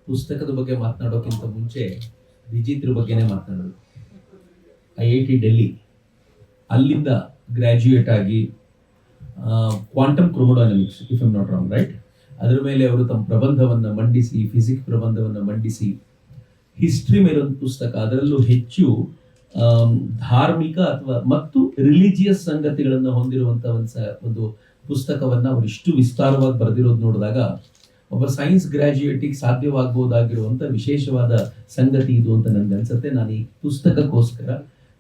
ಪುಸ್ತಕದ ಬಗ್ಗೆ ಮಾತನಾಡೋಕ್ಕಿಂತ ಮುಂಚೆ ವಿಜಿತ್ರ ಬಗ್ಗೆನೇ ಮಾತನಾಡೋದು. IIT ಡೆಲ್ಲಿ ಅಲ್ಲಿಂದ ಗ್ರ್ಯಾಜುಯೇಟ್ ಆಗಿ quantum chromodynamics, if I'm not wrong, right, ಅದರ ಮೇಲೆ ಅವರು ತಮ್ಮ ಪ್ರಬಂಧವನ್ನು ಮಂಡಿಸಿ, ಫಿಸಿಕ್ಸ್ ಪ್ರಬಂಧವನ್ನು ಮಂಡಿಸಿ, ಹಿಸ್ಟ್ರಿ ಮೇಲೊಂದು ಪುಸ್ತಕ, ಅದರಲ್ಲೂ ಹೆಚ್ಚು ಧಾರ್ಮಿಕ ಅಥವಾ ಮತ್ತು ರಿಲಿಜಿಯಸ್ ಸಂಗತಿಗಳನ್ನು ಹೊಂದಿರುವಂಥ ಒಂದು ಪುಸ್ತಕವನ್ನು ಅವರು ಇಷ್ಟು ವಿಸ್ತಾರವಾಗಿ ಬರೆದಿರೋದು ನೋಡಿದಾಗ ಒಬ್ಬ ಸೈನ್ಸ್ ಗ್ರಾಜ್ಯುಯೇಟಿಗೆ ಸಾಧ್ಯವಾಗಬಹುದಾಗಿರುವಂಥ ವಿಶೇಷವಾದ ಸಂಗತಿ ಇದು ಅಂತ ನನಗೆ ಅನ್ಸುತ್ತೆ. ನಾನು ಈ ಪುಸ್ತಕಕ್ಕೋಸ್ಕರ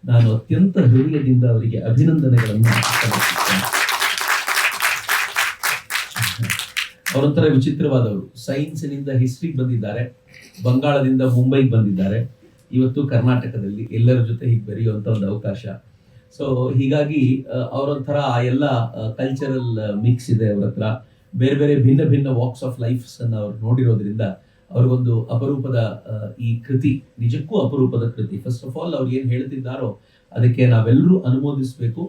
ನಾನು ಅತ್ಯಂತ ಹೃದಯದಿಂದ ಅವರಿಗೆ ಅಭಿನಂದನೆಗಳನ್ನು ಸಲ್ಲಿಸುತ್ತೇನೆ. ಅವರೊಂಥರ ವಿಚಿತ್ರವಾದವರು. ಸೈನ್ಸಿನಿಂದ ಹಿಸ್ಟ್ರಿಗೆ ಬಂದಿದ್ದಾರೆ, ಬಂಗಾಳದಿಂದ ಮುಂಬೈಗೆ ಬಂದಿದ್ದಾರೆ, ಇವತ್ತು ಕರ್ನಾಟಕದಲ್ಲಿ ಎಲ್ಲರ ಜೊತೆ ಹೀಗೆ ಬೆರೆಯುವಂಥ ಒಂದು ಅವಕಾಶ. ಸೊ ಹೀಗಾಗಿ ಅವರೊಂಥರ ಆ ಎಲ್ಲ ಕಲ್ಚರಲ್ ಮಿಕ್ಸ್ ಇದೆ ಅವ್ರ ಹತ್ರ. ಬೇರೆ ಬೇರೆ ಭಿನ್ನ ಭಿನ್ನ ವಾಕ್ಸ್ ಆಫ್ ಲೈಫ್ಸ್ ಅನ್ನು ಅವ್ರು ನೋಡಿರೋದ್ರಿಂದ ಅವ್ರಿಗೊಂದು ಅಪರೂಪದ ಈ ಕೃತಿ ನಿಜಕ್ಕೂ ಅಪರೂಪದ ಕೃತಿ. ಫಸ್ಟ್ ಆಫ್ ಆಲ್ ಅವ್ರು ಏನು ಹೇಳ್ತಿದ್ದಾರೋ ಅದಕ್ಕೆ ನಾವೆಲ್ಲರೂ ಅನುಮೋದಿಸಬೇಕು.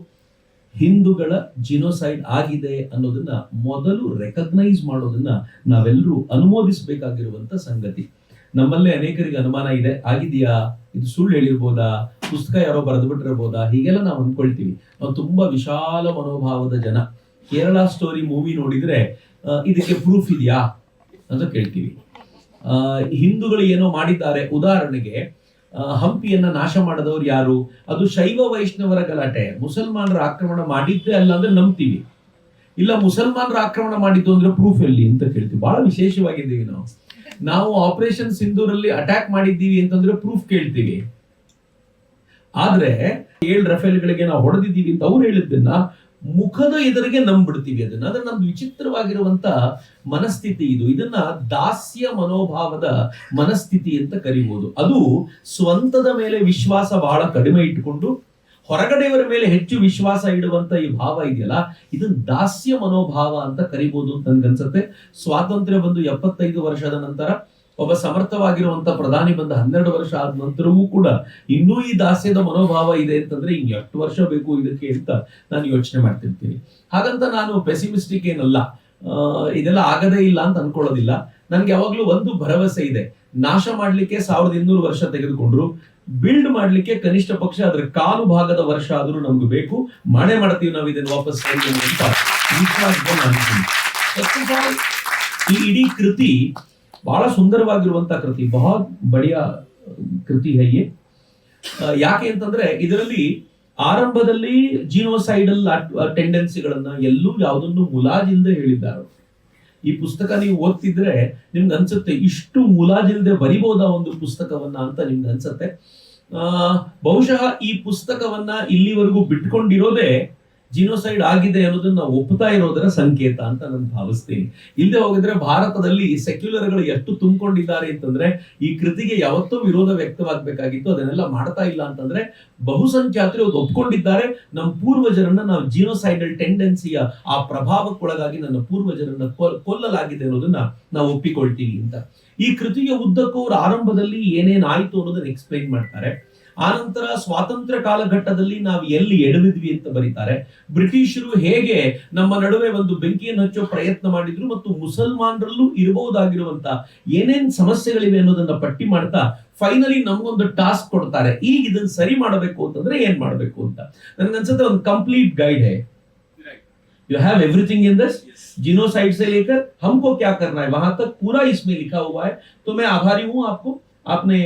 ಹಿಂದೂಗಳ ಜಿನೋಸೈಡ್ ಆಗಿದೆ ಅನ್ನೋದನ್ನ ಮೊದಲು ರೆಕಗ್ನೈಸ್ ಮಾಡೋದನ್ನ ನಾವೆಲ್ಲರೂ ಅನುಮೋದಿಸಬೇಕಾಗಿರುವಂತ ಸಂಗತಿ. ನಮ್ಮಲ್ಲೇ ಅನೇಕರಿಗೆ ಅನುಮಾನ ಇದೆ, ಆಗಿದೆಯಾ, ಇದು ಸುಳ್ಳು ಹೇಳಿರ್ಬೋದಾ, ಪುಸ್ತಕ ಯಾರೋ ಬರೆದು ಬಿಟ್ಟಿರ್ಬೋದಾ, ಹೀಗೆಲ್ಲ ನಾವು ಅಂದ್ಕೊಳ್ತೀವಿ. ನಾವು ತುಂಬಾ ವಿಶಾಲ ಮನೋಭಾವದ ಜನ. ಕೇರಳ ಸ್ಟೋರಿ ಮೂವಿ ನೋಡಿದ್ರೆ ಇದಕ್ಕೆ ಪ್ರೂಫ್ ಇದೆಯಾ ಅಂತ ಕೇಳ್ತೀವಿ. ಹಿಂದೂಗಳು ಏನೋ ಮಾಡಿದ್ದಾರೆ, ಉದಾಹರಣೆಗೆ ಹಂಪಿಯನ್ನ ನಾಶ ಮಾಡದವ್ರು ಯಾರು, ಅದು ಶೈವ ವೈಷ್ಣವರ ಗಲಾಟೆ, ಮುಸಲ್ಮಾನರ ಆಕ್ರಮಣ ಮಾಡಿದ್ದೇ ಅಲ್ಲ ಅಂದ್ರೆ ನಂಬ್ತೀವಿ. ಇಲ್ಲ ಮುಸಲ್ಮಾನರ ಆಕ್ರಮಣ ಮಾಡಿದ್ದು ಅಂದ್ರೆ ಪ್ರೂಫ್ ಎಲ್ಲಿ ಅಂತ ಕೇಳ್ತೀವಿ. ಬಹಳ ವಿಶೇಷವಾಗಿದ್ದೀವಿ ನಾವು ಆಪರೇಷನ್ ಸಿಂಧೂರಲ್ಲಿ ಅಟ್ಯಾಕ್ ಮಾಡಿದ್ದೀವಿ ಅಂತಂದ್ರೆ ಪ್ರೂಫ್ ಕೇಳ್ತೀವಿ. ಆದ್ರೆ 7 ರಫೇಲ್ಗಳಿಗೆ ನಾವು ಹೊಡೆದಿದ್ದೀವಿ ಅಂತ ಅವ್ರು ಹೇಳಿದ್ದನ್ನ ಮುಖದ ಎದುರಿಗೆ ನಂಬಿಡ್ತೀವಿ. ಅದನ್ನ ಅಂದ್ರೆ ನಮ್ದು ವಿಚಿತ್ರವಾಗಿರುವಂತ ಮನಸ್ಥಿತಿ ಇದು. ಇದನ್ನ ದಾಸ್ಯ ಮನೋಭಾವದ ಮನಸ್ಥಿತಿ ಅಂತ ಕರಿಬಹುದು. ಅದು ಸ್ವಂತದ ಮೇಲೆ ವಿಶ್ವಾಸ ಬಹಳ ಕಡಿಮೆ ಇಟ್ಟುಕೊಂಡು ಹೊರಗಡೆಯವರ ಮೇಲೆ ಹೆಚ್ಚು ವಿಶ್ವಾಸ ಇಡುವಂತ ಈ ಭಾವ ಇದೆಯಲ್ಲ, ಇದನ್ನ ದಾಸ್ಯ ಮನೋಭಾವ ಅಂತ ಕರಿಬಹುದು ಅಂತ ನನ್ಗನ್ಸತ್ತೆ. ಸ್ವಾತಂತ್ರ್ಯ ಬಂದು 75 ವರ್ಷದ ನಂತರ ಒಬ್ಬ ಸಮರ್ಥವಾಗಿರುವಂತ ಪ್ರಧಾನಿ ಬಂದ 12 ವರ್ಷ ಆದ ನಂತರವೂ ಕೂಡ ಇನ್ನೂ ಈ ದಾಸ್ಯದ ಮನೋಭಾವ ಇದೆ ಅಂತಂದ್ರೆ ಇನ್ ಎಷ್ಟು ವರ್ಷ ಬೇಕು ಇದಕ್ಕೆ ಅಂತ ನಾನು ಯೋಚನೆ ಮಾಡ್ತಿರ್ತೀನಿ. ಹಾಗಂತ ನಾನು ಪೆಸಿಮಿಸ್ಟಿಕ್ ಏನಲ್ಲ, ಇದೆಲ್ಲ ಆಗದೇ ಇಲ್ಲ ಅಂತ ಅನ್ಕೊಳ್ಳೋದಿಲ್ಲ. ನನ್ಗೆ ಯಾವಾಗ್ಲೂ ಒಂದು ಭರವಸೆ ಇದೆ, ನಾಶ ಮಾಡ್ಲಿಕ್ಕೆ 1200 ವರ್ಷ ತೆಗೆದುಕೊಂಡ್ರು, ಬಿಲ್ಡ್ ಮಾಡ್ಲಿಕ್ಕೆ ಕನಿಷ್ಠ ಪಕ್ಷ ಅದರ 1/4 ಭಾಗದ ವರ್ಷ ಆದ್ರೂ ನಮ್ಗೆ ಬೇಕು. ಮಾಡೇ ಮಾಡ್ತೀವಿ ನಾವು ಇದನ್ನ ವಾಪಸ್ ಅಂತ ಈ ಇಡೀ ಕೃತಿ ಬಹಳ ಸುಂದರವಾಗಿರುವಂತ ಕೃತಿ, ಬಹಳ ಬಡಿಯ ಕೃತಿ ಹೈಯೇ. ಯಾಕೆ ಅಂತಂದ್ರೆ ಇದರಲ್ಲಿ ಆರಂಭದಲ್ಲಿ ಜಿನೋಸೈಡಲ್ ಟೆಂಡೆನ್ಸಿಗಳನ್ನ ಎಲ್ಲೂ ಯಾವುದನ್ನು ಮುಲಾಜಿಲ್ದೆ ಹೇಳಿದ್ದಾರೆ. ಈ ಪುಸ್ತಕ ನೀವು ಓದ್ತಿದ್ರೆ ನಿಮ್ಗೆ ಅನ್ಸುತ್ತೆ ಇಷ್ಟು ಮುಲಾಜಿಲ್ದೆ ಬರಿಬಹುದಾ ಒಂದು ಪುಸ್ತಕವನ್ನ ಅಂತ ನಿಮ್ಗೆ ಅನ್ಸುತ್ತೆ. ಬಹುಶಃ ಈ ಪುಸ್ತಕವನ್ನ ಇಲ್ಲಿವರೆಗೂ ಬಿಟ್ಕೊಂಡಿರೋದೇ ಜಿನೋಸೈಡ್ ಆಗಿದೆ ಅನ್ನೋದನ್ನ ಒಪ್ಪುತ್ತಾ ಇರೋದರ ಸಂಕೇತ ಅಂತ ನಾನು ಭಾವಿಸ್ತೀನಿ. ಇಲ್ಲದೆ ಹೋಗಿದ್ರೆ ಭಾರತದಲ್ಲಿ ಸೆಕ್ಯುಲರ್ಗಳು ಎಷ್ಟು ತುಂಬಿಕೊಂಡಿದ್ದಾರೆ ಅಂತಂದ್ರೆ ಈ ಕೃತಿಗೆ ಯಾವತ್ತೂ ವಿರೋಧ ವ್ಯಕ್ತವಾಗಬೇಕಾಗಿತ್ತು, ಅದನ್ನೆಲ್ಲ ಮಾಡ್ತಾ ಇಲ್ಲ ಅಂತಂದ್ರೆ ಬಹುಸಂಖ್ಯಾತರು ಒಪ್ಕೊಂಡಿದ್ದಾರೆ. ನಮ್ಮ ಪೂರ್ವಜರನ್ನ ನಾವು ಜಿನೋಸೈಡಲ್ ಟೆಂಡೆನ್ಸಿಯ ಆ ಪ್ರಭಾವಕ್ಕೊಳಗಾಗಿ ನನ್ನ ಪೂರ್ವಜರನ್ನ ಕೊಲ್ಲಲಾಗಿದೆ ಅನ್ನೋದನ್ನ ನಾವು ಒಪ್ಪಿಕೊಳ್ತೀವಿ ಅಂತ. ಈ ಕೃತಿಯ ಉದ್ದಕ್ಕೂ ಅವರು ಆರಂಭದಲ್ಲಿ ಏನೇನಾಯ್ತು ಅನ್ನೋದನ್ನ ಎಕ್ಸ್ಪ್ಲೈನ್ ಮಾಡ್ತಾರೆ. ಆನಂತರ ಸ್ವಾತಂತ್ರ್ಯ ಕಾಲಘಟ್ಟದಲ್ಲಿ ನಾವು ಎಲ್ಲಿ ಎಡವಿದ್ವಿ ಅಂತ ಬರೀತಾರೆ. ಬ್ರಿಟಿಷರು ಹೇಗೆ ನಮ್ಮ ನಡುವೆ ಒಂದು ಬೆಂಕಿಯನ್ನು ಹಚ್ಚೋ ಪ್ರಯತ್ನ ಮಾಡಿದ್ರು ಮತ್ತು ಮುಸಲ್ಮಾನರಲ್ಲೂ ಇರಬಹುದಾಗಿರುವಂತ ಏನೇನ್ ಸಮಸ್ಯೆಗಳಿವೆ ಅನ್ನೋದನ್ನ ಪಟ್ಟಿ ಮಾಡ್ತಾ ಫೈನಲಿ ನಮಗೊಂದು ಟಾಸ್ಕ್ ಕೊಡ್ತಾರೆ, ಈಗ ಇದನ್ನ ಸರಿ ಮಾಡಬೇಕು ಅಂತಂದ್ರೆ ಏನ್ ಮಾಡ್ಬೇಕು ಅಂತ. ನನ್ಗನ್ಸುತ್ತೆ ಒಂದು ಕಂಪ್ಲೀಟ್ ಗೈಡ್ है. You have everything in this. Genocide से लेकर हमको क्या करना है वहां तक पूरा इसमें लिखा हुआ है. तो मैं आभारी हूं आपको, आपने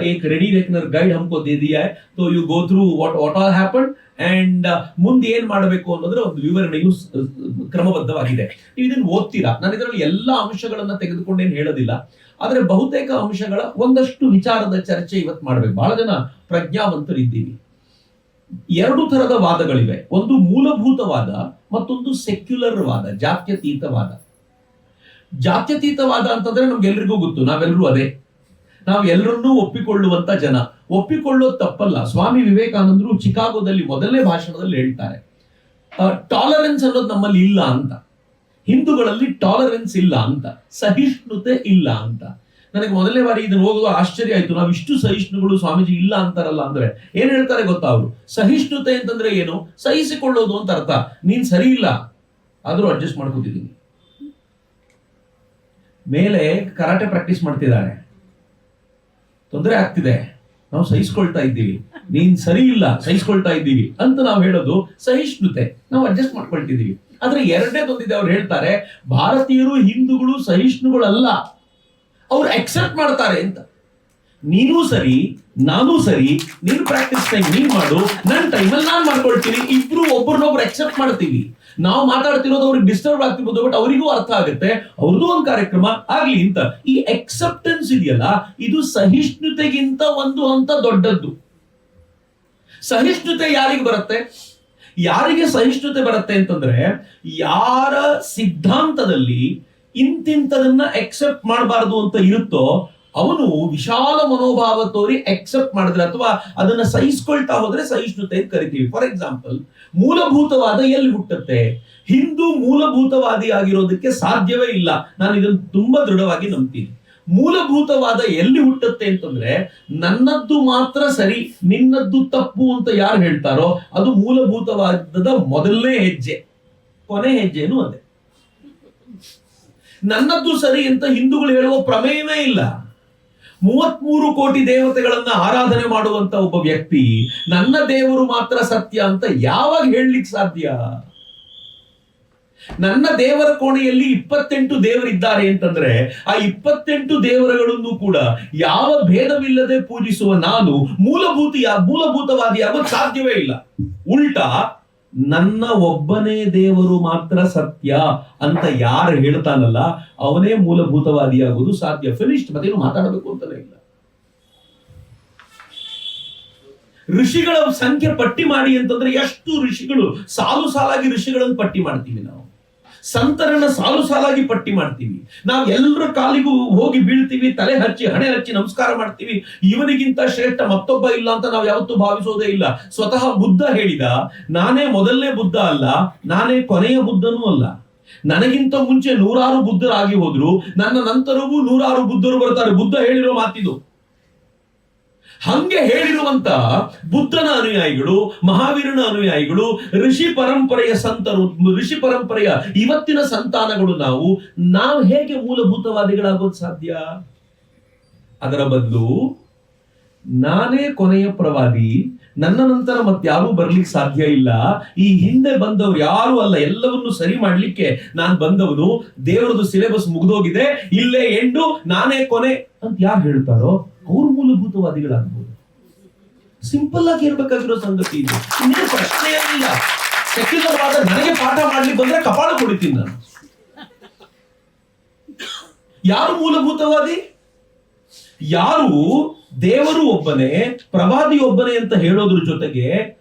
एक रेडी रेकनर गाइड हमको दे दिया है. तो you go through what all happened and ಮುಂದೆ ಏನ್ ಮಾಡಬೇಕು ಅನ್ನೋದ್ರ ಒಂದು ವಿವರಣೆಯು ಕ್ರಮಬದ್ಧವಾಗಿದೆ. ನೀವು ಇದನ್ನು ಓದ್ತೀರಾ. ನಾನು ಇದರಲ್ಲಿ ಎಲ್ಲಾ ಅಂಶಗಳನ್ನ ತೆಗೆದುಕೊಂಡೇನು ಹೇಳೋದಿಲ್ಲ, ಆದ್ರೆ ಬಹುತೇಕ ಅಂಶಗಳ ಒಂದಷ್ಟು ವಿಚಾರದ ಚರ್ಚೆ ಇವತ್ತು ಮಾಡ್ಬೇಕು. ಬಹಳ ಜನ ಪ್ರಜ್ಞಾವಂತರಿದ್ದೀವಿ. 2 ತರದ ವಾದಗಳಿವೆ, ಒಂದು ಮೂಲಭೂತವಾದ ಮತ್ತೊಂದು ಸೆಕ್ಯುಲರ್ ವಾದ, ಜಾತ್ಯತೀತವಾದ. ಜಾತ್ಯತೀತವಾದ ಅಂತಂದ್ರೆ ನಮ್ಗೆಲ್ರಿಗೂ ಗೊತ್ತು, ನಾವೆಲ್ಲರೂ ಅದೇ, ನಾವು ಎಲ್ಲರನ್ನೂ ಒಪ್ಪಿಕೊಳ್ಳುವಂತ ಜನ. ಒಪ್ಪಿಕೊಳ್ಳೋದು ತಪ್ಪಲ್ಲ. ಸ್ವಾಮಿ ವಿವೇಕಾನಂದರು ಚಿಕಾಗೋದಲ್ಲಿ ಮೊದಲನೇ ಭಾಷಣದಲ್ಲಿ ಹೇಳ್ತಾರೆ, ಟಾಲರೆನ್ಸ್ ಅನ್ನೋದು ನಮ್ಮಲ್ಲಿ ಇಲ್ಲ ಅಂತ, ಹಿಂದೂಗಳಲ್ಲಿ ಟಾಲರೆನ್ಸ್ ಇಲ್ಲ ಅಂತ, ಸಹಿಷ್ಣುತೆ ಇಲ್ಲ ಅಂತ. ನನಗೆ ಮೊದಲನೇ ಬಾರಿ ಇದನ್ನು ಓದುವ ಆಶ್ಚರ್ಯ ಆಯ್ತು. ನಾವು ಇಷ್ಟು ಸಹಿಷ್ಣುಗಳು ಸ್ವಾಮೀಜಿ ಇಲ್ಲ ಅಂತಾರಲ್ಲ ಅಂದ್ರೆ ಏನ್ ಹೇಳ್ತಾರೆ ಗೊತ್ತಾ ಅವರು? ಸಹಿಷ್ಣುತೆ ಅಂತಂದ್ರೆ ಏನು? ಸಹಿಸಿಕೊಳ್ಳೋದು ಅಂತ ಅರ್ಥ. ನೀನ್ ಸರಿ ಇಲ್ಲ ಆದ್ರೂ ಅಡ್ಜಸ್ಟ್ ಮಾಡ್ಕೊತಿದ್ದೀನಿ. ಮೇಲೆ ಕರಾಟೆ ಪ್ರಾಕ್ಟೀಸ್ ಮಾಡ್ತಿದ್ದಾರೆ, ತೊಂದರೆ ಆಗ್ತಿದೆ, ನಾವು ಸಹಿಸ್ಕೊಳ್ತಾ ಇದ್ದೀವಿ, ನೀನ್ ಸರಿ ಇಲ್ಲ ಸಹಿಸ್ಕೊಳ್ತಾ ಇದ್ದೀವಿ ಅಂತ ನಾವು ಹೇಳೋದು ಸಹಿಷ್ಣುತೆ, ನಾವು ಅಡ್ಜಸ್ಟ್ ಮಾಡ್ಕೊಳ್ತಿದ್ದೀವಿ. ಆದ್ರೆ ಎರಡನೇದೊಂದಿದೆ, ಅವ್ರು ಹೇಳ್ತಾರೆ ಭಾರತೀಯರು ಹಿಂದೂಗಳು ಸಹಿಷ್ಣುಗಳಲ್ಲ, ಅವ್ರು ಅಕ್ಸೆಪ್ಟ್ ಮಾಡ್ತಾರೆ ಅಂತ. ನೀನು ಸರಿ ನಾನು ಸರಿ, ನೀನು ಪ್ರಾಕ್ಟೀಸ್ ಟೈಮ್ ನೀನ್ ಮಾಡು, ನನ್ನ ಟೈಮಲ್ಲಿ ನಾನ್ ಮಾಡ್ಕೊಳ್ತೀನಿ, ಇಬ್ರು ಒಬ್ಬರನ್ನೊಬ್ರು ಅಕ್ಸೆಪ್ಟ್ ಮಾಡ್ತೀವಿ. ನಾವು ಮಾತಾಡ್ತಿರೋದು ಅವ್ರಿಗೆ ಡಿಸ್ಟರ್ಬ್ ಆಗ್ತಿರ್ಬೋದು, ಬಟ್ ಅವರಿಗೂ ಅರ್ಥ ಆಗುತ್ತೆ, ಅವ್ರದ್ದು ಒಂದು ಕಾರ್ಯಕ್ರಮ ಆಗ್ಲಿ ಅಂತ. ಈ ಅಕ್ಸೆಪ್ಟೆನ್ಸ್ ಇದೆಯಲ್ಲ, ಇದು ಸಹಿಷ್ಣುತೆಗಿಂತ ಒಂದು ಹಂತ ದೊಡ್ಡದ್ದು. ಸಹಿಷ್ಣುತೆ ಯಾರಿಗೆ ಬರುತ್ತೆ? ಯಾರಿಗೆ ಸಹಿಷ್ಣುತೆ ಬರುತ್ತೆ ಅಂತಂದ್ರೆ, ಯಾರ ಸಿದ್ಧಾಂತದಲ್ಲಿ ಇಂತಿಂತದನ್ನ ಅಕ್ಸೆಪ್ಟ್ ಮಾಡಬಾರದು ಅಂತ ಇರುತ್ತೋ ಅವನು ವಿಶಾಲ ಮನೋಭಾವ ತೋರಿ ಅಕ್ಸೆಪ್ಟ್ ಮಾಡಿದ್ರೆ ಅಥವಾ ಅದನ್ನ ಸಹಿಸ್ಕೊಳ್ತಾ ಹೋದ್ರೆ ಸಹಿಷ್ಣುತೆ ಅಂತ ಕರಿತೀವಿ. ಫಾರ್ ಎಕ್ಸಾಂಪಲ್, ಮೂಲಭೂತವಾದ ಎಲ್ಲಿ ಹುಟ್ಟುತ್ತೆ? ಹಿಂದೂ ಮೂಲಭೂತವಾದಿ ಆಗಿರೋದಕ್ಕೆ ಸಾಧ್ಯವೇ ಇಲ್ಲ, ನಾನು ಇದನ್ನು ತುಂಬಾ ದೃಢವಾಗಿ ನಂಬ್ತೀನಿ. ಮೂಲಭೂತವಾದ ಎಲ್ಲಿ ಹುಟ್ಟುತ್ತೆ ಅಂತಂದ್ರೆ, ನನ್ನದ್ದು ಮಾತ್ರ ಸರಿ ನಿನ್ನದ್ದು ತಪ್ಪು ಅಂತ ಯಾರು ಹೇಳ್ತಾರೋ ಅದು ಮೂಲಭೂತವಾದದ ಮೊದಲನೇ ಹೆಜ್ಜೆ, ಕೊನೆ ಹೆಜ್ಜೆನೂ ಅದೇ. ನನ್ನದ್ದು ಸರಿ ಅಂತ ಹಿಂದೂಗಳು ಹೇಳುವ ಪ್ರಮೇಯವೇ ಇಲ್ಲ. 33 ಕೋಟಿ ದೇವತೆಗಳನ್ನ ಆರಾಧನೆ ಮಾಡುವಂತ ಒಬ್ಬ ವ್ಯಕ್ತಿ ನನ್ನ ದೇವರು ಮಾತ್ರ ಸತ್ಯ ಅಂತ ಯಾವಾಗ ಹೇಳಲಿಕ್ಕೆ ಸಾಧ್ಯ? ನನ್ನ ದೇವರ ಕೋಣೆಯಲ್ಲಿ 28 ದೇವರಿದ್ದಾರೆ ಅಂತಂದ್ರೆ ಆ 28 ದೇವರುಗಳನ್ನು ಕೂಡ ಯಾವ ಭೇದವಿಲ್ಲದೆ ಪೂಜಿಸುವ ನಾನು ಮೂಲಭೂತವಾದಿಯಾಗೋದು ಸಾಧ್ಯವೇ ಇಲ್ಲ. ಉಲ್ಟಾ ನನ್ನ ಒಬ್ಬನೇ ದೇವರು ಮಾತ್ರ ಸತ್ಯ ಅಂತ ಯಾರು ಹೇಳ್ತಾನಲ್ಲ ಅವನೇ ಮೂಲಭೂತವಾದಿಯಾಗುವುದು ಸಾಧ್ಯ. ಫಿನಿಶ್ಡ್, ಮತ್ತೇನು ಮಾತಾಡಬೇಕು ಅಂತಲೇ ಇಲ್ಲ. ಋಷಿಗಳ ಸಂಖ್ಯೆ ಪಟ್ಟಿ ಮಾಡಿ ಅಂತಂದ್ರೆ ಎಷ್ಟು ಋಷಿಗಳು, ಸಾಲು ಸಾಲಾಗಿ ಋಷಿಗಳನ್ನು ಪಟ್ಟಿ ಮಾಡ್ತೀವಿ ನಾವು. ಸಂತರನ್ನ ಸಾಲು ಸಾಲಾಗಿ ಪಟ್ಟಿ ಮಾಡ್ತೀವಿ. ನಾವು ಎಲ್ಲರ ಕಾಲಿಗೂ ಹೋಗಿ ಬೀಳ್ತೀವಿ, ತಲೆ ಹಚ್ಚಿ ಹಣೆ ಹಚ್ಚಿ ನಮಸ್ಕಾರ ಮಾಡ್ತೀವಿ. ಇವನಿಗಿಂತ ಶ್ರೇಷ್ಠ ಮತ್ತೊಬ್ಬ ಇಲ್ಲ ಅಂತ ನಾವು ಯಾವತ್ತೂ ಭಾವಿಸೋದೇ ಇಲ್ಲ. ಸ್ವತಃ ಬುದ್ಧ ಹೇಳಿದ, ನಾನೇ ಮೊದಲನೇ ಬುದ್ಧ ಅಲ್ಲ, ನಾನೇ ಕೊನೆಯ ಬುದ್ಧನೂ ಅಲ್ಲ. ನನಗಿಂತ ಮುಂಚೆ 100 ಬುದ್ಧರಾಗಿ ಹೋದ್ರು, ನನ್ನ ನಂತರವೂ 100 ಬುದ್ಧರು ಬರ್ತಾರೆ. ಬುದ್ಧ ಹೇಳಿರೋ ಮಾತಿದು. ಹಂಗೆ ಹೇಳಿರುವಂತ ಬುದ್ಧನ ಅನುಯಾಯಿಗಳು, ಮಹಾವೀರನ ಅನುಯಾಯಿಗಳು, ಋಷಿ ಪರಂಪರೆಯ ಸಂತರು, ಋಷಿ ಪರಂಪರೆಯ ಇವತ್ತಿನ ಸಂತಾನಗಳು ನಾವು ಹೇಗೆ ಮೂಲಭೂತವಾದಿಗಳಾಗೋದು ಸಾಧ್ಯ? ಅದರ ಬದಲು ನಾನೇ ಕೊನೆಯ ಪ್ರವಾದಿ, ನನ್ನ ನಂತರ ಮತ್ತಾರೂ ಬರ್ಲಿಕ್ಕೆ ಸಾಧ್ಯ ಇಲ್ಲ, ಈ ಹಿಂದೆ ಬಂದವರು ಯಾರು ಅಲ್ಲ, ಎಲ್ಲವನ್ನೂ ಸರಿ ಮಾಡ್ಲಿಕ್ಕೆ ನಾನು ಬಂದವನು, ದೇವರದು ಸಿಲೆಬಸ್ ಮುಗಿದೋಗಿದೆ, ಇಲ್ಲೇ ಎಂಡು, ನಾನೇ ಕೊನೆ ಅಂತ ಯಾರು ಹೇಳ್ತಾರೋ ಅವ್ರು ಮೂಲಭೂತವಾದಿಗಳಾಗ್ಬೋದು. ಸಿಂಪಲ್ ಆಗಿ ಇರ್ಬೇಕಾಗಿರೋ ಸಂಗತಿ ಇದು, ಇನ್ನೇನು ಪ್ರಶ್ನೆ ಇಲ್ಲ. ಸೆಕ್ಯುಲರ್ ವಾದ ನನಗೆ ಪಾಠ ಮಾಡ್ಲಿಕ್ಕೆ ಬಂದ್ರೆ ಕಪಾಳ ಕೊಡ್ತೀನಿ ನಾನು. ಯಾರು ಮೂಲಭೂತವಾದಿ? ಯಾರು ದೇವರು ಒಬ್ಬನೇ, ಪ್ರವಾದಿ ಒಬ್ಬನೇ ಅಂತ ಹೇಳೋದ್ರ ಜೊತೆಗೆ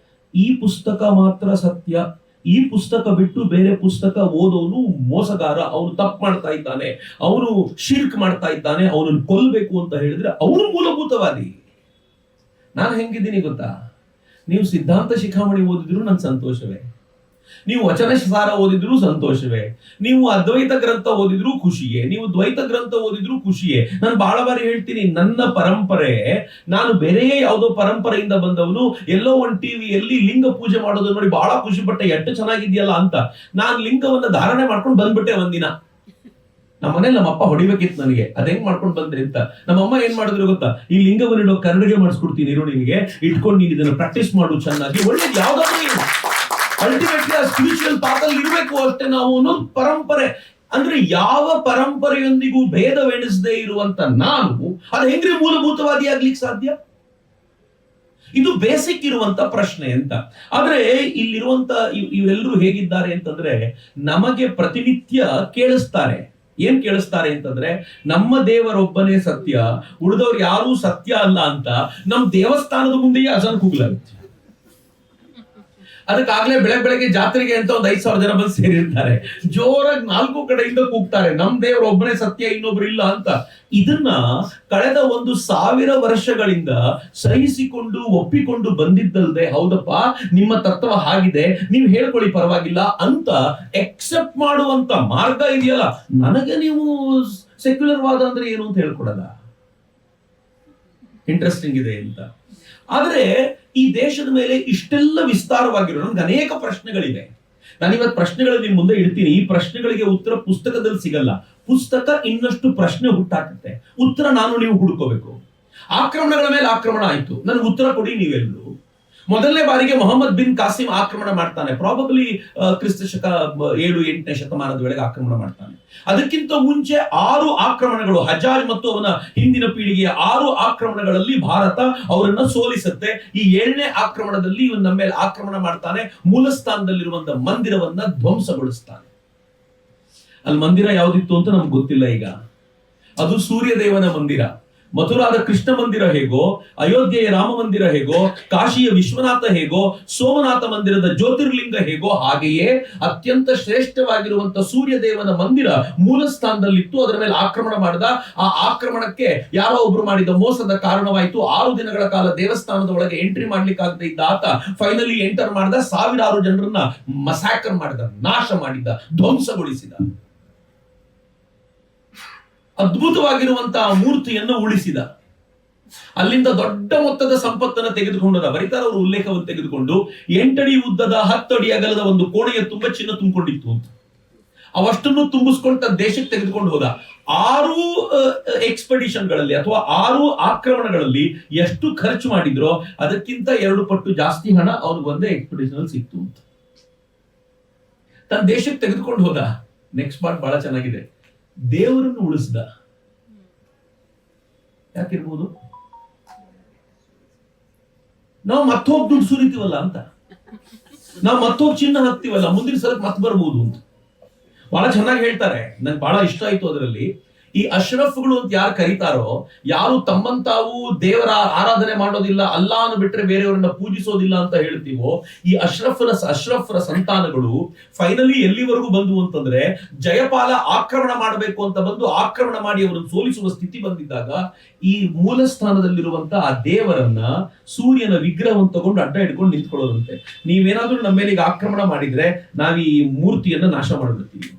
ಈ ಪುಸ್ತಕ ಮಾತ್ರ ಸತ್ಯ, ಈ ಪುಸ್ತಕ ಬಿಟ್ಟು ಬೇರೆ ಪುಸ್ತಕ ಓದೋನು ಮೋಸಗಾರ, ಅವನು ತಪ್ಪು ಮಾಡ್ತಾ ಇದ್ದಾನೆ, ಅವನು ಶಿರ್ಕ್ ಮಾಡ್ತಾ ಇದ್ದಾನೆ, ಅವನನ್ನು ಕೊಲ್ಲಬೇಕು ಅಂತ ಹೇಳಿದ್ರೆ ಅವನು ಮೂಲಭೂತವಾದಿ. ನಾನು ಹೆಂಗಿದ್ದೀನಿ ಗೊತ್ತಾ? ನೀವು ಸಿದ್ಧಾಂತ ಶಿಖಾಮಣಿ ಓದಿದ್ರು ನನ್ ಸಂತೋಷವೇ, ನೀವು ವಚನ ಸಾರ ಓದಿದ್ರು ಸಂತೋಷವೇ, ನೀವು ಅದ್ವೈತ ಗ್ರಂಥ ಓದಿದ್ರು ಖುಷಿಯೇ, ನೀವು ದ್ವೈತ ಗ್ರಂಥ ಓದಿದ್ರು ಖುಷಿಯೇ. ನಾನು ಬಹಳ ಬಾರಿ ಹೇಳ್ತೀನಿ, ನನ್ನ ಪರಂಪರೆ, ನಾನು ಬೇರೆಯೇ ಯಾವುದೋ ಪರಂಪರೆಯಿಂದ ಬಂದವನು, ಎಲ್ಲೋ ಒಂದು ಟಿವಿಯಲ್ಲಿ ಲಿಂಗ ಪೂಜೆ ಮಾಡೋದು ನೋಡಿ ಬಹಳ ಖುಷಿ ಪಟ್ಟೆ, ಎಷ್ಟು ಚೆನ್ನಾಗಿದೆಯಲ್ಲ ಅಂತ. ನಾನು ಲಿಂಗವನ್ನ ಧಾರಣೆ ಮಾಡ್ಕೊಂಡು ಬಂದ್ಬಿಟ್ಟೆ ಒಂದಿನ. ನಮ್ಮ ಮನೇಲಿ ನಮ್ಮಪ್ಪ ಹೊಡಿಬೇಕಿತ್ತು ನನಗೆ, ಅದ್ ಹೆಂಗ್ ಮಾಡ್ಕೊಂಡು ಬಂದ್ರಿ ಅಂತ. ನಮ್ಮಮ್ಮ ಏನ್ ಮಾಡಿದ್ರು ಗೊತ್ತಾ? ಈ ಲಿಂಗವನ್ನ ಕರಡಿಗೆ ಮಾಡಿಸ್ಕೊಡ್ತೀನಿ ಇರೋ, ನಿನಗೆ ಇಟ್ಕೊಂಡು ನೀನು ಇದನ್ನ ಪ್ರಾಕ್ಟೀಸ್ ಮಾಡು ಚೆನ್ನಾಗಿ, ಒಳ್ಳೇದು ಯಾವ್ದಾದ್ರು ಅಲ್ಟಿಮೇಟ್ಲಿ ಆ ಸ್ಪಿರಿಚುವಲ್ ಪಾತಲ್ಲಿ ಇರಬೇಕು ಅಷ್ಟೇ ನಾವು ಅನ್ನೋದು ಪರಂಪರೆ. ಅಂದ್ರೆ ಯಾವ ಪರಂಪರೆಯೊಂದಿಗೂ ಭೇದವೆಣಿಸದೇ ಇರುವಂತ ನಾನು ಅದು ಹೆಂಗ್ರಿ ಮೂಲಭೂತವಾದಿ ಆಗ್ಲಿಕ್ಕೆ ಸಾಧ್ಯ? ಇದು ಬೇಸಿಕ್ ಇರುವಂತ ಪ್ರಶ್ನೆ ಅಂತ. ಆದ್ರೆ ಇಲ್ಲಿರುವಂತ ಇವರೆಲ್ಲರೂ ಹೇಗಿದ್ದಾರೆ ಅಂತಂದ್ರೆ, ನಮಗೆ ಪ್ರತಿನಿತ್ಯ ಕೇಳಿಸ್ತಾರೆ. ಏನ್ ಕೇಳಿಸ್ತಾರೆ ಅಂತಂದ್ರೆ, ನಮ್ಮ ದೇವರೊಬ್ಬನೇ ಸತ್ಯ, ಉಳಿದವ್ರು ಯಾರೂ ಸತ್ಯ ಅಲ್ಲ ಅಂತ ನಮ್ ದೇವಸ್ಥಾನದ ಮುಂದೆಯೇ ಅಜಾನ್ ಕೂಗ್ಲಾಗುತ್ತೆ. ಅದಕ್ಕಾಗ್ಲೇ ಬೆಳಗ್ಗೆ ಜಾತ್ರೆಗೆ ಅಂತ ಒಂದು 5,000 ಜನ ಬಂದು ಸೇರಿರ್ತಾರೆ. ಜೋರಾಗಿ 4 ಕಡೆಯಿಂದ ಕೂಗ್ತಾರೆ, ನಮ್ ದೇವರು ಒಬ್ಬನೇ ಸತ್ಯ, ಇನ್ನೊಬ್ರು ಇಲ್ಲ ಅಂತ. ಇದನ್ನ ಕಳೆದ 1,000 ವರ್ಷಗಳಿಂದ ಸಹಿಸಿಕೊಂಡು ಒಪ್ಪಿಕೊಂಡು ಬಂದಿದ್ದಲ್ದೆ, ಹೌದಪ್ಪ ನಿಮ್ಮ ತತ್ವ ಹಾಗಿದೆ, ನೀವು ಹೇಳ್ಕೊಳ್ಳಿ ಪರವಾಗಿಲ್ಲ ಅಂತ ಎಕ್ಸೆಪ್ಟ್ ಮಾಡುವಂತ ಮಾರ್ಗ ಇದೆಯಲ್ಲ, ನನಗೆ ನೀವು ಸೆಕ್ಯುಲರ್ ವಾದ ಅಂದ್ರೆ ಏನು ಅಂತ ಹೇಳ್ಕೊಡಲ್ಲ. ಇಂಟ್ರೆಸ್ಟಿಂಗ್ ಇದೆ ಅಂತ. ಆದ್ರೆ ಈ ದೇಶದ ಮೇಲೆ ಇಷ್ಟೆಲ್ಲ ವಿಸ್ತಾರವಾಗಿರೋ ನನ್ಗೆ ಅನೇಕ ಪ್ರಶ್ನೆಗಳಿವೆ. ನಾನಿವತ್ತು ಪ್ರಶ್ನೆಗಳು ನಿಮ್ ಮುಂದೆ ಇಡ್ತೀನಿ. ಈ ಪ್ರಶ್ನೆಗಳಿಗೆ ಉತ್ತರ ಪುಸ್ತಕದಲ್ಲಿ ಸಿಗಲ್ಲ, ಪುಸ್ತಕ ಇನ್ನಷ್ಟು ಪ್ರಶ್ನೆ ಹುಟ್ಟಾಕುತ್ತೆ. ಉತ್ತರ ನಾನು ನೀವು ಹುಡುಕೋಬೇಕು. ಆಕ್ರಮಣಗಳ ಮೇಲೆ ಆಕ್ರಮಣ ಆಯ್ತು, ನನಗೆ ಉತ್ತರ ಕೊಡಿ ನೀವೆಲ್ಲರೂ. ಮೊದಲನೇ ಬಾರಿಗೆ ಮೊಹಮ್ಮದ್ ಬಿನ್ ಕಾಸಿಂ ಆಕ್ರಮಣ ಮಾಡ್ತಾನೆ, ಪ್ರಾಬಬ್ಲಿ ಕ್ರಿಸ್ತ ಶಕ 7-8ನೇ ಶತಮಾನದ ವೇಳೆಗೆ ಆಕ್ರಮಣ ಮಾಡ್ತಾನೆ. ಅದಕ್ಕಿಂತ ಮುಂಚೆ 6 ಆಕ್ರಮಣಗಳು, ಹಜಾಜ್ ಮತ್ತು ಅವನ ಹಿಂದಿನ ಪೀಳಿಗೆಯ 6 ಆಕ್ರಮಣಗಳಲ್ಲಿ ಭಾರತ ಅವರನ್ನ ಸೋಲಿಸುತ್ತೆ. ಈ 7ನೇ ಆಕ್ರಮಣದಲ್ಲಿ ಇವನ್ ನಮ್ಮ ಮೇಲೆ ಆಕ್ರಮಣ ಮಾಡ್ತಾನೆ, ಮೂಲಸ್ಥಾನದಲ್ಲಿರುವಂತಹ ಮಂದಿರವನ್ನ ಧ್ವಂಸಗೊಳಿಸ್ತಾನೆ. ಅಲ್ಲಿ ಮಂದಿರ ಯಾವ್ದಿತ್ತು ಅಂತ ನಮ್ಗೆ ಗೊತ್ತಿಲ್ಲ ಈಗ. ಅದು ಸೂರ್ಯದೇವನ ಮಂದಿರ. ಮಥುರಾದ ಕೃಷ್ಣ ಮಂದಿರ ಹೇಗೋ, ಅಯೋಧ್ಯೆಯ ರಾಮ ಮಂದಿರ ಹೇಗೋ, ಕಾಶಿಯ ವಿಶ್ವನಾಥ ಹೇಗೋ, ಸೋಮನಾಥ ಮಂದಿರದ ಜ್ಯೋತಿರ್ಲಿಂಗ ಹೇಗೋ, ಹಾಗೆಯೇ ಅತ್ಯಂತ ಶ್ರೇಷ್ಠವಾಗಿರುವಂತಹ ಸೂರ್ಯದೇವನ ಮಂದಿರ ಮೂಲ ಸ್ಥಾನದಲ್ಲಿತ್ತು. ಅದರ ಮೇಲೆ ಆಕ್ರಮಣ ಮಾಡಿದ. ಆ ಆಕ್ರಮಣಕ್ಕೆ ಯಾರೋ ಒಬ್ರು ಮಾಡಿದ ಮೋಸದ ಕಾರಣವಾಯಿತು. 6 ದಿನಗಳ ಕಾಲ ದೇವಸ್ಥಾನದ ಒಳಗೆ ಎಂಟ್ರಿ ಮಾಡ್ಲಿಕ್ಕಾಗದೆ ಇದ್ದ ಆತ ಫೈನಲಿ ಎಂಟರ್ ಮಾಡಿದ. ಸಾವಿರಾರು ಜನರನ್ನ ಮಸಾಕರ್ ಮಾಡಿದ, ನಾಶ ಮಾಡಿದ, ಧ್ವಂಸಗೊಳಿಸಿದ. ಅದ್ಭುತವಾಗಿರುವಂತಹ ಮೂರ್ತಿಯನ್ನು ಉಳಿಸಿದ. ಅಲ್ಲಿಂದ ದೊಡ್ಡ ಮೊತ್ತದ ಸಂಪತ್ತನ್ನು ತೆಗೆದುಕೊಂಡ ಬರೀತಾರ ಅವರು ಉಲ್ಲೇಖವನ್ನು ತೆಗೆದುಕೊಂಡು 8 ಅಡಿ ಉದ್ದದ 10 ಅಡಿ ಅಗಲದ ಒಂದು ಕೋಣೆಯ ತುಂಬ ಚಿನ್ನ ತುಂಬಿಕೊಂಡಿತ್ತು ಅಂತ. ಅವಷ್ಟನ್ನು ತುಂಬಿಸ್ಕೊಂಡ ದೇಶಕ್ಕೆ ತೆಗೆದುಕೊಂಡು ಹೋದ. 6 ಎಕ್ಸ್ಪೆಡಿಷನ್ಗಳಲ್ಲಿ ಅಥವಾ 6 ಆಕ್ರಮಣಗಳಲ್ಲಿ ಎಷ್ಟು ಖರ್ಚು ಮಾಡಿದ್ರೋ ಅದಕ್ಕಿಂತ 2 ಪಟ್ಟು ಜಾಸ್ತಿ ಹಣ ಅವನಿಗೆ ಒಂದೇ ಎಕ್ಸ್ಪೆಡಿಷನ್ ಅಲ್ಲಿ ಸಿಕ್ತು ಅಂತ. ತನ್ನ ದೇಶಕ್ಕೆ ತೆಗೆದುಕೊಂಡು ಹೋದ. ನೆಕ್ಸ್ಟ್ ಪಾರ್ಟ್ ಬಹಳ ಚೆನ್ನಾಗಿದೆ. ದೇವರನ್ನು ಉಳಿಸಿದ. ಯಾಕಿರ್ಬೋದು? ನಾವು ಮತ್ತೋಗ್ ದುಡ್ಡು ಸುರಿತೀವಲ್ಲ ಅಂತ, ನಾವು ಮತ್ತೋಗ್ ಚಿನ್ನ ಹಾಕ್ತಿವಲ್ಲ, ಮುಂದಿನ ಸಲಕ್ಕೆ ಮತ್ತೆ ಬರ್ಬೋದು ಅಂತ ಬಹಳ ಚೆನ್ನಾಗಿ ಹೇಳ್ತಾರೆ. ನನ್ಗೆ ಬಹಳ ಇಷ್ಟ ಆಯ್ತು ಅದರಲ್ಲಿ. ಈ ಅಶ್ರಫ್ಗಳು ಅಂತ ಯಾರು ಕರೀತಾರೋ, ಯಾರು ತಮ್ಮಂತಾವು ದೇವರ ಆರಾಧನೆ ಮಾಡೋದಿಲ್ಲ, ಅಲ್ಲಾಹನು ಬಿಟ್ಟರೆ ಬೇರೆಯವರನ್ನ ಪೂಜಿಸೋದಿಲ್ಲ ಅಂತ ಹೇಳ್ತೀವೋ, ಈ ಅಶ್ರಫ್ರ ಸಂತಾನಗಳು ಫೈನಲಿ ಎಲ್ಲಿವರೆಗೂ ಬಂದು ಅಂತಂದ್ರೆ, ಜಯಪಾಲ ಆಕ್ರಮಣ ಮಾಡಬೇಕು ಅಂತ ಬಂದು ಆಕ್ರಮಣ ಮಾಡಿ ಅವರನ್ನು ಸೋಲಿಸುವ ಸ್ಥಿತಿ ಬಂದಿದ್ದಾಗ ಈ ಮೂಲ ಸ್ಥಾನದಲ್ಲಿರುವಂತ ಆ ದೇವರನ್ನ, ಸೂರ್ಯನ ವಿಗ್ರಹವನ್ನು ತಗೊಂಡು ಅಡ್ಡ ಹಿಡ್ಕೊಂಡು ನಿಂತ್ಕೊಳ್ಳೋದಂತೆ. ನೀವೇನಾದ್ರೂ ನಮ್ಮ ಮೇಲೆ ಈಗ ಆಕ್ರಮಣ ಮಾಡಿದ್ರೆ ನಾವು ಈ ಮೂರ್ತಿಯನ್ನ ನಾಶ ಮಾಡ್ಬಿಡ್ತೀವಿ.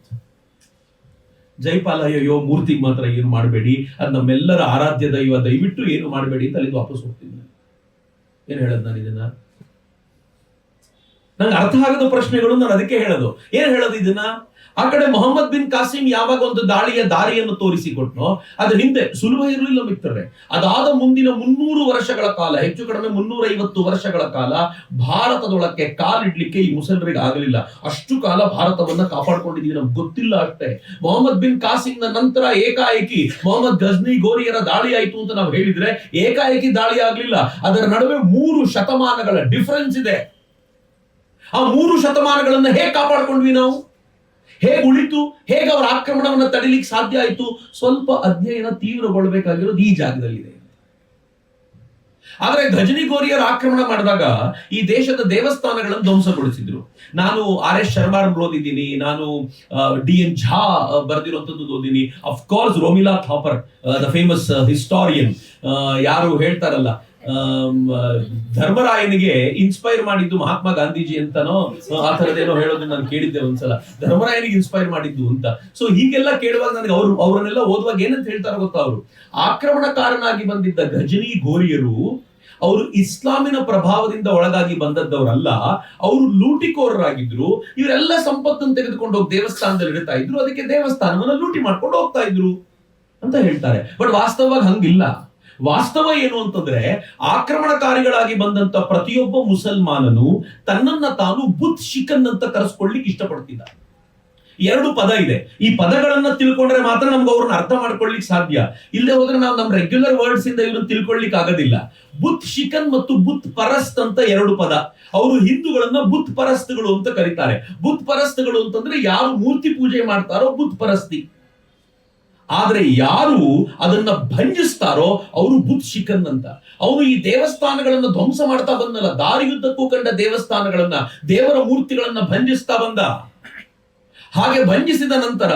ಜೈಪಾಲ ಅಯ್ಯೋ ಮೂರ್ತಿಗೆ ಮಾತ್ರ ಏನು ಮಾಡಬೇಡಿ, ಅದು ನಮ್ಮೆಲ್ಲರ ಆರಾಧ್ಯ ದೈವ, ದಯವಿಟ್ಟು ಏನು ಮಾಡಬೇಡಿ ಅಂತ ಅಲ್ಲಿಂದ ವಾಪಸ್ ಹೋಗ್ತೀನಿ. ಏನ್ ಹೇಳದ್ ನಾನು ಇದನ್ನ? ನಂಗೆ ಅರ್ಥ ಆಗದ ಪ್ರಶ್ನೆಗಳು ನಾನು ಅದಕ್ಕೆ ಹೇಳೋದು. ಏನ್ ಹೇಳೋದು ಇದನ್ನ? ಆ ಕಡೆ ಮೊಹಮ್ಮದ್ ಬಿನ್ ಕಾಸಿಂ ಯಾವಾಗ ಒಂದು ದಾಳಿಯ ದಾರಿಯನ್ನು ತೋರಿಸಿಕೊಟ್ನೋ, ಅದ್ರ ಹಿಂದೆ ಸುಲಭ ಇರಲಿಲ್ಲ ಮಿತ್ರರೇ. ಅದಾದ ಮುಂದಿನ 300 ವರ್ಷಗಳ ಕಾಲ, ಹೆಚ್ಚು ಕಡಿಮೆ 350 ವರ್ಷಗಳ ಕಾಲ ಭಾರತದೊಳಕ್ಕೆ ಕಾಲಿಡ್ಲಿಕ್ಕೆ ಈ ಮುಸಲ್ರಿಗೆ ಆಗಲಿಲ್ಲ. ಅಷ್ಟು ಕಾಲ ಭಾರತವನ್ನ ಕಾಪಾಡ್ಕೊಂಡಿದ್ದೀವಿ, ನಮ್ಗೆ ಗೊತ್ತಿಲ್ಲ ಅಷ್ಟೇ. ಮೊಹಮ್ಮದ್ ಬಿನ್ ಕಾಸಿಂನ ನಂತರ ಏಕಾಏಕಿ ಮೊಹಮ್ಮದ್ ಗಜ್ನಿ ಗೋರಿಯರ ದಾಳಿ ಆಯ್ತು ಅಂತ ನಾವು ಹೇಳಿದ್ರೆ, ಏಕಾಏಕಿ ದಾಳಿ ಆಗ್ಲಿಲ್ಲ. ಅದರ ನಡುವೆ 3 ಶತಮಾನಗಳ ಡಿಫರೆನ್ಸ್ ಇದೆ. ಆ 3 ಶತಮಾನಗಳನ್ನ ಹೇಗೆ ಕಾಪಾಡ್ಕೊಂಡ್ವಿ ನಾವು? ಹೇಗೆ ಉಳಿತು? ಹೇಗೆ ಅವರ ಆಕ್ರಮಣವನ್ನು ತಡಿಲಿಕ್ಕೆ ಸಾಧ್ಯ ಆಯಿತು? ಸ್ವಲ್ಪ ಅಧ್ಯಯನ ತೀವ್ರಗೊಳ್ಳಬೇಕಾಗಿರೋದು ಈ ಜಾಗದಲ್ಲಿದೆ. ಆದ್ರೆ ಘಜನಿ ಗೋರಿಯರ ಆಕ್ರಮಣ ಮಾಡಿದಾಗ ಈ ದೇಶದ ದೇವಸ್ಥಾನಗಳನ್ನು ಧ್ವಂಸಗೊಳಿಸಿದ್ರು. ನಾನು RS ಶರ್ಮಾರ್ ಓದಿದ್ದೀನಿ, ನಾನು DN ಝಾ ಬರೆದಿರುವಂತದ್ದು ಓದಿದ್ದೀನಿ. Of course Romila Thapar, the famous historian, ಯಾರು ಹೇಳ್ತಾರಲ್ಲ ಧರ್ಮರಾಯನಿಗೆ ಇನ್ಸ್ಪೈರ್ ಮಾಡಿದ್ದು ಮಹಾತ್ಮ ಗಾಂಧೀಜಿ ಅಂತನೋ ಆ ಥರದ್ದೇನೋ ಹೇಳೋದು ನಾನು ಕೇಳಿದ್ದೆ ಒಂದ್ಸಲ. ಧರ್ಮರಾಯನಿಗೆ ಇನ್ಸ್ಪೈರ್ ಮಾಡಿದ್ದು ಅಂತ. ಸೊ ಹೀಗೆಲ್ಲ ಕೇಳುವಾಗ ನನಗೆ ಅವರನ್ನೆಲ್ಲ ಓದುವಾಗ ಏನಂತ ಹೇಳ್ತಾರ ಗೊತ್ತಾ, ಅವರು ಆಕ್ರಮಣಕಾರನಾಗಿ ಬಂದಿದ್ದ ಘಜನಿ ಗೋರಿಯರು ಅವರು ಇಸ್ಲಾಮಿನ ಪ್ರಭಾವದಿಂದ ಒಳಗಾಗಿ ಬಂದದ್ದವರಲ್ಲ, ಅವರು ಲೂಟಿಕೋರರಾಗಿದ್ರು. ಇವರೆಲ್ಲ ಸಂಪತ್ತನ್ನು ತೆಗೆದುಕೊಂಡು ಹೋಗಿ ದೇವಸ್ಥಾನದಲ್ಲಿ ಇಡ್ತಾ ಇದ್ರು, ಅದಕ್ಕೆ ದೇವಸ್ಥಾನವನ್ನ ಲೂಟಿ ಮಾಡ್ಕೊಂಡು ಹೋಗ್ತಾ ಇದ್ರು ಅಂತ ಹೇಳ್ತಾರೆ. ಬಟ್ ವಾಸ್ತವವಾಗಿ ಹಂಗಿಲ್ಲ. ವಾಸ್ತವ ಏನು ಅಂತಂದ್ರೆ, ಆಕ್ರಮಣಕಾರಿಗಳಾಗಿ ಬಂದಂತ ಪ್ರತಿಯೊಬ್ಬ ಮುಸಲ್ಮಾನನು ತನ್ನನ್ನ ತಾನು ಬುತ್ ಶಿಕನ್ ಅಂತ ಕರೆಸ್ಕೊಳ್ಳಿಕ್ಕೆ ಇಷ್ಟಪಡ್ತಿದ್ದ. 2 ಪದ ಇದೆ. ಈ ಪದಗಳನ್ನ ತಿಳ್ಕೊಂಡ್ರೆ ಮಾತ್ರ ನಮ್ಗೆ ಅವ್ರನ್ನ ಅರ್ಥ ಮಾಡ್ಕೊಳ್ಳಿಕ್ ಸಾಧ್ಯ. ಇಲ್ಲದೆ ಹೋದ್ರೆ ನಾವು ನಮ್ಮ ರೆಗ್ಯುಲರ್ ವರ್ಡ್ಸ್ ಇಂದ ಇವ್ರನ್ನ ತಿಳ್ಕೊಳ್ಳಿಕ್ ಆಗೋದಿಲ್ಲ. ಬುತ್ ಶಿಕನ್ ಮತ್ತು ಬುತ್ ಪರಸ್ತ್ ಅಂತ 2 ಪದ. ಅವರು ಹಿಂದೂಗಳನ್ನ ಬುತ್ ಪರಸ್ತುಗಳು ಅಂತ ಕರೀತಾರೆ. ಬುತ್ ಪರಸ್ತುಗಳು ಅಂತಂದ್ರೆ ಯಾರು ಮೂರ್ತಿ ಪೂಜೆ ಮಾಡ್ತಾರೋ ಬುತ್ ಪರಸ್ತಿ. ಆದ್ರೆ ಯಾರು ಅದನ್ನ ಭಂಜಿಸ್ತಾರೋ ಅವರು ಬುತ್ ಶಿಕನ್ ಅಂತ. ಅವನು ಈ ದೇವಸ್ಥಾನಗಳನ್ನ ಧ್ವಂಸ ಮಾಡ್ತಾ ಬಂದಲ್ಲ, ದಾರಿಯುದ್ದಕ್ಕೂ ಕಂಡ ದೇವಸ್ಥಾನಗಳನ್ನ, ದೇವರ ಮೂರ್ತಿಗಳನ್ನ ಭಂಜಿಸ್ತಾ ಬಂದ. ಹಾಗೆ ಭಂಜಿಸಿದ ನಂತರ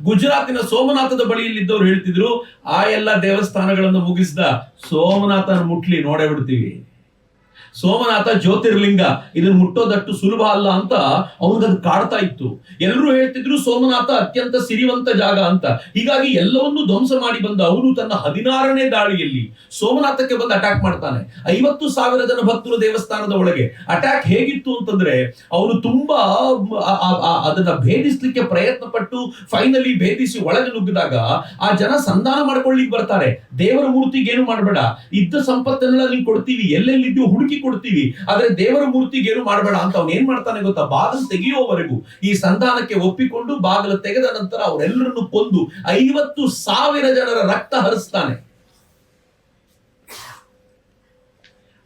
ಗುಜರಾತಿನ ಸೋಮನಾಥದ ಬಳಿಯಲ್ಲಿದ್ದವ್ರು ಹೇಳ್ತಿದ್ರು, ಆ ಎಲ್ಲ ದೇವಸ್ಥಾನಗಳನ್ನು ಮುಗಿಸಿದ, ಸೋಮನಾಥನ ಮುಟ್ಲಿ ನೋಡೇ ಬಿಡ್ತೀವಿ. ಸೋಮನಾಥ ಜ್ಯೋತಿರ್ಲಿಂಗ, ಇದನ್ನು ಮುಟ್ಟೋದಷ್ಟು ಸುಲಭ ಅಲ್ಲ ಅಂತ ಅವನಿಗದು ಕಾಡ್ತಾ ಇತ್ತು. ಎಲ್ಲರೂ ಹೇಳ್ತಿದ್ರು ಸೋಮನಾಥ ಅತ್ಯಂತ ಸಿರಿವಂತ ಜಾಗ ಅಂತ. ಹೀಗಾಗಿ ಎಲ್ಲವನ್ನೂ ಧ್ವಂಸ ಮಾಡಿ ಬಂದ ಅವನು ತನ್ನ 16ನೇ ದಾಳಿಯಲ್ಲಿ ಸೋಮನಾಥಕ್ಕೆ ಬಂದು ಅಟ್ಯಾಕ್ ಮಾಡ್ತಾನೆ. 50,000 ಜನ ಭಕ್ತರು ದೇವಸ್ಥಾನದ ಒಳಗೆ. ಅಟ್ಯಾಕ್ ಹೇಗಿತ್ತು ಅಂತಂದ್ರೆ, ಅವನು ತುಂಬಾ ಅದನ್ನ ಭೇದಿಸ್ಲಿಕ್ಕೆ ಪ್ರಯತ್ನ ಪಟ್ಟು ಫೈನಲಿ ಭೇದಿಸಿ ಒಳಗೆ ನುಗ್ಗಿದಾಗ ಆ ಜನ ಸಂಧಾನ ಮಾಡ್ಕೊಳ್ಳಿಕ್ ಬರ್ತಾರೆ. ದೇವರ ಮೂರ್ತಿಗೆ ಏನು ಮಾಡಬೇಡ, ಇದ್ದ ಸಂಪತ್ತನ್ನೆಲ್ಲ ನೀನ್ ಕೊಡ್ತೀವಿ, ಎಲ್ಲೆಲ್ಲಿದ್ಯೋ ಹುಡುಕಿ ಕೊಡ್ತೀವಿ, ಆದ್ರೆ ದೇವರ ಮೂರ್ತಿಗೆ ಏನು ಮಾಡಬೇಡ ಅಂತ ಅವನು ಏನ್ ಮಾಡ್ತಾನೆ ಗೊತ್ತಾ? ಬಾಗಿಲು ತೆಗೆಯುವವರೆಗೂ ಈ ಸಂಧಾನಕ್ಕೆ ಒಪ್ಪಿಕೊಂಡು ಬಾಗಿಲು ತೆಗೆದ ನಂತರ ಅವರೆಲ್ಲರನ್ನು ಕೊಂದು 50,000 ಜನರ ರಕ್ತ ಹರಿಸ್ತಾನೆ.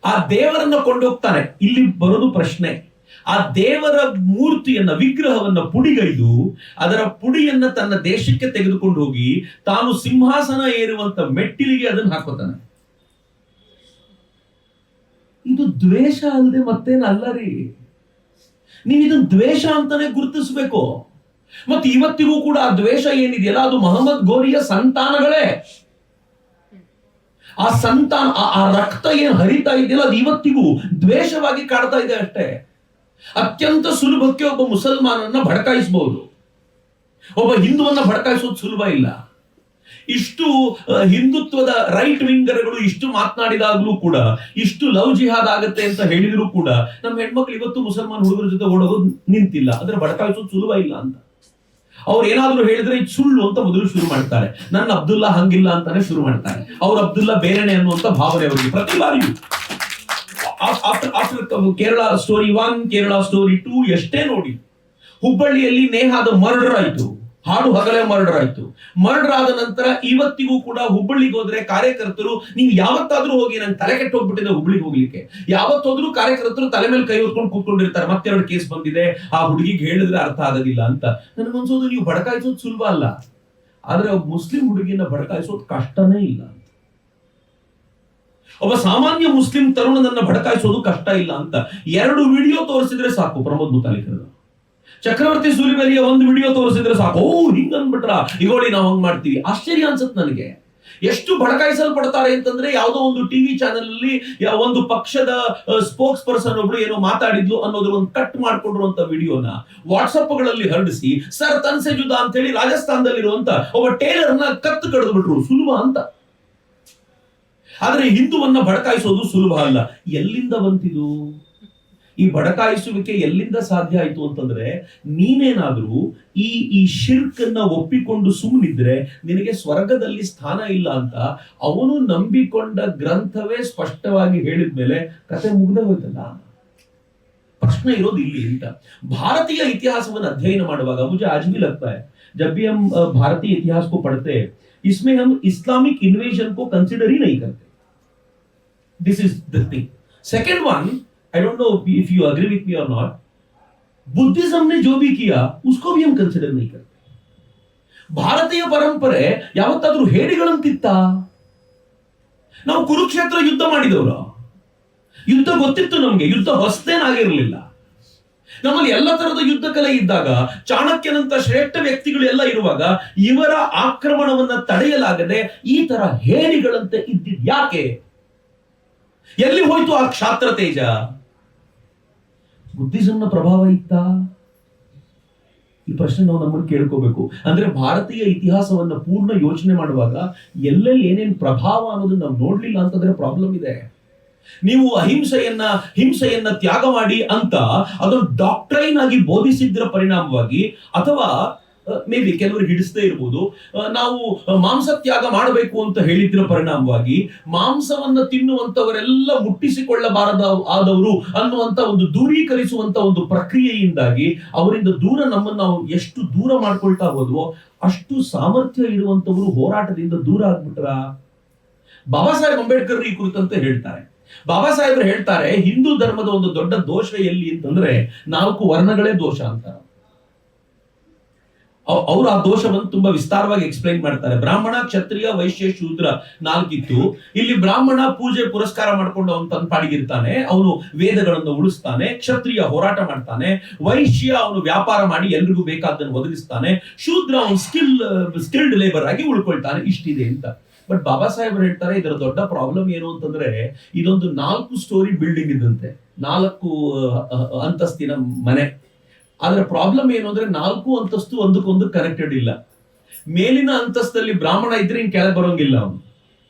ಆ ದೇವರನ್ನ ಕೊಂಡೋಗ್ತಾನೆ. ಇಲ್ಲಿ ಬರೋದು ಪ್ರಶ್ನೆ, ಆ ದೇವರ ಮೂರ್ತಿಯನ್ನ, ವಿಗ್ರಹವನ್ನ ಪುಡಿಗೈದು ಅದರ ಪುಡಿಯನ್ನ ತನ್ನ ದೇಶಕ್ಕೆ ತೆಗೆದುಕೊಂಡು ಹೋಗಿ ತಾನು ಸಿಂಹಾಸನ ಏರುವಂತ ಮೆಟ್ಟಿಲಿಗೆ ಅದನ್ನು ಹಾಕೋತಾನೆ. ಇದು ದ್ವೇಷ ಅಲ್ಲದೆ ಮತ್ತೇನಲ್ಲ ರೀ. ನೀವು ಇದನ್ನ ದ್ವೇಷ ಅಂತಾನೆ ಗುರುತಿಸಬೇಕು. ಮತ್ತೆ ಇವತ್ತಿಗೂ ಕೂಡ ಆ ದ್ವೇಷ ಏನಿದೆಯಲ್ಲ, ಅದು ಮೊಹಮ್ಮದ್ ಗೋರಿಯ ಸಂತಾನಗಳೇ. ಆ ಸಂತಾನ, ಆ ರಕ್ತ ಏನ್ ಹರಿತಾ ಇದೆಯಲ್ಲ, ಅದು ಇವತ್ತಿಗೂ ದ್ವೇಷವಾಗಿ ಕಾಡ್ತಾ ಇದೆ ಅಷ್ಟೇ. ಅತ್ಯಂತ ಸುಲಭಕ್ಕೆ ಒಬ್ಬ ಮುಸಲ್ಮಾನನ್ನ ಭಡಕಾಯಿಸಬಹುದು, ಒಬ್ಬ ಹಿಂದುವನ್ನ ಭಡಕಾಯಿಸೋದು ಸುಲಭ ಇಲ್ಲ. ಇಷ್ಟು ಹಿಂದುತ್ವದ ರೈಟ್ ವಿಂಗರ್ಗಳು ಇಷ್ಟು ಮಾತನಾಡಿದಾಗ್ಲೂ ಕೂಡ, ಇಷ್ಟು ಲವ್ ಜಿಹಾದ್ ಆಗತ್ತೆ ಅಂತ ಹೇಳಿದ್ರು ಕೂಡ, ನಮ್ಮ ಹೆಣ್ಮಕ್ಳು ಇವತ್ತು ಮುಸಲ್ಮಾನ್ ಹುಡುಗರ ಜೊತೆ ಓಡೋದು ನಿಂತಿಲ್ಲ. ಅಂದ್ರೆ ಭಡಕಾಯಿಸೋದು ಸುಲಭ ಇಲ್ಲ ಅಂತ. ಅವ್ರು ಏನಾದ್ರು ಹೇಳಿದ್ರೆ ಇದು ಸುಳ್ಳು ಅಂತ ಮೊದಲು ಶುರು ಮಾಡ್ತಾರೆ. ನನ್ನ ಅಬ್ದುಲ್ಲಾ ಹಂಗಿಲ್ಲ ಅಂತಾನೆ ಶುರು ಮಾಡ್ತಾರೆ. ಅವ್ರ ಅಬ್ದುಲ್ಲಾ ಬೇರೆನೆ ಅನ್ನುವಂತ ಭಾವನೆ ಅವರಿಗೆ ಪ್ರತಿ ಬಾರಿಯೂ. ಕೇರಳ ಸ್ಟೋರಿ 1, ಕೇರಳ ಸ್ಟೋರಿ 2 ಎಷ್ಟೇ ನೋಡಿ. ಹುಬ್ಬಳ್ಳಿಯಲ್ಲಿ ನೇಹಾದ ಮರ್ಡರ್ ಆಯ್ತು, ಹಾಡು ಹಗಲೇ ಮರ್ಡರ್ ಆಯ್ತು. ಮರ್ಡರ್ ಆದ ನಂತರ ಇವತ್ತಿಗೂ ಕೂಡ ಹುಬ್ಬಳ್ಳಿಗೆ ಹೋದ್ರೆ ಕಾರ್ಯಕರ್ತರು, ನೀವು ಯಾವತ್ತಾದ್ರೂ ಹೋಗಿ, ನಂಗೆ ತಲೆ ಕೆಟ್ಟು ಹೋಗ್ಬಿಟ್ಟಿದೆ ಹುಬ್ಬಳ್ಳಿಗೆ ಹೋಗ್ಲಿಕ್ಕೆ, ಯಾವತ್ತೋದ್ರೂ ಕಾರ್ಯಕರ್ತರು ತಲೆ ಮೇಲೆ ಕೈ ಹೊತ್ಕೊಂಡು ಕೂತ್ಕೊಂಡಿರ್ತಾರೆ. ಮತ್ತೆರಡು ಕೇಸ್ ಬಂದಿದೆ, ಆ ಹುಡುಗಿಗೆ ಹೇಳಿದ್ರೆ ಅರ್ಥ ಆಗೋದಿಲ್ಲ ಅಂತ. ನನಗನ್ಸೋದು ನೀವು ಬಡಕಾಯಿಸೋದು ಸುಲಭ ಅಲ್ಲ, ಆದ್ರೆ ಒಬ್ಬ ಮುಸ್ಲಿಂ ಹುಡುಗಿನ ಬಡಕಾಯಿಸೋದು ಕಷ್ಟನೇ ಇಲ್ಲ. ಒಬ್ಬ ಸಾಮಾನ್ಯ ಮುಸ್ಲಿಂ ತರುಣನನ್ನ ಭಡಕಾಯಿಸೋದು ಕಷ್ಟ ಇಲ್ಲ ಅಂತ 2 ವಿಡಿಯೋ ತೋರಿಸಿದ್ರೆ ಸಾಕು. ಪ್ರಮೋದ್ ಮುತಾಲಿಕರ ಚಕ್ರವರ್ತಿ ಸೂಲಿಬೆಲೆಯ 1 ವಿಡಿಯೋ ತೋರಿಸಿದ್ರೆ ಸಾಕು. ಓ ಹಿಂಗ್ ಅಂದ್ಬಿಟ್ರ, ಇಗೋಳಿ ನಾವು ಹಂಗ್ ಮಾಡ್ತೀವಿ. ಆಶ್ಚರ್ಯ ಅನ್ಸುತ್ತೆ ನನಗೆ. ಎಷ್ಟು ಭಡಕಾಯಿಸಲ್ಪಡ್ತಾರೆ ಅಂತಂದ್ರೆ, ಯಾವುದೋ ಒಂದು ಟಿವಿ ಚಾನೆಲ್ ಅಲ್ಲಿ ಒಂದು ಪಕ್ಷದ ಸ್ಪೋಕ್ಸ್ ಪರ್ಸನ್ ಒಬ್ರು ಏನೋ ಮಾತಾಡಿದ್ಲು ಅನ್ನೋದ್ರ ಒಂದು ಕಟ್ ಮಾಡ್ಕೊಂಡಿರುವಂತ ವಿಡಿಯೋನ ವಾಟ್ಸಪ್ ಗಳಲ್ಲಿ ಹರಡಿಸಿ, ಸರ್ ತನ್ಸೆ ಜುದಾ ಅಂತ ಹೇಳಿ ರಾಜಸ್ಥಾನದಲ್ಲಿರುವಂತ ಒಬ್ಬ ಟೇಲರ್ನ ಕತ್ತು ಕಡಿದು ಬಿಟ್ರು. ಸುಲಭ ಅಂತ. ಆದ್ರೆ ಹಿಂದುವನ್ನ ಭಡಕಾಯಿಸೋದು ಸುಲಭ ಅಲ್ಲ. ಎಲ್ಲಿಂದ ಬಂತಿದು ಈ ಭಡಕಾಯಿಸುವಿಕೆ? ಎಲ್ಲಿಂದ ಸಾಧ್ಯ ಆಯ್ತು ಅಂತಂದ್ರೆ, ನೀನೇನಾದ್ರೂ ಈ ಶಿರ್ಕನ್ನ ಒಪ್ಪಿಕೊಂಡು ಸುಮ್ಮನಿದ್ರೆ ನಿನಗೆ ಸ್ವರ್ಗದಲ್ಲಿ ಸ್ಥಾನ ಇಲ್ಲ ಅಂತ ಅವನು ನಂಬಿಕೊಂಡ ಗ್ರಂಥವೇ ಸ್ಪಷ್ಟವಾಗಿ ಹೇಳಿದ್ಮೇಲೆ ಕತೆ ಮುಗ್ದೇ ಹೋಯ್ತಲ್ಲ. ಪ್ರಶ್ನೆ ಇರೋದು ಇಲ್ಲಿ ಅಂತ. ಭಾರತೀಯ ಇತಿಹಾಸವನ್ನು ಅಧ್ಯಯನ ಮಾಡುವಾಗ मुझे आज भी लगता है, जब भी हम भारतीय इतिहास को पढ़ते हैं, इसमें हम इस्लामिक इन्वेजन को कंसिडर ही नहीं करते. This is the thing. Second one, I don't know if you agree with me or not, Buddhism ने जो भी किया उसको भी हम कंसिडर नहीं करते. ಭಾರತೀಯ ಪರಂಪರೆ ಯಾವತ್ತಾದ್ರೂ ಹೇಡಿಗಳಂತಿತ್ತ? ನಾವು ಕುರುಕ್ಷೇತ್ರ ಯುದ್ಧ ಮಾಡಿದವರು, ಯುದ್ಧ ಗೊತ್ತಿತ್ತು ನಮ್ಗೆ, ಯುದ್ಧ ಹೊಸತೇನಾಗಿರಲಿಲ್ಲ. ನಮ್ಮಲ್ಲಿ ಎಲ್ಲ ತರದ ಯುದ್ಧ ಕಲೆ ಇದ್ದಾಗ, ಚಾಣಕ್ಯನಂತ ಶ್ರೇಷ್ಠ ವ್ಯಕ್ತಿಗಳು ಎಲ್ಲ ಇರುವಾಗ, ಇವರ ಆಕ್ರಮಣವನ್ನ ತಡೆಯಲಾಗದೆ ಈ ತರ ಹೇಡಿಗಳಂತೆ ಇದ್ದಿದ್ ಯಾಕೆ? ಎಲ್ಲಿ ಹೋಯ್ತು ಆ ಕ್ಷಾತ್ರ ತೇಜ? ಬುದ್ಧಿಸಂನ ಪ್ರಭಾವ ಇತ್ತ? ಈ ಪ್ರಶ್ನೆ ನಾವು ನಮ್ಮನ್ನು ಕೇಳ್ಕೋಬೇಕು. ಅಂದ್ರೆ ಭಾರತೀಯ ಇತಿಹಾಸವನ್ನ ಪೂರ್ಣ ಯೋಚನೆ ಮಾಡುವಾಗ ಎಲ್ಲೆಲ್ಲಿ ಏನೇನು ಪ್ರಭಾವ ಅನ್ನೋದನ್ನ ನಾವು ನೋಡ್ಲಿಲ್ಲ ಅಂತಂದ್ರೆ ಪ್ರಾಬ್ಲಮ್ ಇದೆ. ನೀವು ಹಿಂಸೆಯನ್ನ ತ್ಯಾಗ ಮಾಡಿ ಅಂತ ಅದನ್ನು ಡಾಕ್ಟ್ರೈನ್ ಆಗಿ ಬೋಧಿಸಿದ್ರ ಪರಿಣಾಮವಾಗಿ, ಅಥವಾ ಮೇ ಬಿ ಕೆಲವರಿಗೆ ಹಿಡಿಸದೇ ಇರ್ಬೋದು, ನಾವು ಮಾಂಸ ತ್ಯಾಗ ಮಾಡಬೇಕು ಅಂತ ಹೇಳಿದ್ರ ಪರಿಣಾಮವಾಗಿ ಮಾಂಸವನ್ನ ತಿನ್ನುವಂತವರೆಲ್ಲ ಮುಟ್ಟಿಸಿಕೊಳ್ಳಬಾರದ ಆದವರು ಅನ್ನುವಂತ ಒಂದು ದೂರೀಕರಿಸುವಂತ ಒಂದು ಪ್ರಕ್ರಿಯೆಯಿಂದಾಗಿ ಅವರಿಂದ ದೂರ ನಮ್ಮನ್ನು ನಾವು ಎಷ್ಟು ದೂರ ಮಾಡ್ಕೊಳ್ತಾ ಹೋದ್ವೋ ಅಷ್ಟು ಸಾಮರ್ಥ್ಯ ಇರುವಂತವರು ಹೋರಾಟದಿಂದ ದೂರ ಆಗ್ಬಿಟ್ರ. ಬಾಬಾ ಸಾಹೇಬ್ ಅಂಬೇಡ್ಕರ್ ಈ ಕುರಿತಂತೆ ಹೇಳ್ತಾರೆ. ಬಾಬಾ ಸಾಹೇಬ್ರು ಹೇಳ್ತಾರೆ, ಹಿಂದೂ ಧರ್ಮದ ಒಂದು ದೊಡ್ಡ ದೋಷ ಎಲ್ಲಿ ಅಂತಂದ್ರೆ 4 ವರ್ಣಗಳೇ ದೋಷ ಅಂತಾರೆ. ಅವರು ಆ ದೋಷವನ್ನು ತುಂಬಾ ವಿಸ್ತಾರವಾಗಿ ಎಕ್ಸ್ಪ್ಲೈನ್ ಮಾಡ್ತಾರೆ. ಬ್ರಾಹ್ಮಣ, ಕ್ಷತ್ರಿಯ, ವೈಶ್ಯ, ಶೂದ್ರ 4 ಇತ್ತು. ಇಲ್ಲಿ ಬ್ರಾಹ್ಮಣ ಪೂಜೆ ಪುರಸ್ಕಾರ ಮಾಡ್ಕೊಂಡು ಅವನು ತನ್ನ ಪಾಡಿಗಿರ್ತಾನೆ, ಅವನು ವೇದಗಳನ್ನು ಉಳಿಸ್ತಾನೆ. ಕ್ಷತ್ರಿಯ ಹೋರಾಟ ಮಾಡ್ತಾನೆ. ವೈಶ್ಯ ಅವನು ವ್ಯಾಪಾರ ಮಾಡಿ ಎಲ್ರಿಗೂ ಬೇಕಾದ್ದನ್ನು ಒದಗಿಸ್ತಾನೆ. ಶೂದ್ರ ಅವನು ಸ್ಕಿಲ್ಡ್ ಲೇಬರ್ ಆಗಿ ಉಳ್ಕೊಳ್ತಾನೆ. ಇಷ್ಟಿದೆ ಅಂತ. ಬಟ್ ಬಾಬಾ ಸಾಹೇಬರು ಹೇಳ್ತಾರೆ ಇದರ ದೊಡ್ಡ ಪ್ರಾಬ್ಲಮ್ ಏನು ಅಂತಂದ್ರೆ ಇದೊಂದು 4 ಸ್ಟೋರಿ ಬಿಲ್ಡಿಂಗ್ ಇದ್ದಂತೆ, 4 ಅಂತಸ್ತಿನ ಮನೆ. ಅದರ ಪ್ರಾಬ್ಲಮ್ ಏನು ಅಂದ್ರೆ 4 ಅಂತಸ್ತು ಒಂದಕ್ಕೊಂದು ಕನೆಕ್ಟೆಡ್ ಇಲ್ಲ. ಮೇಲಿನ ಅಂತಸ್ತಲ್ಲಿ ಬ್ರಾಹ್ಮಣ ಇದ್ರೆ ಇನ್ ಕೆಳಗೆ ಬರೋಂಗಿಲ್ಲ, ಅವನು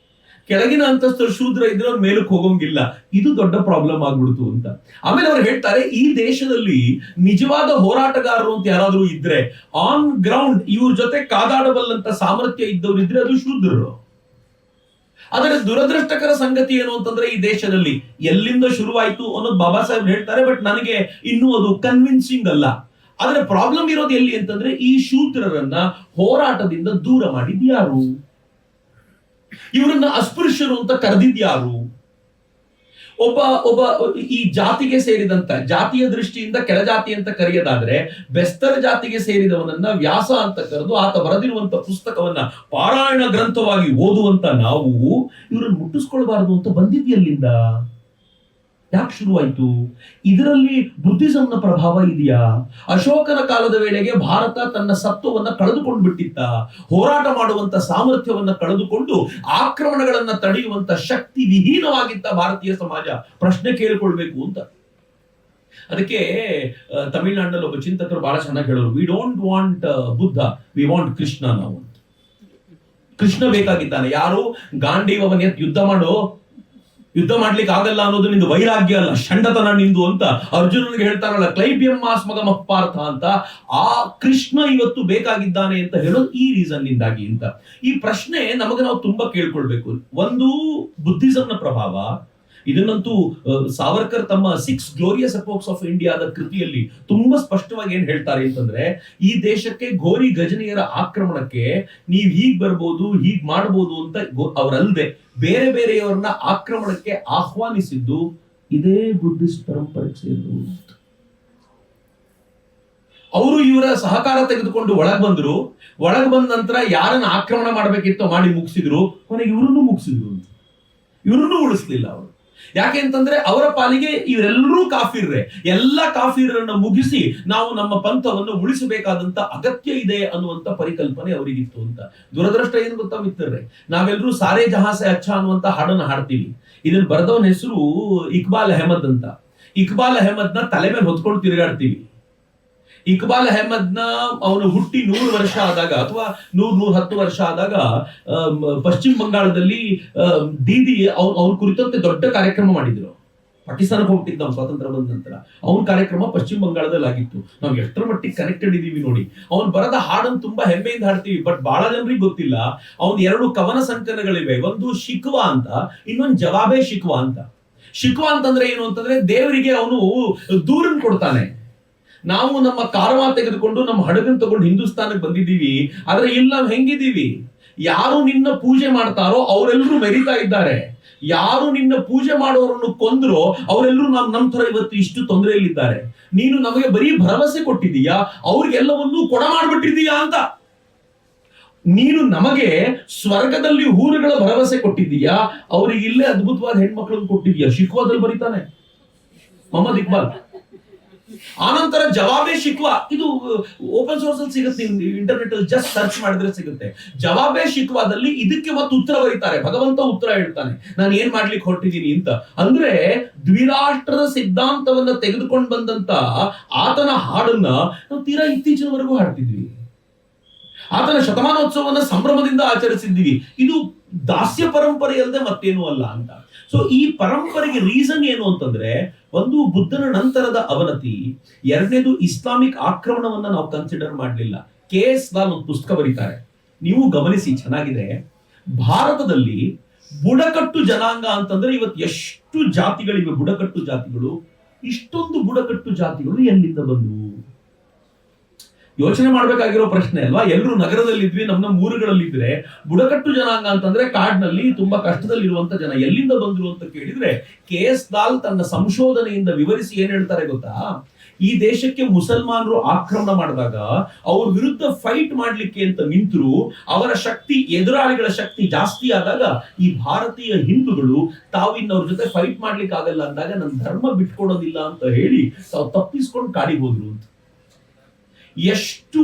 ಕೆಳಗಿನ ಅಂತಸ್ತು ಶೂದ್ರ ಇದ್ರೆ ಅವ್ನು ಮೇಲಕ್ಕೆ ಹೋಗೋಂಗಿಲ್ಲ. ಇದು ದೊಡ್ಡ ಪ್ರಾಬ್ಲಮ್ ಆಗ್ಬಿಡ್ತು ಅಂತ. ಆಮೇಲೆ ಅವ್ರು ಹೇಳ್ತಾರೆ ಈ ದೇಶದಲ್ಲಿ ನಿಜವಾದ ಹೋರಾಟಗಾರರು ಅಂತ ಯಾರಾದ್ರೂ ಇದ್ರೆ, ಆನ್ ಗ್ರೌಂಡ್ ಇವ್ರ ಜೊತೆ ಕಾದಾಡಬಲ್ಲಂತ ಸಾಮರ್ಥ್ಯ ಇದ್ದವ್ರು ಇದ್ರೆ ಅದು ಶೂದ್ರರು. ಆದರೆ ದುರದೃಷ್ಟಕರ ಸಂಗತಿ ಏನು ಅಂತಂದ್ರೆ ಈ ದೇಶದಲ್ಲಿ ಎಲ್ಲಿಂದ ಶುರುವಾಯ್ತು ಅನ್ನೋದು ಬಾಬಾ ಸಾಹೇಬ್ ಹೇಳ್ತಾರೆ, ಬಟ್ ನನಗೆ ಇನ್ನೂ ಅದು ಕನ್ವಿನ್ಸಿಂಗ್ ಅಲ್ಲ. ಆದ್ರೆ ಪ್ರಾಬ್ಲಮ್ ಇರೋದು ಎಲ್ಲಿ ಅಂತಂದ್ರೆ ಈ ಶೂದ್ರರನ್ನ ಹೋರಾಟದಿಂದ ದೂರ ಮಾಡಿದ್ಯಾರು, ಇವರನ್ನ ಅಸ್ಪೃಶ್ಯರು ಅಂತ ಕರೆದಿದ್ಯಾರು? ಒಬ್ಬ ಈ ಜಾತಿಗೆ ಸೇರಿದಂತ, ಜಾತಿಯ ದೃಷ್ಟಿಯಿಂದ ಕೆಳಜಾತಿ ಅಂತ ಕರೆಯೋದಾದ್ರೆ ಬೆಸ್ತರ ಜಾತಿಗೆ ಸೇರಿದವನನ್ನ ವ್ಯಾಸ ಅಂತ ಕರೆದು ಆತ ಬರೆದಿರುವಂತ ಪುಸ್ತಕವನ್ನ ಪಾರಾಯಣ ಗ್ರಂಥವಾಗಿ ಓದುವಂತ ನಾವು ಇವರನ್ನು ಮುಟ್ಟಿಸ್ಕೊಳ್ಬಾರದು ಅಂತ ಬಂದಿದ್ಯಲ್ಲಿಂದ ಯಾಕೆ ಶುರುವಾಯ್ತು? ಇದರಲ್ಲಿ ಬುದ್ಧಿಸಂನ ಪ್ರಭಾವ ಇದೆಯಾ? ಅಶೋಕನ ಕಾಲದ ವೇಳೆಗೆ ಭಾರತ ತನ್ನ ಸತ್ವವನ್ನ ಕಳೆದುಕೊಂಡು ಬಿಟ್ಟಿತ್ತ, ಹೋರಾಟ ಮಾಡುವಂತ ಸಾಮರ್ಥ್ಯವನ್ನ ಕಳೆದುಕೊಂಡು ಆಕ್ರಮಣಗಳನ್ನ ತಡೆಯುವಂತ ಶಕ್ತಿ ವಿಹೀನವಾಗಿತ್ತ ಭಾರತೀಯ ಸಮಾಜ? ಪ್ರಶ್ನೆ ಕೇಳಿಕೊಳ್ಬೇಕು ಅಂತ. ಅದಕ್ಕೆ ತಮಿಳುನಾಡಿನಲ್ಲಿ ಒಬ್ಬ ಚಿಂತಕರು ಬಹಳ ಚೆನ್ನಾಗಿ ಹೇಳೋರು, we don't want Buddha, we want Krishna. ನಾವು ಕೃಷ್ಣ ಬೇಕಾಗಿದ್ದಾನೆ. ಯಾರು ಗಾಂಡೀವವನ್ನ ಯುದ್ಧ ಮಾಡ್ಲಿಕ್ಕೆ ಆಗಲ್ಲ ಅನ್ನೋದು ನಿಂದು ವೈರಾಗ್ಯ ಅಲ್ಲ, ಷಂಡತನ ನಿಂದು ಅಂತ ಅರ್ಜುನನಿಗೆ ಹೇಳ್ತಾರಲ್ಲ, ಕ್ಲೈಬ್ಯಂ ಮಾಸ್ಮಗ ಮಪ್ಪಾರ್ಥ ಅಂತ. ಆ ಕೃಷ್ಣ ಇವತ್ತು ಬೇಕಾಗಿದ್ದಾನೆ ಅಂತ ಹೇಳೋದು ಈ ರೀಸನ್ ನಿಂದಾಗಿ ಅಂತ. ಈ ಪ್ರಶ್ನೆ ನಮಗೆ ನಾವು ತುಂಬಾ ಕೇಳ್ಕೊಳ್ಬೇಕು. ಒಂದು ಬುದ್ಧಿಸಂನ ಪ್ರಭಾವ. ಇದನ್ನಂತೂ ಸಾವರ್ಕರ್ ತಮ್ಮ 6 ಗ್ಲೋರಿಯಸ್ ಎಪೋಕ್ಸ್ ಆಫ್ ಇಂಡಿಯಾದ ಕೃತಿಯಲ್ಲಿ ತುಂಬಾ ಸ್ಪಷ್ಟವಾಗಿ ಏನ್ ಹೇಳ್ತಾರೆ ಅಂತಂದ್ರೆ, ಈ ದೇಶಕ್ಕೆ ಘೋರಿ ಗಜನಿಯರ ಆಕ್ರಮಣಕ್ಕೆ ನೀವ್ ಹೀಗ್ ಬರ್ಬೋದು, ಹೀಗ್ ಮಾಡ್ಬೋದು ಅಂತ ಅವರಲ್ಲದೆ ಬೇರೆ ಬೇರೆಯವರನ್ನ ಆಕ್ರಮಣಕ್ಕೆ ಆಹ್ವಾನಿಸಿದ್ದು ಇದೇ ಬುದ್ಧಿಸ್ಟ್ ಪರಂಪರೆಗೆ ಸೇರಿದ್ರು. ಅವರು ಇವರ ಸಹಕಾರ ತೆಗೆದುಕೊಂಡು ಒಳಗ್ ಬಂದ ನಂತರ ಯಾರನ್ನ ಆಕ್ರಮಣ ಮಾಡ್ಬೇಕಿತ್ತೋ ಮಾಡಿ ಮುಗಿಸಿದ್ರು, ಕೊನೆಗೆ ಇವರನ್ನು ಮುಗಿಸಿದ್ರು ಅಂತ. ಇವರನ್ನು ಉಳಿಸ್ಲಿಲ್ಲ ಅವರು. ಯಾಕೆ ಅಂತಂದ್ರೆ ಅವರ ಪಾಲಿಗೆ ಇವರೆಲ್ಲರೂ ಕಾಫಿರ್ರೆ, ಎಲ್ಲ ಕಾಫಿರರನ್ನ ಮುಗಿಸಿ ನಾವು ನಮ್ಮ ಪಂಥವನ್ನು ಉಳಿಸಬೇಕಾದಂತ ಅಗತ್ಯ ಇದೆ ಅನ್ನುವಂತ ಪರಿಕಲ್ಪನೆ ಅವರಿಗಿತ್ತು ಅಂತ. ದುರದೃಷ್ಟ ಏನು ಗೊತ್ತಾ ಮಿತ್ರರೇ, ನಾವೆಲ್ಲರೂ ಸಾರೇ ಜಹಾಂ ಸೆ ಅಚ್ಚಾ ಅನ್ನುವಂತ ಹಾಡನ್ನ ಹಾಡ್ತೀವಿ. ಇದನ್ನ ಬರೆದವನ ಹೆಸರು ಇಕ್ಬಾಲ್ ಅಹಮದ್ ಅಂತ. ಇಕ್ಬಾಲ್ ಅಹಮದ್ ನ ತಲೆ ಮೇಲೆ ಹೊತ್ಕೊಂಡು ತಿರುಗಾಡ್ತೀವಿ. ಇಕ್ಬಾಲ್ ಅಹಮದ್ ನ ಅವನು ಹುಟ್ಟಿ 100 ವರ್ಷ ಆದಾಗ ಅಥವಾ 110 ವರ್ಷ ಆದಾಗ ಪಶ್ಚಿಮ ಬಂಗಾಳದಲ್ಲಿ ದೀದಿ ಅವ್ರ ಕುರಿತಂತೆ ದೊಡ್ಡ ಕಾರ್ಯಕ್ರಮ ಮಾಡಿದ್ರು. ಪಾಕಿಸ್ತಾನಕ್ಕೆ ಹೋಗ್ಬಿಟ್ಟಿದ್ದ ಅವ್ನು ಸ್ವಾತಂತ್ರ್ಯ ಬಂದ ನಂತರ. ಅವನ ಕಾರ್ಯಕ್ರಮ ಪಶ್ಚಿಮ ಬಂಗಾಳದಲ್ಲಿ ಆಗಿತ್ತು. ನಾವು ಎಷ್ಟರ ಮಟ್ಟಿಗೆ ಕನೆಕ್ಟೆಡ್ ಇದೀವಿ ನೋಡಿ. ಅವ್ನು ಬರದ ಹಾಡನ್ನು ತುಂಬಾ ಹೆಮ್ಮೆಯಿಂದ ಹಾಡ್ತೀವಿ, ಬಟ್ ಬಹಳ ಜನರಿಗೆ ಗೊತ್ತಿಲ್ಲ. ಅವ್ನು 2 ಕವನ ಸಂಕಲನಗಳಿವೆ. ಒಂದು ಶಿಕ್ವಾ ಅಂತ, ಇನ್ನೊಂದು ಜವಾಬೆ ಶಿಕ್ವಾ ಅಂತ. ಶಿಕ್ವಾ ಅಂತಂದ್ರೆ ಏನು ಅಂತಂದ್ರೆ, ದೇವರಿಗೆ ಅವನು ದೂರನ್ನು ಕೊಡ್ತಾನೆ. ನಾವು ನಮ್ಮ ಕಾರವಾ ತೆಗೆದುಕೊಂಡು ನಮ್ಮ ಹಡಗನ್ ತಗೊಂಡು ಹಿಂದೂಸ್ತಾನಕ್ಕೆ ಬಂದಿದ್ದೀವಿ, ಆದ್ರೆ ಇಲ್ಲಿ ನಾವು ಹೆಂಗಿದ್ದೀವಿ? ಯಾರು ನಿನ್ನ ಪೂಜೆ ಮಾಡ್ತಾರೋ ಅವರೆಲ್ಲರೂ ಮೆರಿತಾ ಇದ್ದಾರೆ. ಯಾರು ನಿನ್ನ ಪೂಜೆ ಮಾಡೋರನ್ನು ಕೊಂದ್ರೋ ಅವರೆಲ್ಲರೂ ನಮ್ ತರ ಇವತ್ತು ಇಷ್ಟು ತೊಂದರೆಯಲ್ಲಿದ್ದಾರೆ. ನೀನು ನಮಗೆ ಬರೀ ಭರವಸೆ ಕೊಟ್ಟಿದೀಯಾ, ಅವ್ರಿಗೆಲ್ಲವನ್ನೂ ಕೊಡ ಮಾಡ್ಬಿಟ್ಟಿದೀಯಾ ಅಂತ. ನೀನು ನಮಗೆ ಸ್ವರ್ಗದಲ್ಲಿ ಊರುಗಳ ಭರವಸೆ ಕೊಟ್ಟಿದ್ದೀಯಾ, ಅವ್ರಿಗೆ ಇಲ್ಲೇ ಅದ್ಭುತವಾದ ಹೆಣ್ಮಕ್ಳನ್ನು ಕೊಟ್ಟಿದೀಯಾ. ಶಿಕ್ವಾದಲ್ಲಿ ಬರೀತಾನೆ ಮೊಹಮ್ಮದ್ ಇಕ್ಬಾಲ್. ಆನಂತರ ಜವಾಬೆ ಶಿಕ್ವಾ, ಇದು ಓಪನ್ ಸೋರ್ಸ್ ಅಲ್ಲಿ ಸಿಗುತ್ತೆ, ಇಂಟರ್ನೆಟ್ ಅಲ್ಲಿ ಜಸ್ಟ್ ಸರ್ಚ್ ಮಾಡಿದ್ರೆ ಸಿಗುತ್ತೆ. ಜವಾಬೆ ಶಿಕ್ವಾದಲ್ಲಿ ಇದಕ್ಕೆ ಮತ್ತೆ ಉತ್ತರ ಬರೀತಾರೆ. ಭಗವಂತ ಉತ್ತರ ಹೇಳ್ತಾನೆ, ನಾನು ಏನ್ ಮಾಡ್ಲಿಕ್ಕೆ ಹೊರಟಿದ್ದೀನಿ ಅಂತ. ಅಂದ್ರೆ ದ್ವಿರಾಷ್ಟ್ರದ ಸಿದ್ಧಾಂತವನ್ನ ತೆಗೆದುಕೊಂಡು ಬಂದಂತ ಆತನ ಹಾಡನ್ನ ನಾವು ತೀರಾ ಇತ್ತೀಚಿನವರೆಗೂ ಹಾಡ್ತಿದ್ವಿ. ಆತನ ಶತಮಾನೋತ್ಸವವನ್ನ ಸಂಭ್ರಮದಿಂದ ಆಚರಿಸಿದ್ದೀವಿ. ಇದು ದಾಸ್ಯ ಪರಂಪರೆ ಅಲ್ಲದೆ ಮತ್ತೇನು ಅಲ್ಲ ಅಂತ. ಸೊ ಈ ಪರಂಪರೆಗೆ ರೀಸನ್ ಏನು ಅಂತಂದ್ರೆ, ಒಂದು ಬುದ್ಧನ ನಂತರದ ಅವನತಿ, ಎರಡನೇದು ಇಸ್ಲಾಮಿಕ್ ಆಕ್ರಮಣವನ್ನ ನಾವು ಕನ್ಸಿಡರ್ ಮಾಡಲಿಲ್ಲ. KS ಲಾಲ್ ಒಂದು ಪುಸ್ತಕ ಬರೀತಾರೆ, ನೀವು ಗಮನಿಸಿ ಚೆನ್ನಾಗಿದೆ. ಭಾರತದಲ್ಲಿ ಬುಡಕಟ್ಟು ಜನಾಂಗ ಅಂತಂದ್ರೆ ಇವತ್ತು ಎಷ್ಟು ಜಾತಿಗಳಿವೆ, ಬುಡಕಟ್ಟು ಜಾತಿಗಳು. ಇಷ್ಟೊಂದು ಬುಡಕಟ್ಟು ಜಾತಿಗಳು ಎಲ್ಲಿಂದ ಬಂದವು? ಯೋಚನೆ ಮಾಡ್ಬೇಕಾಗಿರೋ ಪ್ರಶ್ನೆ ಅಲ್ವಾ? ಎಲ್ಲರೂ ನಗರದಲ್ಲಿದ್ವಿ, ನಮ್ಮ ಊರುಗಳಲ್ಲಿದ್ರೆ ಬುಡಕಟ್ಟು ಜನಾಂಗ ಅಂತಂದ್ರೆ ಕಾಡ್ನಲ್ಲಿ ತುಂಬಾ ಕಷ್ಟದಲ್ಲಿರುವಂತ ಜನ ಎಲ್ಲಿಂದ ಬಂದ್ರು ಅಂತ ಕೇಳಿದ್ರೆ, KS ಲಾಲ್ ತನ್ನ ಸಂಶೋಧನೆಯಿಂದ ವಿವರಿಸಿ ಏನ್ ಹೇಳ್ತಾರೆ ಗೊತ್ತಾ? ಈ ದೇಶಕ್ಕೆ ಮುಸಲ್ಮಾನರು ಆಕ್ರಮಣ ಮಾಡಿದಾಗ ಅವ್ರ ವಿರುದ್ಧ ಫೈಟ್ ಮಾಡ್ಲಿಕ್ಕೆ ಅಂತ ನಿಂತರು, ಅವರ ಶಕ್ತಿ, ಎದುರಾಳಿಗಳ ಶಕ್ತಿ ಜಾಸ್ತಿ ಆದಾಗ ಈ ಭಾರತೀಯ ಹಿಂದೂಗಳು ತಾವಿನ್ನವ್ರ ಜೊತೆ ಫೈಟ್ ಮಾಡ್ಲಿಕ್ಕೆ ಆಗಲ್ಲ ಅಂದಾಗ ನನ್ನ ಧರ್ಮ ಬಿಟ್ಕೊಡೋದಿಲ್ಲ ಅಂತ ಹೇಳಿ ತಾವು ತಪ್ಪಿಸ್ಕೊಂಡು ಕಾಡಿಗೆ ಹೋದ್ರು ಅಂತ. ಎಷ್ಟು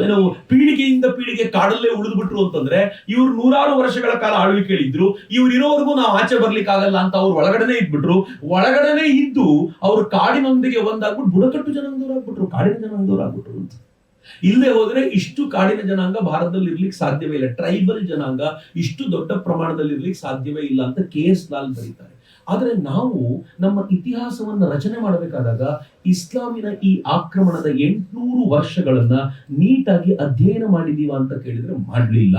ಏನು ಪೀಳಿಗೆಯಿಂದ ಪೀಳಿಗೆ ಕಾಡಲ್ಲೇ ಉಳಿದ್ಬಿಟ್ರು ಅಂತಂದ್ರೆ ಇವ್ರು ನೂರಾರು ವರ್ಷಗಳ ಕಾಲ ಆಳ್ವಿಕೆಯಲ್ಲಿದ್ರು. ಇವ್ರು ಇರೋವರೆಗೂ ನಾವು ಆಚೆ ಬರ್ಲಿಕ್ಕೆ ಆಗಲ್ಲ ಅಂತ ಅವ್ರು ಒಳಗಡೆನೆ ಇದ್ಬಿಟ್ರು. ಒಳಗಡೆನೆ ಇದ್ದು ಅವ್ರು ಕಾಡಿನೊಂದಿಗೆ ಒಂದಾಗ್ಬಿಟ್ಟು ಬುಡಕಟ್ಟು ಜನಾಂಗದವರಾಗ್ಬಿಟ್ರು, ಕಾಡಿನ ಜನಾಂಗದವರಾಗ್ಬಿಟ್ರು ಅಂತ. ಇಲ್ಲದೆ ಹೋದ್ರೆ ಇಷ್ಟು ಕಾಡಿನ ಜನಾಂಗ ಭಾರತದಲ್ಲಿ ಇರ್ಲಿಕ್ಕೆ ಸಾಧ್ಯವೇ ಇಲ್ಲ. ಟ್ರೈಬಲ್ ಜನಾಂಗ ಇಷ್ಟು ದೊಡ್ಡ ಪ್ರಮಾಣದಲ್ಲಿ ಇರ್ಲಿಕ್ಕೆ ಸಾಧ್ಯವೇ ಇಲ್ಲ ಅಂತ KS ಲಾಲ್ ಬರೀತಾರೆ. ಆದ್ರೆ ನಾವು ನಮ್ಮ ಇತಿಹಾಸವನ್ನ ರಚನೆ ಮಾಡಬೇಕಾದಾಗ ಇಸ್ಲಾಮಿನ ಈ ಆಕ್ರಮಣದ 800 ವರ್ಷಗಳನ್ನ ನೀಟಾಗಿ ಅಧ್ಯಯನ ಮಾಡಿದೀವ ಅಂತ ಕೇಳಿದ್ರೆ ಮಾಡ್ಲಿಲ್ಲ.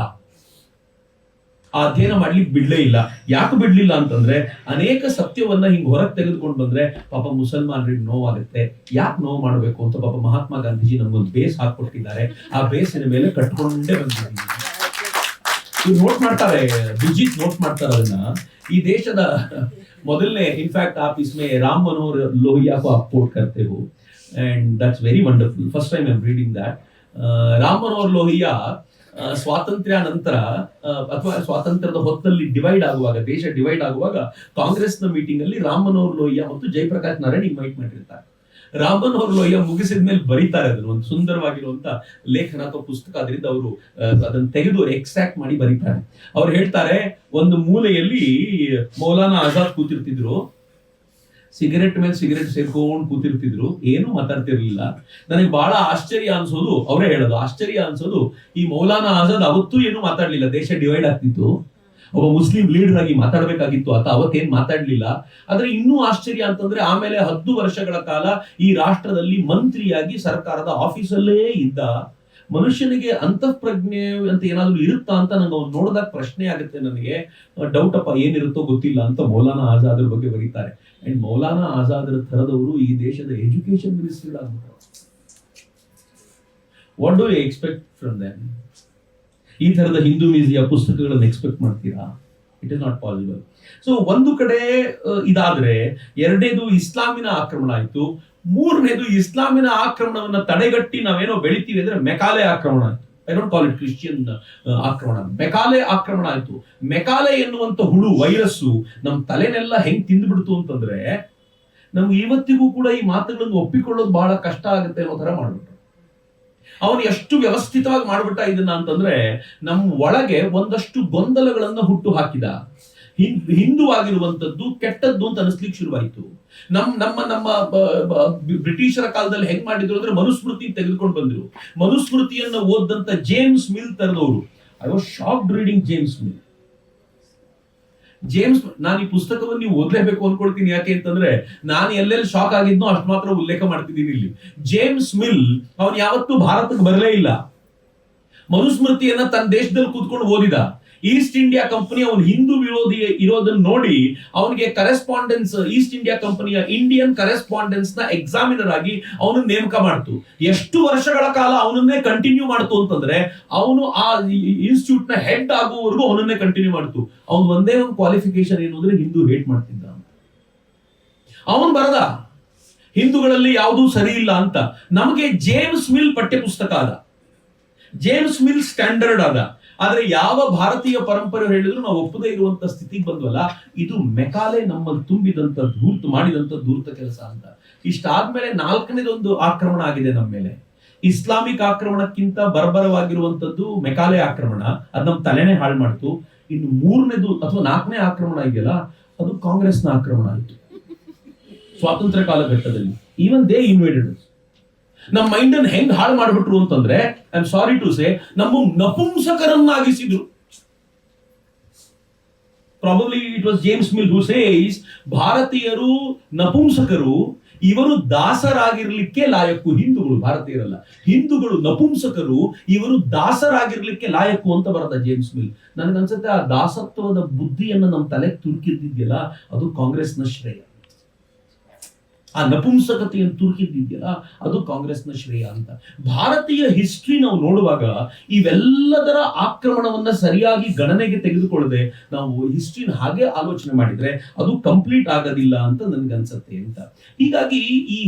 ಆ ಅಧ್ಯಯನ ಮಾಡ್ಲಿಕ್ಕೆ ಬಿಡ್ಲೇ ಇಲ್ಲ. ಯಾಕೆ ಬಿಡ್ಲಿಲ್ಲ ಅಂತಂದ್ರೆ ಅನೇಕ ಸತ್ಯವನ್ನ ಹಿಂಗ್ ಹೊರಗೆ ತೆಗೆದುಕೊಂಡು ಬಂದ್ರೆ ಪಾಪ ಮುಸಲ್ಮಾನರಿಗೆ ನೋವಾಗುತ್ತೆ. ಯಾಕೆ ನೋವು ಮಾಡಬೇಕು ಅಂತ ಪಾಪ ಮಹಾತ್ಮ ಗಾಂಧೀಜಿ ನಮ್ಗೊಂದು ಬೇಸ್ ಹಾಕೊಟ್ಟಿದ್ದಾರೆ. ಆ ಬೇಸಿನ ಮೇಲೆ ಕಟ್ಕೊಂಡೇ ಬಂದಿದ್ದೀವಿ. ಇವ್ರು ನೋಟ್ ಮಾಡ್ತಾರೆ, ಬಿಜಿತ್ ನೋಟ್ ಮಾಡ್ತಾರೆ ಅದನ್ನ. ಈ ದೇಶದ ಮೊದಲನೇ ಇನ್ಫ್ಯಾಕ್ಟ್ आप इसमें राम मनोहर लोहिया को आप कोट करते हो and that's very wonderful. First time I'm reading that. Ram Manohar Lohia ಸ್ವಾತಂತ್ರ್ಯ ನಂತರ ಅಥವಾ ಸ್ವಾತಂತ್ರ್ಯದ ಹೊತ್ತಲ್ಲಿ ಡಿವೈಡ್ ಆಗುವಾಗ, ದೇಶ ಡಿವೈಡ್ ಆಗುವಾಗ ಕಾಂಗ್ರೆಸ್ನ ಮೀಟಿಂಗ್ ಅಲ್ಲಿ ರಾಮ್ ಮನೋಹರ್ ಲೋಹಿಯಾ ಮತ್ತು ಜಯಪ್ರಕಾಶ್ ನಾರಾಯಣ್ ಇನ್ವೈಟ್ ಮಾಡಿರ್ತಾರೆ. ರಾಮ್ ಮನೋಹರ್ ಲೋಹಿಯಾ ಮುಗಿಸಿದ ಮೇಲೆ ಬರೀತಾರೆ ಅದನ್ನು, ಒಂದು ಸುಂದರವಾಗಿರುವಂತ ಲೇಖನ ಅಥವಾ ಪುಸ್ತಕ. ಅದರಿಂದ ಅವರು ಅದನ್ನು ತೆಗೆದು ಎಕ್ಸ್ಟ್ರಾಕ್ಟ್ ಮಾಡಿ ಬರೀತಾರೆ. ಅವ್ರು ಹೇಳ್ತಾರೆ, ಒಂದು ಮೂಲೆಯಲ್ಲಿ ಮೌಲಾನಾ ಆಜಾದ್ ಕೂತಿರ್ತಿದ್ರು, ಸಿಗರೆಟ್ ಮೇಲೆ ಸಿಗರೆಟ್ ಸೇರ್ಕೊಂಡು ಕೂತಿರ್ತಿದ್ರು, ಏನು ಮಾತಾಡ್ತಿರ್ಲಿಲ್ಲ. ನನಗೆ ಬಹಳ ಆಶ್ಚರ್ಯ ಅನ್ಸೋದು, ಅವರೇ ಹೇಳೋದು, ಆಶ್ಚರ್ಯ ಅನ್ಸೋದು ಈ ಮೌಲಾನಾ ಆಜಾದ್ ಅವತ್ತೂ ಏನು ಮಾತಾಡ್ಲಿಲ್ಲ. ದೇಶ ಡಿವೈಡ್ ಆಗ್ತಿತ್ತು, ಒಬ್ಬ ಮುಸ್ಲಿಂ ಲೀಡರ್ ಆಗಿ ಮಾತಾಡ್ಬೇಕಾಗಿತ್ತು, ಆತ ಅವತ್ತೇನ್ ಮಾತಾಡ್ಲಿಲ್ಲ. ಆದ್ರೆ ಇನ್ನೂ ಆಶ್ಚರ್ಯ ಅಂತಂದ್ರೆ ಆಮೇಲೆ 10 ವರ್ಷಗಳ ಕಾಲ ಈ ರಾಷ್ಟ್ರದಲ್ಲಿ ಮಂತ್ರಿಯಾಗಿ ಸರ್ಕಾರದ ಆಫೀಸಲ್ಲೇ ಇದ್ದ ಮನುಷ್ಯನಿಗೆ ಅಂತಃಪ್ರಜ್ಞೆ ಅಂತ ಏನಾದ್ರು ಇರುತ್ತಾ ಅಂತ ನಂಗೆ ಅವ್ನು ನೋಡಿದಾಗ ಪ್ರಶ್ನೆ ಆಗುತ್ತೆ. ನನಗೆ ಡೌಟ್ ಅಪ್ಪ, ಏನಿರುತ್ತೋ ಗೊತ್ತಿಲ್ಲ ಅಂತ ಮೌಲಾನಾ ಆಜಾದ್ರ ಬಗ್ಗೆ ಬರೀತಾರೆ. ಅಂಡ್ ಮೌಲಾನಾ ಆಜಾದ್ರ ಥರದವರು ಈ ದೇಶದ ಎಜುಕೇಶನ್ ಮಿನಿಸ್ಟರ್ ಆಗ್ಬಿಟ್ರು. What do you expect from them? ಈ ತರದ ಹಿಂದೂ ಮ್ಯೂಸಿಯ ಪುಸ್ತಕಗಳನ್ನು ಎಕ್ಸ್ಪೆಕ್ಟ್ ಮಾಡ್ತೀರಾ? It is not possible. So ಒಂದು ಕಡೆ ಇದಾದ್ರೆ, ಎರಡನೇದು ಇಸ್ಲಾಮಿನ ಆಕ್ರಮಣ ಆಯ್ತು. ಮೂರನೇದು ಇಸ್ಲಾಮಿನ ಆಕ್ರಮಣವನ್ನ ತಡೆಗಟ್ಟಿ ನಾವೇನೋ ಬೆಳಿತೀವಿ ಅಂದ್ರೆ ಮೆಕಾಲೆ ಆಕ್ರಮಣ ಆಯ್ತು. I don't call it Christian ಆಕ್ರಮಣ, ಮೆಕಾಲೆ ಆಕ್ರಮಣ ಆಯ್ತು. ಮೆಕಾಲೆ ಎನ್ನುವಂತ ಹುಳು ವೈರಸ್ಸು ನಮ್ ತಲೆನೆಲ್ಲ ಹೆಂಗ್ ತಿಂದ್ಬಿಡ್ತು ಅಂತಂದ್ರೆ ನಮ್ಗೆ ಇವತ್ತಿಗೂ ಕೂಡ ಈ ಮಾತುಗಳನ್ನು ಒಪ್ಪಿಕೊಳ್ಳೋದು ಬಹಳ ಕಷ್ಟ ಆಗುತ್ತೆ ಅನ್ನೋ ತರ ಮಾಡ್ಬಿಟ್ರು. ಅವನು ಎಷ್ಟು ವ್ಯವಸ್ಥಿತವಾಗಿ ಮಾಡ್ಬಿಟ್ಟ ಇದನ್ನ ಅಂತಂದ್ರೆ ನಮ್ಮ ಒಳಗೆ ಒಂದಷ್ಟು ಗೊಂದಲಗಳನ್ನ ಹುಟ್ಟು ಹಾಕಿದ. ಹಿಂದೂ ಆಗಿರುವಂತದ್ದು ಕೆಟ್ಟದ್ದು ಅಂತ ಅನಿಸ್ಲಿಕ್ಕೆ ಶುರುವಾಯಿತು. ನಮ್ಮ ಬ್ರಿಟಿಷರ ಕಾಲದಲ್ಲಿ ಹೆಂಗ್ ಮಾಡಿದ್ರು ಅಂದ್ರೆ ಮನುಸ್ಮೃತಿ ತೆಗೆದುಕೊಂಡು ಬಂದ್ರು. ಮನುಸ್ಮೃತಿಯನ್ನ ಓದಂತ ಜೇಮ್ಸ್ ಮಿಲ್ ತರದವರು. I was shocked reading James Mill. ನಾನು ಈ ಪುಸ್ತಕವನ್ನು ನೀವು ಓದಲೇಬೇಕು ಅನ್ಕೊಳ್ತೀನಿ. ಯಾಕೆ ಅಂತಂದ್ರೆ ನಾನು ಎಲ್ಲೆಲ್ಲಿ ಶಾಕ್ ಆಗಿದ್ನೋ ಅಷ್ಟು ಮಾತ್ರ ಉಲ್ಲೇಖ ಮಾಡ್ತಿದ್ದೀನಿ ಇಲ್ಲಿ. ಜೇಮ್ಸ್ ಮಿಲ್ ಅವನು ಯಾವತ್ತೂ ಭಾರತಕ್ಕೆ ಬರಲೇ ಇಲ್ಲ. ಮನುಸ್ಮೃತಿಯನ್ನ ತನ್ನ ದೇಶದಲ್ಲಿ ಕೂತ್ಕೊಂಡು ಓದಿದ. ಈಸ್ಟ್ ಇಂಡಿಯಾ ಕಂಪನಿ ಅವನು ಹಿಂದೂ ವಿರೋಧಿ ಇರೋದನ್ನ ನೋಡಿ ಅವನಿಗೆ ಕರೆಸ್ಪಾಂಡೆನ್ಸ್, ಈಸ್ಟ್ ಇಂಡಿಯಾ ಕಂಪನಿಯ ಇಂಡಿಯನ್ ಕರೆಸ್ಪಾಂಡೆನ್ಸ್ ನ ಎಕ್ಸಾಮಿನರ್ ಆಗಿ ಅವನು ನೇಮಕ ಮಾಡ್ತು. ಎಷ್ಟು ವರ್ಷಗಳ ಕಾಲ ಅವನನ್ನೇ ಕಂಟಿನ್ಯೂ ಮಾಡ್ತು ಅಂತಂದ್ರೆ ಅವನು ಆ ಇನ್ಸ್ಟಿಟ್ಯೂಟ್ ನ ಹೆಡ್ ಆಗುವವರೆಗೂ ಅವನನ್ನೇ ಕಂಟಿನ್ಯೂ ಮಾಡ್ತು. ಅವನು ಒಂದೇ ಒಂದು ಕ್ವಾಲಿಫಿಕೇಶನ್ ಏನು ಅಂದ್ರೆ ಹಿಂದೂ ಹೇಟ್ ಮಾಡ್ತಿದ್ದ. ಅವನು ಬರದ ಹಿಂದೂಗಳಲ್ಲಿ ಯಾವುದೂ ಸರಿ ಇಲ್ಲ ಅಂತ. ನಮಗೆ ಜೇಮ್ಸ್ ಮಿಲ್ ಪಠ್ಯ ಪುಸ್ತಕ ಅದ, ಜೇಮ್ಸ್ ಮಿಲ್ ಸ್ಟ್ಯಾಂಡರ್ಡ್ ಅದ. ಆದ್ರೆ ಯಾವ ಭಾರತೀಯ ಪರಂಪರೆ ಹೇಳಿದ್ರು ನಾವು ಒಪ್ಪದೇ ಇರುವಂತ ಸ್ಥಿತಿಗೆ ಬಂದ್ವಲ್ಲ. ಇದು ಮೆಕಾಲೆ ನಮ್ಮಲ್ಲಿ ತುಂಬಿದಂತ ಮಾಡಿದಂತ ಧೂರ್ತ ಕೆಲಸ ಅಂತ. ಇಷ್ಟಾದ್ಮೇಲೆ 4ನೇದೊಂದು ಆಕ್ರಮಣ ಆಗಿದೆ ನಮ್ಮ ಮೇಲೆ. ಇಸ್ಲಾಮಿಕ್ ಆಕ್ರಮಣಕ್ಕಿಂತ ಬರ್ಬರವಾಗಿರುವಂತದ್ದು ಮೆಕಾಲೆ ಆಕ್ರಮಣ. ಅದ್ ನಮ್ ತಲೆನೇ ಹಾಳು ಮಾಡ್ತು. ಇನ್ನು 3ನೇದು ಅಥವಾ 4ನೇ ಆಕ್ರಮಣ ಇದೆಯಲ್ಲ, ಅದು ಕಾಂಗ್ರೆಸ್ನ ಆಕ್ರಮಣ ಆಯ್ತು ಸ್ವಾತಂತ್ರ್ಯ ಕಾಲಘಟ್ಟದಲ್ಲಿ. Even they invaded. ನಮ್ಮ ಮೈಂಡ್ ಅನ್ನು ಹೆಂಗ್ ಹಾಳು ಮಾಡ್ಬಿಟ್ರು ಅಂತಂದ್ರೆ, I am sorry to say, ನಮ್ಮ ನಪುಂಸಕರನ್ನಾಗಿಸಿದ್ರು. Probably it was James Mill who says ಭಾರತೀಯರು ನಪುಂಸಕರು, ಇವರು ದಾಸರಾಗಿರ್ಲಿಕ್ಕೆ ಲಾಯಕ್ಕು. ಹಿಂದೂಗಳು, ಭಾರತೀಯರಲ್ಲ, ಹಿಂದೂಗಳು ನಪುಂಸಕರು, ಇವರು ದಾಸರಾಗಿರ್ಲಿಕ್ಕೆ ಲಾಯಕ್ಕು ಅಂತ ಬರದ ಜೇಮ್ಸ್ ಮಿಲ್. ನನಗನ್ಸುತ್ತೆ ಆ ದಾಸತ್ವದ ಬುದ್ಧಿಯನ್ನ ನಮ್ಮ ತಲೆಗೆ ತುರುಕಿದ್ದಿದೆಯಲ್ಲ, ಅದು ಕಾಂಗ್ರೆಸ್ನ ಶ್ರೇಯ. ಆ ನಪುಂಸಕತೆಯನ್ನು ತುರುಕಿದ್ದಿದೆಯಲ್ಲ, ಅದು ಕಾಂಗ್ರೆಸ್ನ ಶ್ರೇಯ ಅಂತ. ಭಾರತೀಯ ಹಿಸ್ಟ್ರಿ ನಾವು ನೋಡುವಾಗ ಇವೆಲ್ಲದರ ಆಕ್ರಮಣವನ್ನ ಸರಿಯಾಗಿ ಗಣನೆಗೆ ತೆಗೆದುಕೊಳ್ಳದೆ ನಾವು ಹಿಸ್ಟ್ರಿನ ಹಾಗೆ ಆಲೋಚನೆ ಮಾಡಿದ್ರೆ ಅದು ಕಂಪ್ಲೀಟ್ ಆಗೋದಿಲ್ಲ ಅಂತ ನನ್ಗನ್ಸತ್ತೆ ಅಂತ. ಹೀಗಾಗಿ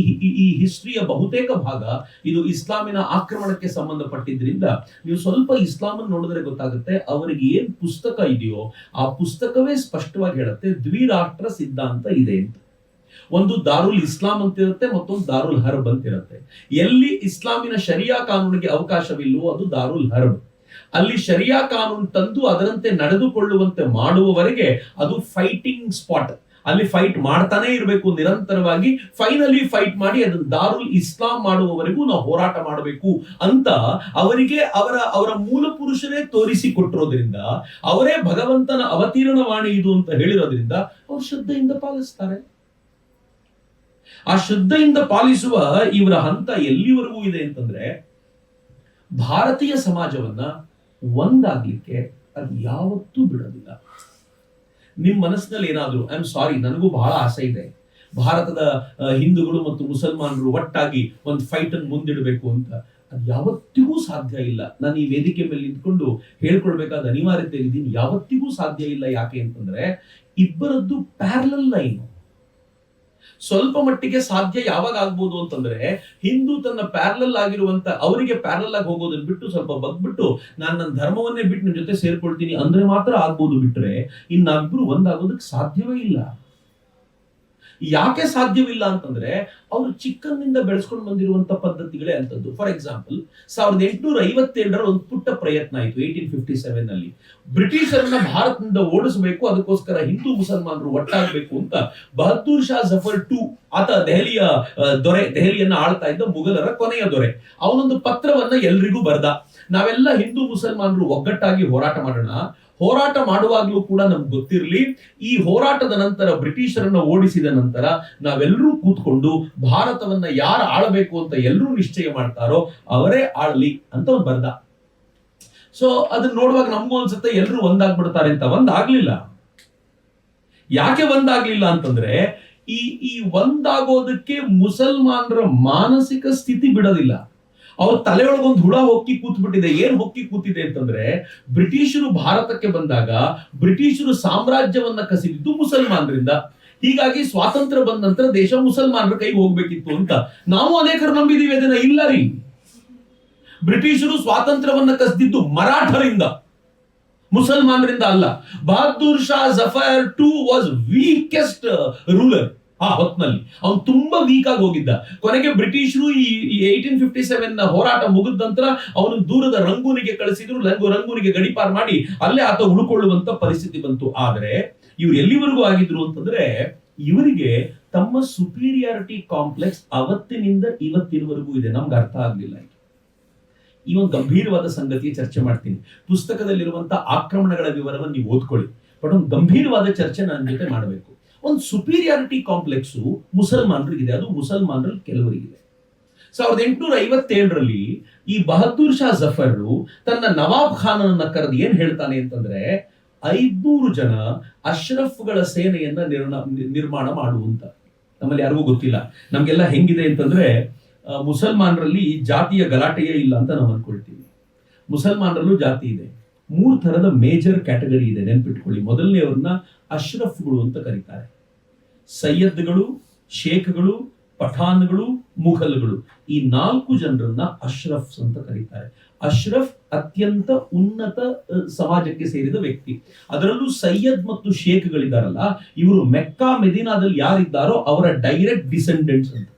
ಈ ಹಿಸ್ಟ್ರಿಯ ಬಹುತೇಕ ಭಾಗ ಇದು ಇಸ್ಲಾಮಿನ ಆಕ್ರಮಣಕ್ಕೆ ಸಂಬಂಧಪಟ್ಟಿದ್ರಿಂದ ನೀವು ಸ್ವಲ್ಪ ಇಸ್ಲಾಂ ನೋಡಿದ್ರೆ ಗೊತ್ತಾಗುತ್ತೆ ಅವರಿಗೆ ಏನ್ ಪುಸ್ತಕ ಇದೆಯೋ ಆ ಪುಸ್ತಕವೇ ಸ್ಪಷ್ಟವಾಗಿ ಹೇಳುತ್ತೆ ದ್ವಿರಾಷ್ಟ್ರ ಸಿದ್ಧಾಂತ ಇದೆ ಅಂತ. ಒಂದು ದಾರುಲ್ ಇಸ್ಲಾಂ ಅಂತ ಇರುತ್ತೆ, ಮತ್ತೊಂದು ದಾರುಲ್ ಹರ್ಬ್ ಅಂತ ಇರುತ್ತೆ. ಎಲ್ಲಿ ಇಸ್ಲಾಮಿನ ಶರಿಯಾ ಕಾನೂನಿಗೆ ಅವಕಾಶವಿಲ್ಲವೋ ಅದು ದಾರುಲ್ ಹರ್ಬ್. ಅಲ್ಲಿ ಶರಿಯಾ ಕಾನೂನು ತಂದು ಅದರಂತೆ ನಡೆದುಕೊಳ್ಳುವಂತೆ ಮಾಡುವವರೆಗೆ ಅದು ಫೈಟಿಂಗ್ ಸ್ಪಾಟ್. ಅಲ್ಲಿ ಫೈಟ್ ಮಾಡ್ತಾನೆ ಇರಬೇಕು ನಿರಂತರವಾಗಿ. ಫೈನಲಿ ಫೈಟ್ ಮಾಡಿ ಅದನ್ನು ದಾರುಲ್ ಇಸ್ಲಾಂ ಮಾಡುವವರೆಗೂ ನಾವು ಹೋರಾಟ ಮಾಡಬೇಕು ಅಂತ ಅವರಿಗೆ ಅವರ ಮೂಲ ಪುರುಷರೇ ತೋರಿಸಿ ಕೊಟ್ಟಿರೋದ್ರಿಂದ, ಅವರೇ ಭಗವಂತನ ಅವತೀರ್ಣವಾಣಿ ಇದು ಅಂತ ಹೇಳಿರೋದ್ರಿಂದ ಅವರು ಶ್ರದ್ಧೆಯಿಂದ ಪಾಲಿಸ್ತಾರೆ. ಆ ಶ್ರದ್ಧೆಯಿಂದ ಪಾಲಿಸುವ ಇವರ ಹಂತ ಎಲ್ಲಿವರೆಗೂ ಇದೆ ಅಂತಂದ್ರೆ, ಭಾರತೀಯ ಸಮಾಜವನ್ನ ಒಂದಾಗ್ಲಿಕ್ಕೆ ಅದು ಯಾವತ್ತೂ ಬಿಡೋದಿಲ್ಲ. ನಿಮ್ ಮನಸ್ಸಿನಲ್ಲಿ ಏನಾದ್ರು, ಐ ಆಮ್ ಸಾರಿ, ನನಗೂ ಬಹಳ ಆಸೆ ಇದೆ ಭಾರತದ ಹಿಂದೂಗಳು ಮತ್ತು ಮುಸಲ್ಮಾನರು ಒಟ್ಟಾಗಿ ಒಂದು ಫೈಟ್ ಅನ್ನು ಮುಂದಿಡಬೇಕು ಅಂತ, ಅದು ಯಾವತ್ತಿಗೂ ಸಾಧ್ಯ ಇಲ್ಲ. ನಾನು ಈ ವೇದಿಕೆ ಮೇಲೆ ನಿಂತ್ಕೊಂಡು ಹೇಳ್ಕೊಳ್ಬೇಕಾದ ಅನಿವಾರ್ಯತೆ ಇದ್ದೀನಿ, ಯಾವತ್ತಿಗೂ ಸಾಧ್ಯ ಇಲ್ಲ. ಯಾಕೆ ಅಂತಂದ್ರೆ ಇಬ್ಬರದ್ದು ಪ್ಯಾರಲಲ್ ಲೈನ್. ಸ್ವಲ್ಪ ಮಟ್ಟಿಗೆ ಸಾಧ್ಯ ಯಾವಾಗ ಆಗ್ಬೋದು ಅಂತಂದ್ರೆ, ಹಿಂದೂ ತನ್ನ ಪ್ಯಾರಲಲ್ ಆಗಿರುವಂತ, ಅವರಿಗೆ ಪ್ಯಾರಲಲ್ ಆಗಿ ಹೋಗೋದನ್ನ ಬಿಟ್ಟು ಸ್ವಲ್ಪ ಬಗ್ಬಿಟ್ಟು ನಾನು ನನ್ನ ಧರ್ಮವನ್ನೇ ಬಿಟ್ಟು ನಿಮ್ ಜೊತೆ ಸೇರ್ಕೊಳ್ತೀನಿ ಅಂದ್ರೆ ಮಾತ್ರ ಆಗ್ಬೋದು. ಬಿಟ್ರೆ ಇನ್ನಾಗ್ಬಿರು ಒಂದಾಗೋದಕ್ಕೆ ಸಾಧ್ಯವೇ ಇಲ್ಲ. ಯಾಕೆ ಸಾಧ್ಯವಿಲ್ಲ ಅಂತಂದ್ರೆ, ಅವರು ಚಿಕ್ಕಂದಿನಿಂದ ಬೆಳೆಸ್ಕೊಂಡು ಬಂದಿರುವಂತ ಪದ್ಧತಿಗಳೇ ಅಂತದ್ದು. ಫಾರ್ ಎಕ್ಸಾಂಪಲ್ 1857 ಒಂದು ಪುಟ್ಟ ಪ್ರಯತ್ನ ಆಯಿತು 1857 ನಲ್ಲಿ. ಬ್ರಿಟಿಷರನ್ನ ಭಾರತದಿಂದ ಓಡಿಸಬೇಕು, ಅದಕ್ಕೋಸ್ಕರ ಹಿಂದೂ ಮುಸಲ್ಮಾನರು ಒಟ್ಟಾಗಬೇಕು ಅಂತ ಬಹದ್ದೂರ್ ಶಾ ಜಫರ್ II, ಆತ ದೆಹಲಿಯ ದೊರೆ, ದೆಹಲಿಯನ್ನ ಆಳ್ತಾ ಇದ್ದ ಮುಘಲರ ಕೊನೆಯ ದೊರೆ, ಅವನೊಂದು ಪತ್ರವನ್ನ ಎಲ್ರಿಗೂ ಬರ್ದ. ನಾವೆಲ್ಲ ಹಿಂದೂ ಮುಸಲ್ಮಾನರು ಒಗ್ಗಟ್ಟಾಗಿ ಹೋರಾಟ ಮಾಡೋಣ. ಹೋರಾಟ ಮಾಡುವಾಗ್ಲೂ ಕೂಡ ನಮ್ಗೆ ಗೊತ್ತಿರಲಿ, ಈ ಹೋರಾಟದ ನಂತರ ಬ್ರಿಟಿಷರನ್ನ ಓಡಿಸಿದ ನಂತರ ನಾವೆಲ್ಲರೂ ಕೂತ್ಕೊಂಡು ಭಾರತವನ್ನ ಯಾರು ಆಳಬೇಕು ಅಂತ ಎಲ್ಲರೂ ನಿಶ್ಚಯ ಮಾಡ್ತಾರೋ ಅವರೇ ಆಳ್ಲಿ ಅಂತ ಒಂದು ಬರ್ದ. ಸೊ ಅದನ್ನ ನೋಡುವಾಗ ನಮಗೂ ಅನ್ಸುತ್ತೆ ಎಲ್ಲರೂ ಒಂದಾಗ್ಬಿಡ್ತಾರೆ ಅಂತ. ಒಂದಾಗ್ಲಿಲ್ಲ. ಯಾಕೆ ಒಂದಾಗ್ಲಿಲ್ಲ ಅಂತಂದ್ರೆ, ಈ ಒಂದಾಗೋದಕ್ಕೆ ಮುಸಲ್ಮಾನರ ಮಾನಸಿಕ ಸ್ಥಿತಿ ಬಿಡೋದಿಲ್ಲ. ಅವ್ರ ತಲೆಯೊಳಗೊಂದು ಹುಳ ಹೊಕ್ಕಿ ಕೂತ್ಬಿಟ್ಟಿದೆ. ಏನ್ ಹೊಕ್ಕಿ ಕೂತಿದೆ ಅಂತಂದ್ರೆ, ಬ್ರಿಟಿಷರು ಭಾರತಕ್ಕೆ ಬಂದಾಗ ಬ್ರಿಟಿಷರು ಸಾಮ್ರಾಜ್ಯವನ್ನ ಕಸಿದಿದ್ದು ಮುಸಲ್ಮಾನರಿಂದ. ಹೀಗಾಗಿ ಸ್ವಾತಂತ್ರ್ಯ ಬಂದ ನಂತರ ದೇಶ ಮುಸಲ್ಮಾನರ ಕೈಗೆ ಹೋಗ್ಬೇಕಿತ್ತು ಅಂತ ನಾವು ಅನೇಕರು ನಂಬಿದೀವಿ. ಅದನ್ನ ಇಲ್ಲ ರೀ. ಬ್ರಿಟಿಷರು ಸ್ವಾತಂತ್ರ್ಯವನ್ನ ಕಸಿದಿದ್ದು ಮರಾಠರಿಂದ, ಮುಸಲ್ಮಾನರಿಂದ ಅಲ್ಲ. Bahadur Shah Zafar II was weakest ruler. ಆ ಹೊತ್ನಲ್ಲಿ ಅವನು ತುಂಬಾ ವೀಕ್ ಆಗಿ ಹೋಗಿದ್ದ. ಕೊನೆಗೆ ಬ್ರಿಟಿಷರು ಈ 1857 ಹೋರಾಟ ಮುಗಿದ ನಂತರ ಅವನು ದೂರದ ರಂಗೂನಿಗೆ ಕಳಿಸಿದ್ರು. ರಂಗೂನಿಗೆ ಗಡಿಪಾರ್ ಮಾಡಿ ಅಲ್ಲೇ ಆತ ಉಳ್ಕೊಳ್ಳುವಂತ ಪರಿಸ್ಥಿತಿ ಬಂತು. ಆದ್ರೆ ಇವ್ರು ಎಲ್ಲಿವರೆಗೂ ಆಗಿದ್ರು ಅಂತಂದ್ರೆ, ಇವರಿಗೆ ತಮ್ಮ ಸುಪೀರಿಯಾರಿಟಿ ಕಾಂಪ್ಲೆಕ್ಸ್ ಅವತ್ತಿನಿಂದ ಇವತ್ತಿನವರೆಗೂ ಇದೆ. ನಮ್ಗೆ ಅರ್ಥ ಆಗ್ಲಿಲ್ಲ. ಈ ಒಂದು ಗಂಭೀರವಾದ ಸಂಗತಿಯ ಚರ್ಚೆ ಮಾಡ್ತೀನಿ. ಪುಸ್ತಕದಲ್ಲಿರುವಂತಹ ಆಕ್ರಮಣಗಳ ವಿವರವನ್ನು ನೀವು ಓದ್ಕೊಳ್ಳಿ, ಬಟ್ ಒಂದು ಗಂಭೀರವಾದ ಚರ್ಚೆ ನನ್ನ ಜೊತೆ ಮಾಡಬೇಕು. ಒಂದು ಸುಪೀರಿಯಾರಿಟಿ ಕಾಂಪ್ಲೆಕ್ಸ್ ಮುಸಲ್ಮಾನರಿಗಿದೆ, ಅದು ಮುಸಲ್ಮಾನರಲ್ಲಿ ಕೆಲವರಿಗಿದೆ. 1857 ಈ ಬಹದ್ದೂರ್ ಶಾ ಜಫರ್ ತನ್ನ ನವಾಬ್ ಖಾನನ್ನ ಕರೆದು ಏನ್ ಹೇಳ್ತಾನೆ ಅಂತಂದ್ರೆ, 500 ಜನ ಅಶ್ರಫ್ಗಳ ಸೇನೆಯನ್ನ ನಿರ್ಮಾಣ ಮಾಡುವಂತ. ನಮ್ಮಲ್ಲಿ ಯಾರಿಗೂ ಗೊತ್ತಿಲ್ಲ. ನಮ್ಗೆಲ್ಲ ಹೆಂಗಿದೆ ಅಂತಂದ್ರೆ, ಮುಸಲ್ಮಾನರಲ್ಲಿ ಜಾತಿಯ ಗಲಾಟೆಯೇ ಇಲ್ಲ ಅಂತ ನಾವು ಅನ್ಕೊಳ್ತೀವಿ. ಮುಸಲ್ಮಾನರಲ್ಲೂ ಜಾತಿ ಇದೆ. 3 ತರದ ಮೇಜರ್ ಕ್ಯಾಟಗರಿ ಇದೆ, ನೆನ್ಪಿಟ್ಕೊಳ್ಳಿ. ಮೊದಲನೆಯವ್ರನ್ನ ಅಶ್ರಫ್ಗಳು ಅಂತ ಕರೀತಾರೆ. ಸೈಯದ್ಗಳು, ಶೇಖ್ಗಳು, ಪಠಾನ್ಗಳು, ಮುಘಲ್ಗಳು, ಈ 4 ಜನರನ್ನ ಅಶ್ರಫ್ಸ್ ಅಂತ ಕರೀತಾರೆ. ಅಶ್ರಫ್ ಅತ್ಯಂತ ಉನ್ನತ ಸಮಾಜಕ್ಕೆ ಸೇರಿದ ವ್ಯಕ್ತಿ. ಅದರಲ್ಲೂ ಸೈಯದ್ ಮತ್ತು ಶೇಖ್ಗಳಿದಾರಲ್ಲ, ಇವರು ಮೆಕ್ಕಾ ಮೆದಿನಾದಲ್ಲಿ ಯಾರಿದ್ದಾರೋ ಅವರ ಡೈರೆಕ್ಟ್ ಡಿಸೆಂಡೆಂಟ್ಸ್ ಅಂತ.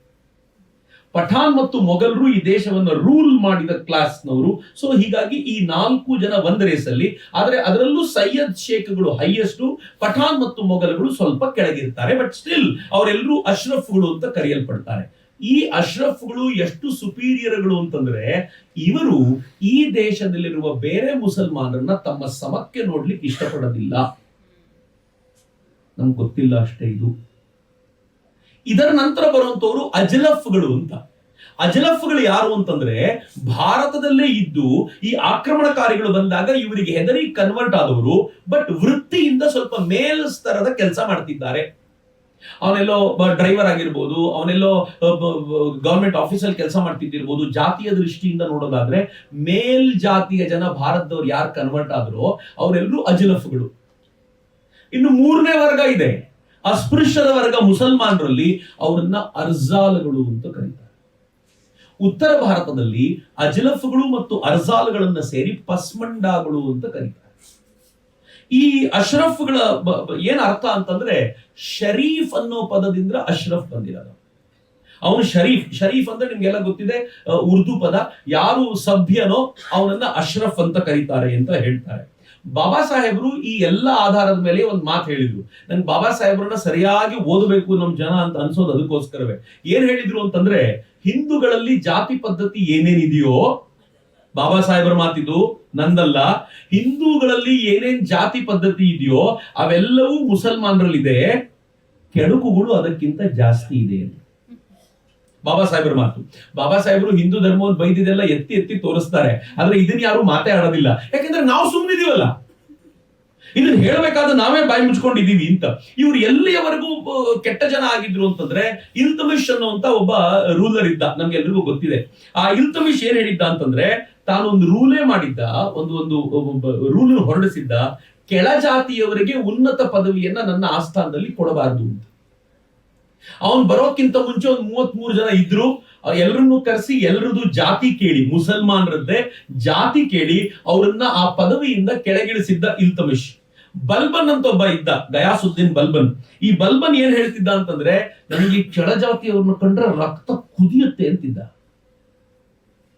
ಪಠಾನ್ ಮತ್ತು ಮೊಘಲರು ಈ ದೇಶವನ್ನು ರೂಲ್ ಮಾಡಿದ ಕ್ಲಾಸ್ನವರು. ಸೊ ಹೀಗಾಗಿ ಈ 4 ಜನ ಒಂದ್ ರೇಸಲ್ಲಿ. ಆದ್ರೆ ಅದರಲ್ಲೂ ಸೈಯದ್ ಶೇಖ್ಗಳು ಹೈಯೆಸ್ಟ್, ಪಠಾನ್ ಮತ್ತು ಮೊಘಲಗಳು ಸ್ವಲ್ಪ ಕೆಳಗಿರ್ತಾರೆ. ಬಟ್ ಸ್ಟಿಲ್ ಅವರೆಲ್ಲರೂ ಅಶ್ರಫ್ಗಳು ಅಂತ ಕರೆಯಲ್ಪಡ್ತಾರೆ. ಈ ಅಶ್ರಫ್ಗಳು ಎಷ್ಟು ಸುಪೀರಿಯರ್ಗಳು ಅಂತಂದ್ರೆ, ಇವರು ಈ ದೇಶದಲ್ಲಿರುವ ಬೇರೆ ಮುಸಲ್ಮಾನರನ್ನ ತಮ್ಮ ಸಮಕ್ಕೆ ನೋಡ್ಲಿಕ್ಕೆ ಇಷ್ಟಪಡೋದಿಲ್ಲ. ನಮ್ಗೆ ಗೊತ್ತಿಲ್ಲ ಅಷ್ಟೇ ಇದು. ಇದರ ನಂತರ ಬರುವಂತವರು ಅಜ್ಲಫ್ಗಳು ಅಂತ. ಅಜ್ಲಫ್ಗಳು ಯಾರು ಅಂತಂದ್ರೆ, ಭಾರತದಲ್ಲೇ ಇದ್ದು ಈ ಆಕ್ರಮಣಕಾರಿಗಳು ಬಂದಾಗ ಇವರಿಗೆ ಹೆದರಿ ಕನ್ವರ್ಟ್ ಆದವರು, ಬಟ್ ವೃತ್ತಿಯಿಂದ ಸ್ವಲ್ಪ ಮೇಲ್ ಸ್ತರದ ಕೆಲಸ ಮಾಡ್ತಿದ್ದಾರೆ. ಅವನೆಲ್ಲೋ ಡ್ರೈವರ್ ಆಗಿರ್ಬೋದು, ಅವನೆಲ್ಲೋ ಗವರ್ಮೆಂಟ್ ಆಫೀಸಲ್ಲಿ ಕೆಲಸ ಮಾಡ್ತಿದ್ದಿರ್ಬೋದು. ಜಾತಿಯ ದೃಷ್ಟಿಯಿಂದ ನೋಡೋದಾದ್ರೆ ಮೇಲ್ ಜಾತಿಯ ಜನ ಭಾರತದವ್ರು ಯಾರು ಕನ್ವರ್ಟ್ ಆದ್ರೋ ಅವರೆಲ್ಲರೂ ಅಜ್ಲಫ್ಗಳು. ಇನ್ನು 3ನೇ ವರ್ಗ ಇದೆ, ಅಸ್ಪೃಶ್ಯದ ವರ್ಗ ಮುಸಲ್ಮಾನರಲ್ಲಿ. ಅವರನ್ನ ಅರ್ಜಾಲ್ಗಳು ಅಂತ ಕರೀತಾರೆ. ಉತ್ತರ ಭಾರತದಲ್ಲಿ ಅಜ್ಲಫ್ಗಳು ಮತ್ತು ಅರ್ಜಾಲ್ಗಳನ್ನ ಸೇರಿ ಪಸ್ಮಂಡಾಗಳು ಅಂತ ಕರೀತಾರೆ. ಈ ಅಶ್ರಫ್ಗಳ ಏನ್ ಅರ್ಥ ಅಂತಂದ್ರೆ ಶರೀಫ್ ಅನ್ನೋ ಪದದಿಂದ ಅಶ್ರಫ್ ಬಂದಿರೋದು. ಅವನು ಶರೀಫ್ ಅಂದ್ರೆ ನಿಮ್ಗೆಲ್ಲ ಗೊತ್ತಿದೆ, ಉರ್ದು ಪದ. ಯಾರು ಸಭ್ಯನೋ ಅವನನ್ನ ಅಶ್ರಫ್ ಅಂತ ಕರೀತಾರೆ ಅಂತ ಹೇಳ್ತಾರೆ. ಬಾಬಾ ಸಾಹೇಬ್ರು ಈ ಎಲ್ಲ ಆಧಾರದ ಮೇಲೆ ಒಂದು ಮಾತು ಹೇಳಿದ್ರು. ನನ್ಗೆ ಬಾಬಾ ಸಾಹೇಬ್ರನ್ನ ಸರಿಯಾಗಿ ಓದಬೇಕು ನಮ್ ಜನ ಅಂತ ಅನ್ಸೋದು ಅದಕ್ಕೋಸ್ಕರವೇ. ಏನ್ ಹೇಳಿದ್ರು ಅಂತಂದ್ರೆ, ಹಿಂದೂಗಳಲ್ಲಿ ಜಾತಿ ಪದ್ಧತಿ ಏನೇನಿದೆಯೋ, ಬಾಬಾ ಸಾಹೇಬ್ರ ಮಾತಿದ್ದು ನಂದಲ್ಲ, ಹಿಂದೂಗಳಲ್ಲಿ ಏನೇನ್ ಜಾತಿ ಪದ್ಧತಿ ಇದೆಯೋ ಅವೆಲ್ಲವೂ ಮುಸಲ್ಮಾನರಲ್ಲಿದೆ, ಕೆಡುಕುಗಳು ಅದಕ್ಕಿಂತ ಜಾಸ್ತಿ ಇದೆ. ಬಾಬಾ ಸಾಹೇಬ್ರ ಮಾತು. ಬಾಬಾ ಸಾಹೇಬ್ರು ಹಿಂದೂ ಧರ್ಮವನ್ನು ಬೈದಿದೆಲ್ಲ ಎತ್ತಿ ಎತ್ತಿ ತೋರಿಸ್ತಾರೆ, ಆದ್ರೆ ಇದನ್ನ ಯಾರು ಮಾತೇ ಆಡೋದಿಲ್ಲ. ಯಾಕಂದ್ರೆ ನಾವು ಸುಮ್ಮನಿದೀವಲ್ಲ, ಇದನ್ನ ಹೇಳಬೇಕಾದ ನಾವೇ ಬಾಯಿ ಮುಚ್ಕೊಂಡಿದೀವಿ ಅಂತ. ಇವ್ರು ಎಲ್ಲಿಯವರೆಗೂ ಕೆಟ್ಟ ಜನ ಆಗಿದ್ರು ಅಂತಂದ್ರೆ, ಇಲ್ತಮಿಷ್ ಅನ್ನುವಂತ ಒಬ್ಬ ರೂಲರ್ ಇದ್ದ, ನಮ್ಗೆಲ್ರಿಗೂ ಗೊತ್ತಿದೆ. ಆ ಇಲ್ತಮಿಷ್ ಏನ್ ಹೇಳಿದ್ದ ಅಂತಂದ್ರೆ, ತಾನೊಂದು ರೂಲೇ ಮಾಡಿದ್ದ, ಒಂದು ರೂಲ್ ಹೊರಡಿಸಿದ್ದ, ಕೆಳಜಾತಿಯವರಿಗೆ ಉನ್ನತ ಪದವಿಯನ್ನ ನನ್ನ ಆಸ್ಥಾನದಲ್ಲಿ ಕೊಡಬಾರದು ಅಂತ. ಅವನ್ ಬರೋಕ್ಕಿಂತ ಮುಂಚೆ ಒಂದು 33 ಜನ ಇದ್ರು, ಎಲ್ಲರನ್ನು ಕರೆಸಿ ಎಲ್ಲರದ್ದು ಜಾತಿ ಕೇಳಿ, ಮುಸಲ್ಮಾನರದ್ದೇ ಜಾತಿ ಕೇಳಿ ಅವರನ್ನ ಆ ಪದವಿಯಿಂದ ಕೆಳಗಿಳಿಸಿದ್ದ ಇಲ್ತಮಿಷ್. ಬಲ್ಬನ್ ಅಂತ ಒಬ್ಬ ಇದ್ದ, ಗಯಾಸುದ್ದೀನ್ ಬಲ್ಬನ್. ಈ ಬಲ್ಬನ್ ಏನ್ ಹೇಳ್ತಿದ್ದ ಅಂತಂದ್ರೆ, ನನಗೆ ಕೆಳಜಾತಿಯವ್ರನ್ನ ಕಂಡ್ರೆ ರಕ್ತ ಕುದಿಯುತ್ತೆ ಅಂತಿದ್ದ.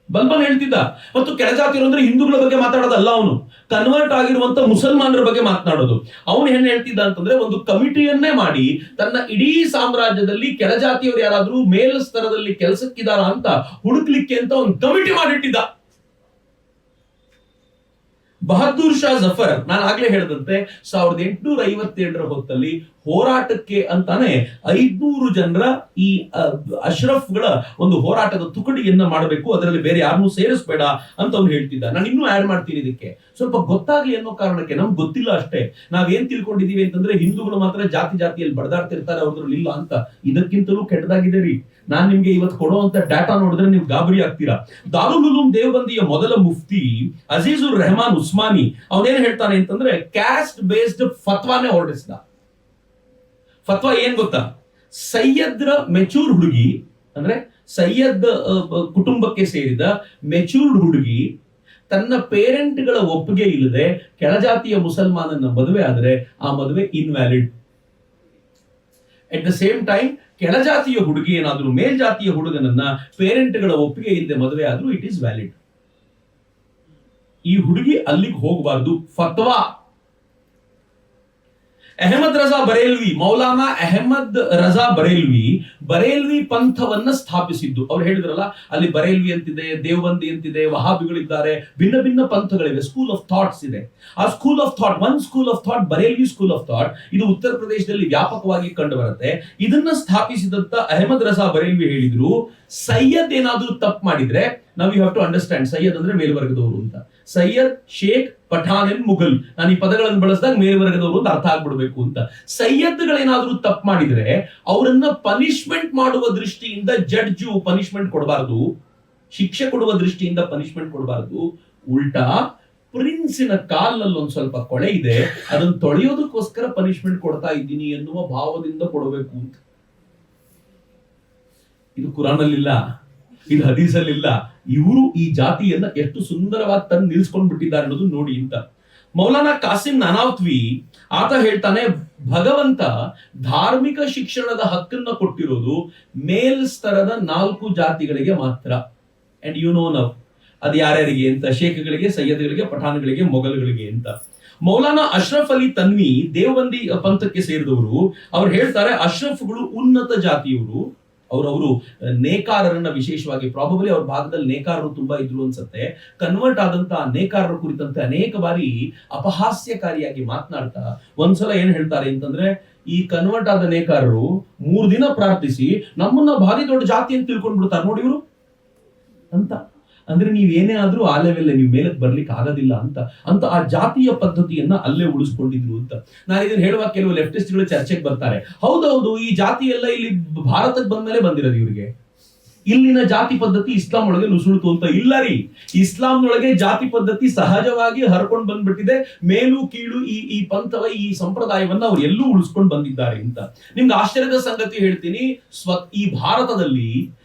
ಬಲ್ಬನ್ ಹೇಳ್ತಿದ್ದ. ಮತ್ತು ಕೆಳಜಾತಿಯರು ಅಂದ್ರೆ ಹಿಂದೂಗಳ ಬಗ್ಗೆ ಮಾತಾಡೋದಲ್ಲ, ಅವನು ಕನ್ವರ್ಟ್ ಆಗಿರುವಂತ ಮುಸಲ್ಮಾನರ ಬಗ್ಗೆ ಮಾತನಾಡೋದು. ಅವನು ಏನ್ ಹೇಳ್ತಿದ್ದ ಅಂತಂದ್ರೆ, ಒಂದು ಕಮಿಟಿಯನ್ನೇ ಮಾಡಿ ತನ್ನ ಇಡೀ ಸಾಮ್ರಾಜ್ಯದಲ್ಲಿ ಕೆಳಜಾತಿಯವರು ಯಾರಾದ್ರೂ ಮೇಲ್ ಸ್ತರದಲ್ಲಿ ಕೆಲಸಕ್ಕಿದಾರ ಅಂತ ಹುಡುಕ್ಲಿಕ್ಕೆ ಅಂತ ಒಂದು ಕಮಿಟಿ ಮಾಡಿಟ್ಟಿದ್ದ. ಬಹದ್ದೂರ್ ಶಾ ಜಫರ್, ನಾನು ಆಗ್ಲೇ ಹೇಳಿದಂತೆ 1857ರ ಹೊತ್ತಲ್ಲಿ ಹೋರಾಟಕ್ಕೆ ಅಂತಾನೆ 500 ಜನರ ಈ ಅಶ್ರಫ್ಗಳ ಒಂದು ಹೋರಾಟದ ತುಕಡಿಯನ್ನ ಮಾಡಬೇಕು, ಅದರಲ್ಲಿ ಬೇರೆ ಯಾರನ್ನೂ ಸೇರಿಸಬೇಡ ಅಂತ ಅವ್ನು ಹೇಳ್ತಿದ್ದ. ನಾನು ಇನ್ನೂ ಆಡ್ ಮಾಡ್ತೀನಿ, ಇದಕ್ಕೆ ಸ್ವಲ್ಪ ಗೊತ್ತಾಗ್ಲಿ ಅನ್ನೋ ಕಾರಣಕ್ಕೆ. ನಮ್ಗೆ ಗೊತ್ತಿಲ್ಲ ಅಷ್ಟೇ, ನಾವೇನ್ ತಿಳ್ಕೊಂಡಿದೀವಿ ಅಂತಂದ್ರೆ ಹಿಂದೂಗಳು ಮಾತ್ರ ಜಾತಿಯಲ್ಲಿ ಬಡದಾಡ್ತಿರ್ತಾರೆ, ಅವ್ರದ್ರಲ್ಲಿ ಇಲ್ಲ ಅಂತ. ಇದಕ್ಕಿಂತಲೂ ಕೆಟ್ಟದಾಗಿದೆ ರೀ. ನಾನ್ ನಿಮ್ಗೆ ಇವತ್ತು ಕೊಡುವಂತ ಡಾಟಾ ನೋಡಿದ್ರೆ ನೀವು ಗಾಬರಿ ಆಗ್ತೀರಾ. ದಾರುಲ್ ಉಲೂಮ್ ದೇವಬಂದಿಯ ಮೊದಲ ಮುಫ್ತಿ ಅಜೀಜುರ್ ರೆಹಮಾನ್ ಉಸ್ಮಾನಿ ಅವನೇನ್ ಹೇಳ್ತಾನೆ ಅಂತಂದ್ರೆ, ಕ್ಯಾಸ್ಟ್ ಬೇಸ್ಡ್ ಫತ್ವಾನೇ ಹೊರಡಿಸಿದ. ಫತ್ವಾ ಏನ್ ಗೊತ್ತಾ? ಸೈಯದ್ರ ಮೆಚೂರ್ ಹುಡುಗಿ, ಅಂದ್ರೆ ಸೈಯದ್ ಕುಟುಂಬಕ್ಕೆ ಸೇರಿದ ಮೆಚೂರ್ಡ್ ಹುಡುಗಿ ತನ್ನ ಪೇರೆಂಟ್ಗಳ ಒಪ್ಪಿಗೆ ಇಲ್ಲದೆ ಕೆಳಜಾತಿಯ ಮುಸಲ್ಮಾನನ ಮದುವೆ ಆದ್ರೆ ಆ ಮದುವೆ invalid. At the same time ಕೆಳಜಾತಿಯ ಹುಡುಗಿ ಏನಾದ್ರೂ ಮೇಲ್ಜಾತಿಯ ಹುಡುಗನನ್ನ ಪೇರೆಂಟ್ಗಳ ಒಪ್ಪಿಗೆ ಇಲ್ಲದೆ ಮದುವೆ ಆದ್ರೂ ಇಟ್ ಈಸ್ ವ್ಯಾಲಿಡ್. ಈ ಹುಡುಗಿ ಅಲ್ಲಿಗೆ ಹೋಗಬಾರ್ದು. ಫತ್ವಾ. ಅಹಮದ್ ರಜಾ ಬರೇಲ್ವಿ, ಮೌಲಾನಾ ಅಹಮದ್ ರಜಾ ಬರೇಲ್ವಿ ಪಂಥವನ್ನ ಸ್ಥಾಪಿಸಿದ್ದು. ಅವ್ರು ಹೇಳಿದ್ರಲ್ಲ, ಅಲ್ಲಿ ಬರೇಲ್ವಿ ಅಂತಿದೆ, ದೇವಬಂದಿ ಅಂತಿದೆ, ವಹಾಬಿಗಳಿದ್ದಾರೆ, ಭಿನ್ನ ಭಿನ್ನ ಪಂಥಗಳಿವೆ, ಸ್ಕೂಲ್ ಆಫ್ ಥಾಟ್ಸ್ ಇದೆ. ಆ school of thought, one school of thought, Barelvi school of thought, ಇದು ಉತ್ತರ ಪ್ರದೇಶದಲ್ಲಿ ವ್ಯಾಪಕವಾಗಿ ಕಂಡು ಬರುತ್ತೆ. ಇದನ್ನ ಸ್ಥಾಪಿಸಿದಂತ ಅಹಮದ್ ರಜಾ ಬರೇಲ್ವಿ ಹೇಳಿದ್ರು, ಸೈಯದ್ ಏನಾದ್ರೂ ತಪ್ಪು ಮಾಡಿದ್ರೆ, ನಾವು you have to understand, Syed ಅಂದ್ರೆ ಮೇಲ್ವರ್ಗದವರು ಅಂತ. ಸೈಯದ್, ಶೇಖ್, ಪಠಾನ್ ಅಂಡ್ ಮುಘಲ್, ನಾನು ಈ ಪದಗಳನ್ನು ಬಳಸಿದಾಗ ಮೇಲ್ವರ್ಗದವರು ಅಂತ ಅರ್ಥ ಆಗ್ಬಿಡ್ಬೇಕು ಅಂತ. ಸೈಯದ್ಗಳೇನಾದ್ರೂ ತಪ್ಪು ಮಾಡಿದ್ರೆ ಅವರನ್ನ ಪನಿಷ್ಮೆಂಟ್ ಮಾಡುವ ದೃಷ್ಟಿಯಿಂದ ಜಡ್ಜು ಪನಿಷ್ಮೆಂಟ್ ಕೊಡಬಾರದು, ಶಿಕ್ಷೆ ಕೊಡುವ ದೃಷ್ಟಿಯಿಂದ ಪನಿಷ್ಮೆಂಟ್ ಕೊಡಬಾರದು. ಉಲ್ಟಾ ಪ್ರಿನ್ಸಿನ ಕಾಲ್ನಲ್ಲಿ ಒಂದ್ ಸ್ವಲ್ಪ ಕೊಳೆ ಇದೆ, ಅದನ್ನ ತೊಳೆಯೋದಕ್ಕೋಸ್ಕರ ಪನಿಷ್ಮೆಂಟ್ ಕೊಡ್ತಾ ಇದ್ದೀನಿ ಎನ್ನುವ ಭಾವದಿಂದ ಕೊಡಬೇಕು ಅಂತ. ಇದು ಕುರಾನಲ್ಲಿಲ್ಲ, ಇದು ಹದೀಸಲ್ಲಿಲ್ಲ. ಇವರು ಈ ಜಾತಿಯನ್ನ ಎಷ್ಟು ಸುಂದರವಾಗಿ ತಂದು ನಿಲ್ಸ್ಕೊಂಡ್ ಬಿಟ್ಟಿದ್ದಾರೆ ಅನ್ನೋದು ನೋಡಿ ಅಂತ. ಮೌಲಾನಾ ಕಾಸಿಂ ನಾನಾವ್ತ್ವಿ ಆತ ಹೇಳ್ತಾನೆ, ಭಗವಂತ ಧಾರ್ಮಿಕ ಶಿಕ್ಷಣದ ಹಕ್ಕನ್ನ ಕೊಟ್ಟಿರೋದು ಮೇಲ್ ಸ್ತರದ 4 ಜಾತಿಗಳಿಗೆ ಮಾತ್ರ. ಅಂಡ್ ಯು ನೋ ನವ್ ಅದು ಯಾರ್ಯಾರಿಗೆ ಅಂತ, ಶೇಖ್ಗಳಿಗೆ, ಸೈಯದ್ಗಳಿಗೆ, ಪಠಾನ್ಗಳಿಗೆ, ಮೊಘಲ್ಗಳಿಗೆ ಅಂತ. ಮೌಲಾನಾ ಅಶ್ರಫ್ ಅಲಿ ತನ್ವಿ ದೇವಬಂದಿ ಪಂಥಕ್ಕೆ ಸೇರಿದವರು. ಅವ್ರು ಹೇಳ್ತಾರೆ, ಅಶ್ರಫ್ಗಳು ಉನ್ನತ ಜಾತಿಯವರು. ಅವರು ನೇಕಾರರನ್ನ ವಿಶೇಷವಾಗಿ, ಪ್ರಾಬಬಲಿ ಅವ್ರ ಭಾಗದಲ್ಲಿ ನೇಕಾರರು ತುಂಬಾ ಇದ್ರು ಅನ್ಸುತ್ತೆ, ಕನ್ವರ್ಟ್ ಆದಂತ ನೇಕಾರರ ಕುರಿತಂತೆ ಅನೇಕ ಬಾರಿ ಅಪಹಾಸ್ಯಕಾರಿಯಾಗಿ ಮಾತನಾಡ್ತಾ ಒಂದ್ಸಲ ಏನ್ ಹೇಳ್ತಾರೆ ಅಂತಂದ್ರೆ, ಈ ಕನ್ವರ್ಟ್ ಆದ ನೇಕಾರರು 3 ದಿನ ಪ್ರಾರ್ಥಿಸಿ ನಮ್ಮನ್ನ ಭಾರಿ ದೊಡ್ಡ ಜಾತಿ ಅಂತ ತಿಳ್ಕೊಂಡ್ ಬಿಡ್ತಾರೆ ನೋಡಿ ಇವರು ಅಂತ. ಅಂದ್ರೆ ನೀವ್ ಏನೇ ಆದ್ರೂ ಆ ಲೆವೆಲ್ ನೀವು ಮೇಲಕ್ಕೆ ಬರ್ಲಿಕ್ಕೆ ಆಗೋದಿಲ್ಲ ಅಂತ ಆ ಜಾತಿಯ ಪದ್ಧತಿಯನ್ನ ಅಲ್ಲೇ ಉಳಿಸ್ಕೊಂಡಿದ್ರು ಅಂತ. ನಾನು ಇದನ್ನ ಹೇಳುವಾಗ ಕೆಲವು ಲೆಫ್ಟಿಸ್ಟ್ಗಳು ಚರ್ಚೆಗೆ ಬರ್ತಾರೆ, ಹೌದೌದು ಈ ಜಾತಿ ಎಲ್ಲ ಇಲ್ಲಿ ಭಾರತಕ್ಕೆ ಬಂದ್ಮೇಲೆ ಬಂದಿರೋದು, ಇವರಿಗೆ ಇಲ್ಲಿನ ಜಾತಿ ಪದ್ಧತಿ ಇಸ್ಲಾಂ ಒಳಗೆ ನುಸುಳಿತು ಅಂತ. ಇಲ್ಲ ರೀ, ಇಸ್ಲಾಂನೊಳಗೆ ಜಾತಿ ಪದ್ಧತಿ ಸಹಜವಾಗಿ ಹರ್ಕೊಂಡು ಬಂದ್ಬಿಟ್ಟಿದೆ. ಮೇಲು ಕೀಳು ಈ ಪಂಥವ, ಈ ಸಂಪ್ರದಾಯವನ್ನ ಅವ್ರು ಎಲ್ಲೂ ಉಳಿಸ್ಕೊಂಡು ಬಂದಿದ್ದಾರೆ ಅಂತ. ನಿಮ್ಗೆ ಆಶ್ಚರ್ಯದ ಸಂಗತಿ ಹೇಳ್ತೀನಿ, ಈ ಭಾರತದಲ್ಲಿ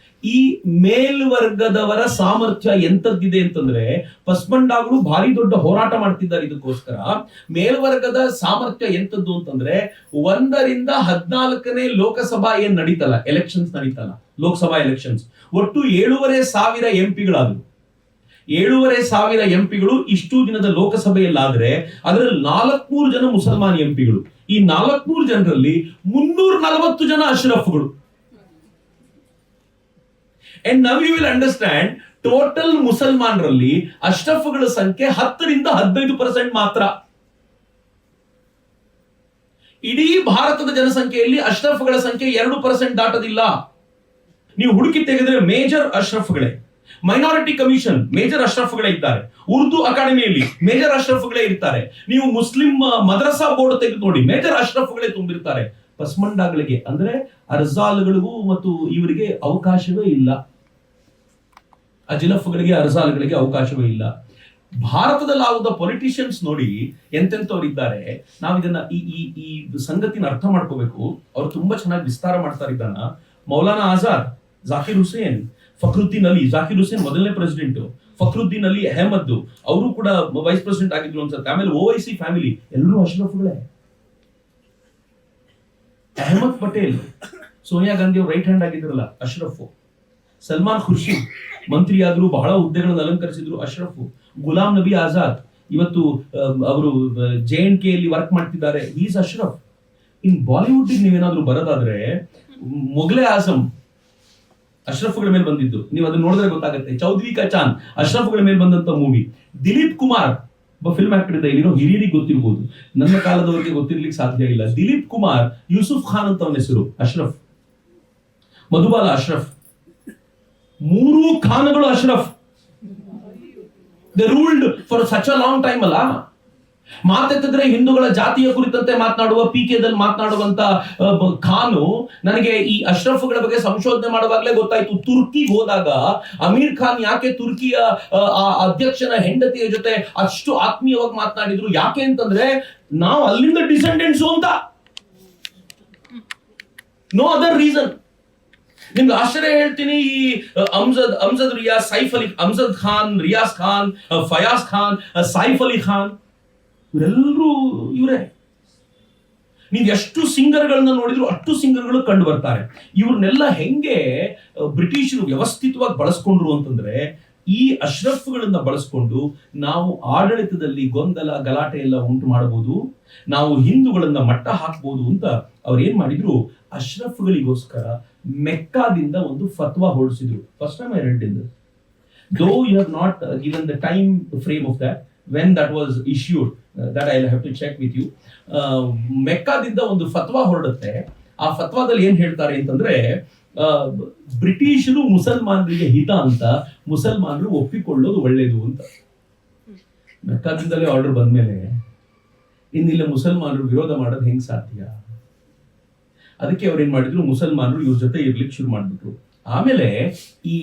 ಈ ಮೇಲ್ವರ್ಗದವರ ಸಾಮರ್ಥ್ಯ ಎಂತದ್ದಿದೆ ಅಂತಂದ್ರೆ, ಪಸ್ಮಂಡಾಗಳು ಭಾರಿ ದೊಡ್ಡ ಹೋರಾಟ ಮಾಡ್ತಿದ್ದಾರೆ ಇದಕ್ಕೋಸ್ಕರ. ಮೇಲ್ವರ್ಗದ ಸಾಮರ್ಥ್ಯ ಎಂತದ್ದು ಅಂತಂದ್ರೆ, 1ರಿಂದ 14ನೇ ಲೋಕಸಭಾ ಏನ್ ನಡೀತಲ್ಲ, ಎಲೆಕ್ಷನ್ಸ್ ನಡೀತಲ್ಲ, ಲೋಕಸಭಾ ಎಲೆಕ್ಷನ್ಸ್, ಒಟ್ಟು 7,500 ಎಂಪಿಗಳಾದ್ರು. 7,500 ಎಂಪಿಗಳು ಇಷ್ಟು ದಿನದ ಲೋಕಸಭೆಯಲ್ಲಾದ್ರೆ ಅದರಲ್ಲಿ 400 ಜನ ಮುಸಲ್ಮಾನ್ ಎಂಪಿಗಳು. ಈ 400 ಜನರಲ್ಲಿ 340 ಜನ ಅಶ್ರಫ್ಗಳು. And now you will understand, total ಮುಸಲ್ಮಾನರಲ್ಲಿ ಅಶ್ರಫ್ಗಳ ಸಂಖ್ಯೆ 10ರಿಂದ 15% ಮಾತ್ರ. ಇಡೀ ಭಾರತದ ಜನಸಂಖ್ಯೆಯಲ್ಲಿ ಅಶ್ರಫ್ಗಳ ಸಂಖ್ಯೆ 2% ದಾಟದಿಲ್ಲ. ನೀವು ಹುಡುಕಿ ತೆಗೆದ್ರೆ ಮೇಜರ್ ಅಶ್ರಫ್ಗಳೇ, ಮೈನಾರಿಟಿ ಕಮಿಷನ್ ಮೇಜರ್ ಅಶ್ರಫ್ಗಳೇ ಇದ್ದಾರೆ, ಉರ್ದು ಅಕಾಡೆಮಿಯಲ್ಲಿ ಮೇಜರ್ ಅಶ್ರಫ್ಗಳೇ ಇರ್ತಾರೆ, ನೀವು ಮುಸ್ಲಿಂ ಮದ್ರಸಾ ಬೋರ್ಡ್ ತೆಗೆದು ನೋಡಿ ಮೇಜರ್ ಅಶ್ರಫ್ಗಳೇ ತುಂಬಿರ್ತಾರೆ. ಪಸ್ಮಂಡಾಗಳಿಗೆ ಅಂದ್ರೆ ಅರ್ಜಾಲ್ಗಳಿಗೂ ಮತ್ತು ಇವರಿಗೆ ಅವಕಾಶವೇ ಇಲ್ಲ, ಅಜಿಲಫ್ಗಳಿಗೆ ಅರ್ಜಾಲ್ಗಳಿಗೆ ಅವಕಾಶವೇ ಇಲ್ಲ. ಭಾರತದಲ್ಲಿ ಪೊಲಿಟಿಷಿಯನ್ಸ್ ನೋಡಿ ಎಂತೆಂತವ್ರು ಇದ್ದಾರೆ. ನಾವು ಇದನ್ನ ಈ ಸಂಗತಿನ ಅರ್ಥ ಮಾಡ್ಕೋಬೇಕು. ಅವ್ರು ತುಂಬಾ ಚೆನ್ನಾಗಿ ವಿಸ್ತಾರ ಮಾಡ್ತಾ ಇದ್ದಾನ. ಮೌಲಾನಾ ಆಜಾದ್, ಜಾಕಿರ್ ಹುಸೇನ್, ಫಕ್ರುದ್ದೀನ್ ಅಲಿ. ಜಾಕಿರ್ ಹುಸೇನ್ ಮೊದಲನೇ ಪ್ರೆಸಿಡೆಂಟ್, ಫಕ್ರುದ್ದೀನ್ ಅಲಿ ಅಹಮದ್ ಅವರು ಕೂಡ ವೈಸ್ ಪ್ರೆಸಿಡೆಂಟ್ ಆಗಿದ್ರು ಅನ್ಸುತ್ತೆ. ಆಮೇಲೆ ಓವೈಸಿ ಫ್ಯಾಮಿಲಿ ಎಲ್ಲರೂ ಅಶ್ರಫ್ಗಳೇ. ಅಹಮದ್ ಪಟೇಲ್, ಸೋನಿಯಾ ಗಾಂಧಿ ಅವ್ರ ರೈಟ್ ಹ್ಯಾಂಡ್ ಆಗಿದ್ರಲ್ಲ, ಅಶ್ರಫ್. ಸಲ್ಮಾನ್ ಖುರ್ಷಿದ್ ಮಂತ್ರಿಯಾದ್ರು, ಬಹಳ ಹುದ್ದೆಗಳನ್ನು ಅಲಂಕರಿಸಿದ್ರು, ಅಶ್ರಫ್. ಗುಲಾಂ ನಬಿ ಆಜಾದ್ ಇವತ್ತು ಅವರು JNK ಅಲ್ಲಿ ವರ್ಕ್ ಮಾಡ್ತಿದ್ದಾರೆ, ಈಸ್ ಅಶ್ರಫ್. ಇನ್ ಬಾಲಿವುಡ್ ನೀವೇನಾದ್ರೂ ಬರೋದಾದ್ರೆ, ಮೊಘಲೆ ಆಜಮ್ ಅಶ್ರಫ್ಗಳ ಮೇಲೆ ಬಂದಿದ್ದು, ನೀವು ಅದನ್ನ ನೋಡಿದ್ರೆ ಗೊತ್ತಾಗುತ್ತೆ. ಚೌಧರಿ ಕಾ ಚಾಂದ್ ಅಶ್ರಫ್ಗಳ ಮೇಲೆ ಬಂದಂತ ಮೂವಿ. ದಿಲೀಪ್ ಕುಮಾರ್ ಒಬ್ಬ ಫಿಲ್ಮ್ ಆಕ್ಟರ್ ಇದ್ದ, ಇಲ್ಲಿರೋ ಹಿರಿಯರಿಗೆ ಗೊತ್ತಿರ್ಬೋದು, ನನ್ನ ಕಾಲದವರಿಗೆ ಗೊತ್ತಿರ್ಲಿಕ್ಕೆ ಸಾಧ್ಯ ಇಲ್ಲ. ದಿಲೀಪ್ ಕುಮಾರ್, ಯೂಸುಫ್ ಖಾನ್ ಅಂತ ಅವನ ಹೆಸರು, ಅಶ್ರಫ್. ಮಧುಬಾಲ ಅಶ್ರಫ್. 3 ಖಾನ್ಗಳು Ashraf. They ruled for such a long time ಅಲ್ಲ. ಮಾತೆತ್ತಿದ್ರೆ ಹಿಂದೂಗಳ ಜಾತಿಯ ಕುರಿತಂತೆ ಮಾತನಾಡುವ, ಪಿಕೆದಲ್ಲಿ ಮಾತನಾಡುವಂತ ಖಾನು, ನನಗೆ ಈ ಅಶ್ರಫ್ಗಳ ಬಗ್ಗೆ ಸಂಶೋಧನೆ ಮಾಡುವಾಗಲೇ ಗೊತ್ತಾಯ್ತು. ತುರ್ಕಿಗೆ ಹೋದಾಗ ಅಮೀರ್ ಖಾನ್ ಯಾಕೆ ತುರ್ಕಿಯ ಅಧ್ಯಕ್ಷನ ಹೆಂಡತಿಯ ಜೊತೆ ಅಷ್ಟು ಆತ್ಮೀಯವಾಗಿ ಮಾತನಾಡಿದ್ರು, ಯಾಕೆ ಅಂತಂದ್ರೆ ನಾವು ಅಲ್ಲಿಂದ ಡಿಸೆಂಡೆಂಟ್ಸ್ ಅಂತ, ನೋ ಅದರ್ ರೀಸನ್. ನಿಮ್ಗೆ ಆಶ್ಚರ್ಯ ಹೇಳ್ತೀನಿ, ಈ ಅಮ್ಜದ್ ರಿಯಾಸ್, ಸೈಫ್ ಅಲಿ, ಅಮ್ಜದ್ ಖಾನ್, ರಿಯಾಸ್ ಖಾನ್, ಫಯಾಸ್ ಖಾನ್, ಸೈಫ್ ಅಲಿ ಖಾನ್, ಇವರೆಲ್ಲರೂ ಇವರೇ. ನೀವು ಎಷ್ಟು ಸಿಂಗರ್ಗಳನ್ನ ನೋಡಿದ್ರು ಅಷ್ಟು ಸಿಂಗರ್ಗಳು ಕಂಡು ಬರ್ತಾರೆ. ಇವ್ರನ್ನೆಲ್ಲ ಹೆಂಗೆ ಬ್ರಿಟಿಷರು ವ್ಯವಸ್ಥಿತವಾಗಿ ಬಳಸ್ಕೊಂಡ್ರು ಅಂತಂದ್ರೆ, ಈ ಅಶ್ರಫ್ಗಳನ್ನ ಬಳಸ್ಕೊಂಡು ನಾವು ಆಡಳಿತದಲ್ಲಿ ಗೊಂದಲ ಗಲಾಟೆ ಎಲ್ಲ ಉಂಟು ಮಾಡಬಹುದು, ನಾವು ಹಿಂದೂಗಳನ್ನ ಮಟ್ಟ ಹಾಕ್ಬಹುದು ಅಂತ ಅವ್ರು ಏನ್ ಮಾಡಿದ್ರು, ಅಶ್ರಫ್ಗಳಿಗೋಸ್ಕರ ಮೆಕ್ಕಾದಿಂದ ಒಂದು ಫತ್ವಾ ಹೊರಡಿಸಿದ್ರು. First time I read in this, though you have not given the time frame of that when that was issued, that I'll have to check with you. ಮೆಕ್ಕಾದಿಂದ ಒಂದು ಫತ್ವಾ ಹೊರಡುತ್ತೆ. ಆ ಫತ್ವಾದಲ್ಲಿ ಏನ್ ಹೇಳ್ತಾರೆ ಅಂತಂದ್ರೆ, ಬ್ರಿಟಿಷರು ಮುಸಲ್ಮಾನರಿಗೆ ಹಿತ ಅಂತ, ಮುಸಲ್ಮಾನರು ಒಪ್ಪಿಕೊಳ್ಳೋದು ಒಳ್ಳೇದು ಅಂತ. ಮೆಕ್ಕಾದಿಂದಲೇ ಆರ್ಡರ್ ಬಂದ್ಮೇಲೆ ಇನ್ನಿಲ್ಲ ಮುಸಲ್ಮಾನರು ವಿರೋಧ ಮಾಡೋದು ಹೆಂಗ್ ಸಾಧ್ಯ? ಅದಕ್ಕೆ ಅವ್ರು ಏನ್ ಮಾಡಿದ್ರು, ಮುಸಲ್ಮಾನರು ಇವ್ರ ಜೊತೆ ಇರ್ಲಿಕ್ಕೆ ಶುರು ಮಾಡ್ಬಿಟ್ರು. ಆಮೇಲೆ ಈ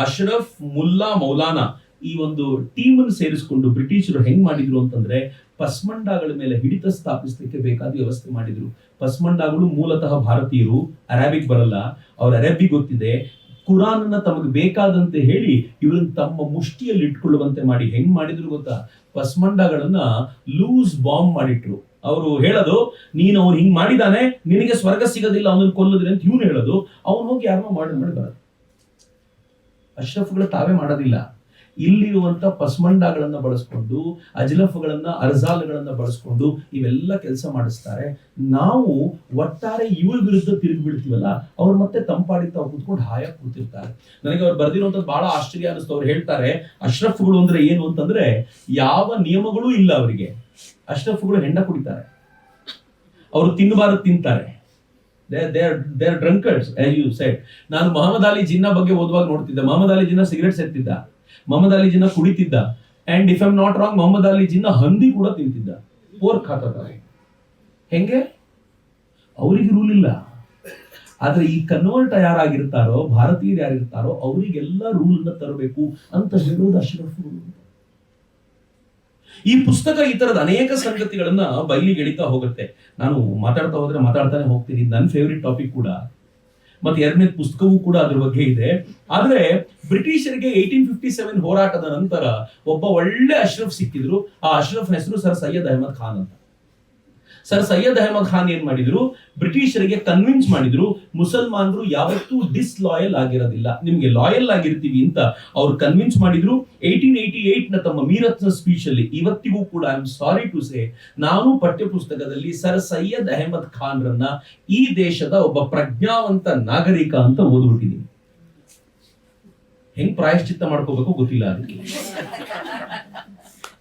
ಅಶ್ರಫ್, ಮುಲ್ಲಾ, ಮೌಲಾನಾ ಈ ಒಂದು ಟೀಮ್ ಅನ್ನು ಸೇರಿಸಿಕೊಂಡು ಬ್ರಿಟಿಷರು ಹೆಂಗ್ ಮಾಡಿದ್ರು ಅಂತಂದ್ರೆ, ಪಸ್ಮಂಡಾಗಳ ಮೇಲೆ ಹಿಡಿತ ಸ್ಥಾಪಿಸಲಿಕ್ಕೆ ಬೇಕಾದ ವ್ಯವಸ್ಥೆ ಮಾಡಿದ್ರು. ಪಸ್ಮಂಡಾಗಳು ಮೂಲತಃ ಭಾರತೀಯರು, ಅರಾಬಿಕ್ ಬರಲ್ಲ, ಅವ್ರ ಅರಬ್ಬಿ ಗೊತ್ತಿದೆ. ಕುರಾನ್ ಅನ್ನ ತಮಗೆ ಬೇಕಾದಂತೆ ಹೇಳಿ ಇವ್ರನ್ನ ತಮ್ಮ ಮುಷ್ಟಿಯಲ್ಲಿ ಇಟ್ಕೊಳ್ಳುವಂತೆ ಮಾಡಿ ಹೆಂಗ್ ಮಾಡಿದ್ರು ಗೊತ್ತಾ? ಪಸ್ಮಂಡಾಗಳನ್ನ ಲೂಸ್ ಬಾಂಬ್ ಮಾಡಿಟ್ರು. ಅವರು ಹೇಳೋದು, ನೀನು ಅವ್ನು ಹಿಂಗ್ ಮಾಡಿದಾನೆ, ನಿನಗೆ ಸ್ವರ್ಗ ಸಿಗೋದಿಲ್ಲ, ಅವನನ್ನು ಕೊಲ್ಲೋದ್ರೆ ಅಂತ ಇವನು ಹೇಳೋದು. ಅವನು ಹೋಗಿ ಯಾರನ್ನೋ ಮಾಡಿ ಬರೋದು. ಅಶ್ರಫ್ಗಳು ತಾವೇ ಮಾಡೋದಿಲ್ಲ. ಇಲ್ಲಿರುವಂತ ಪಸ್ಮಂಡಾಗಳನ್ನ ಬಳಸ್ಕೊಂಡು, ಅಜ್ಲಫ್ಗಳನ್ನ, ಅರ್ಜಾಲ್ಗಳನ್ನ ಬಳಸ್ಕೊಂಡು ಇವೆಲ್ಲ ಕೆಲಸ ಮಾಡಿಸ್ತಾರೆ. ನಾವು ಒಟ್ಟಾರೆ ಇವ್ರ ವಿರುದ್ಧ ತಿರುಗಿ ಬೀಳ್ತೀವಲ್ಲ, ಅವ್ರು ಮತ್ತೆ ತಂಪಾಡಿತ ಕೂತ್ಕೊಂಡು ಹಾಯಾಗಿ ಕೂತಿರ್ತಾರೆ. ನನಗೆ ಅವ್ರು ಬರ್ದಿರುವಂತದ್ದು ಬಹಳ ಆಶ್ಚರ್ಯ ಅನಿಸ್ತು. ಅವ್ರು ಹೇಳ್ತಾರೆ, ಅಶ್ರಫ್ಗಳು ಅಂದ್ರೆ ಏನು ಅಂತಂದ್ರೆ, ಯಾವ ನಿಯಮಗಳೂ ಇಲ್ಲ ಅವರಿಗೆ. ಅಶ್ರಫ್ಗಳು ಹೆಂಡ ಕುಡಿತಾರೆ, ಅವರು ತಿನ್ನಬಾರದು ತಿಂತಾರೆ. They're drunkards, as you said. ನಾನು ಮೊಹಮ್ಮದ್ ಅಲಿ ಜಿನ್ನಾ ಬಗ್ಗೆ ಓದುವಾಗ ನೋಡ್ತಿದ್ದೆ. ಮೊಹಮ್ಮದ್ ಅಲಿ ಜಿನ್ನಾ ಸಿಗರೆಟ್ ಸೇರ್ತಿದ್ದ, ಮೊಹಮ್ಮದ್ ಅಲಿ ಜಿನ್ನಾ ಕುಡಿತಿದ್ದ, and if I'm not wrong Mohammad Ali Jinnah ಹಂದಿ ಕೂಡ ತಿಂತಿದ್ದ, ಪೋರ್ಕ್ ಹಾಕತಾರೆ. ಹೆಂಗೆ? ಅವರಿಗೆ ರೂಲ್ ಇಲ್ಲ. ಆದ್ರೆ ಈ ಕನ್ವರ್ಟ್ ಯಾರಾಗಿರ್ತಾರೋ, ಭಾರತೀಯರು ಯಾರಿರ್ತಾರೋ ಅವರಿಗೆಲ್ಲ ರೂಲ್ ಅನ್ನ ತರಬೇಕು ಅಂತ ಹೇಳೋದು ಅಶ್ರಫ್. ಈ ಪುಸ್ತಕ ಈ ತರದ ಅನೇಕ ಸಂಗತಿಗಳನ್ನ ಬಯಲಿಗೆ ಎಳಿತಾ ಹೋಗುತ್ತೆ. ನಾನು ಮಾತಾಡ್ತಾ ಹೋದ್ರೆ ಮಾತಾಡ್ತಾನೆ ಹೋಗ್ತೀನಿ. ನನ್ನ ಫೇವ್ರೆಟ್ ಟಾಪಿಕ್ ಕೂಡ ಮತ್ತೆ ಎರಡನೇ ಪುಸ್ತಕವೂ ಕೂಡ ಅದ್ರ ಬಗ್ಗೆ ಇದೆ. ಆದ್ರೆ ಬ್ರಿಟಿಷರಿಗೆ 1857 ಹೋರಾಟದ ನಂತರ ಒಬ್ಬ ಒಳ್ಳೆ ಅಶ್ರಫ್ ಸಿಕ್ಕಿದ್ರು. ಆ ಅಶ್ರಫ್ ಹೆಸರು ಸರ್ ಸೈಯದ್ ಅಹಮದ್ ಖಾನ್ ಅಂತ. ಸರ್ ಸೈಯದ್ ಅಹಮದ್ ಖಾನ್ ಏನ್ ಮಾಡಿದ್ರು, ಬ್ರಿಟಿಷರಿಗೆ ಕನ್ವಿನ್ಸ್ ಮಾಡಿದ್ರು ಮುಸಲ್ಮಾನರು ಯಾವತ್ತೂ ಡಿಸ್ಲಾಯಲ್ ಆಗಿರೋದಿಲ್ಲ, ನಿಮ್ಗೆ ಲಾಯಲ್ ಆಗಿರ್ತೀವಿ ಅಂತ ಅವ್ರು ಕನ್ವಿನ್ಸ್ ಮಾಡಿದ್ರು. 1888 ನ ತಮ್ಮ ಮೀರತ್ ಸ್ಪೀಚ್ ಅಲ್ಲಿ ಇವತ್ತಿಗೂ ಕೂಡ I am sorry to say, ನಾನು ಪಠ್ಯ ಪುಸ್ತಕದಲ್ಲಿ ಸರ್ ಸೈಯದ್ ಅಹಮದ್ ಖಾನ್ ರನ್ನ ಈ ದೇಶದ ಒಬ್ಬ ಪ್ರಜ್ಞಾವಂತ ನಾಗರಿಕ ಅಂತ ಓದ್ಬಿಟ್ಟಿದ್ದೀನಿ. ಹೆಂಗ್ ಪ್ರಾಯಶ್ಚಿತ್ತ ಮಾಡ್ಕೋಬೇಕು ಗೊತ್ತಿಲ್ಲ ಅದಕ್ಕೆ.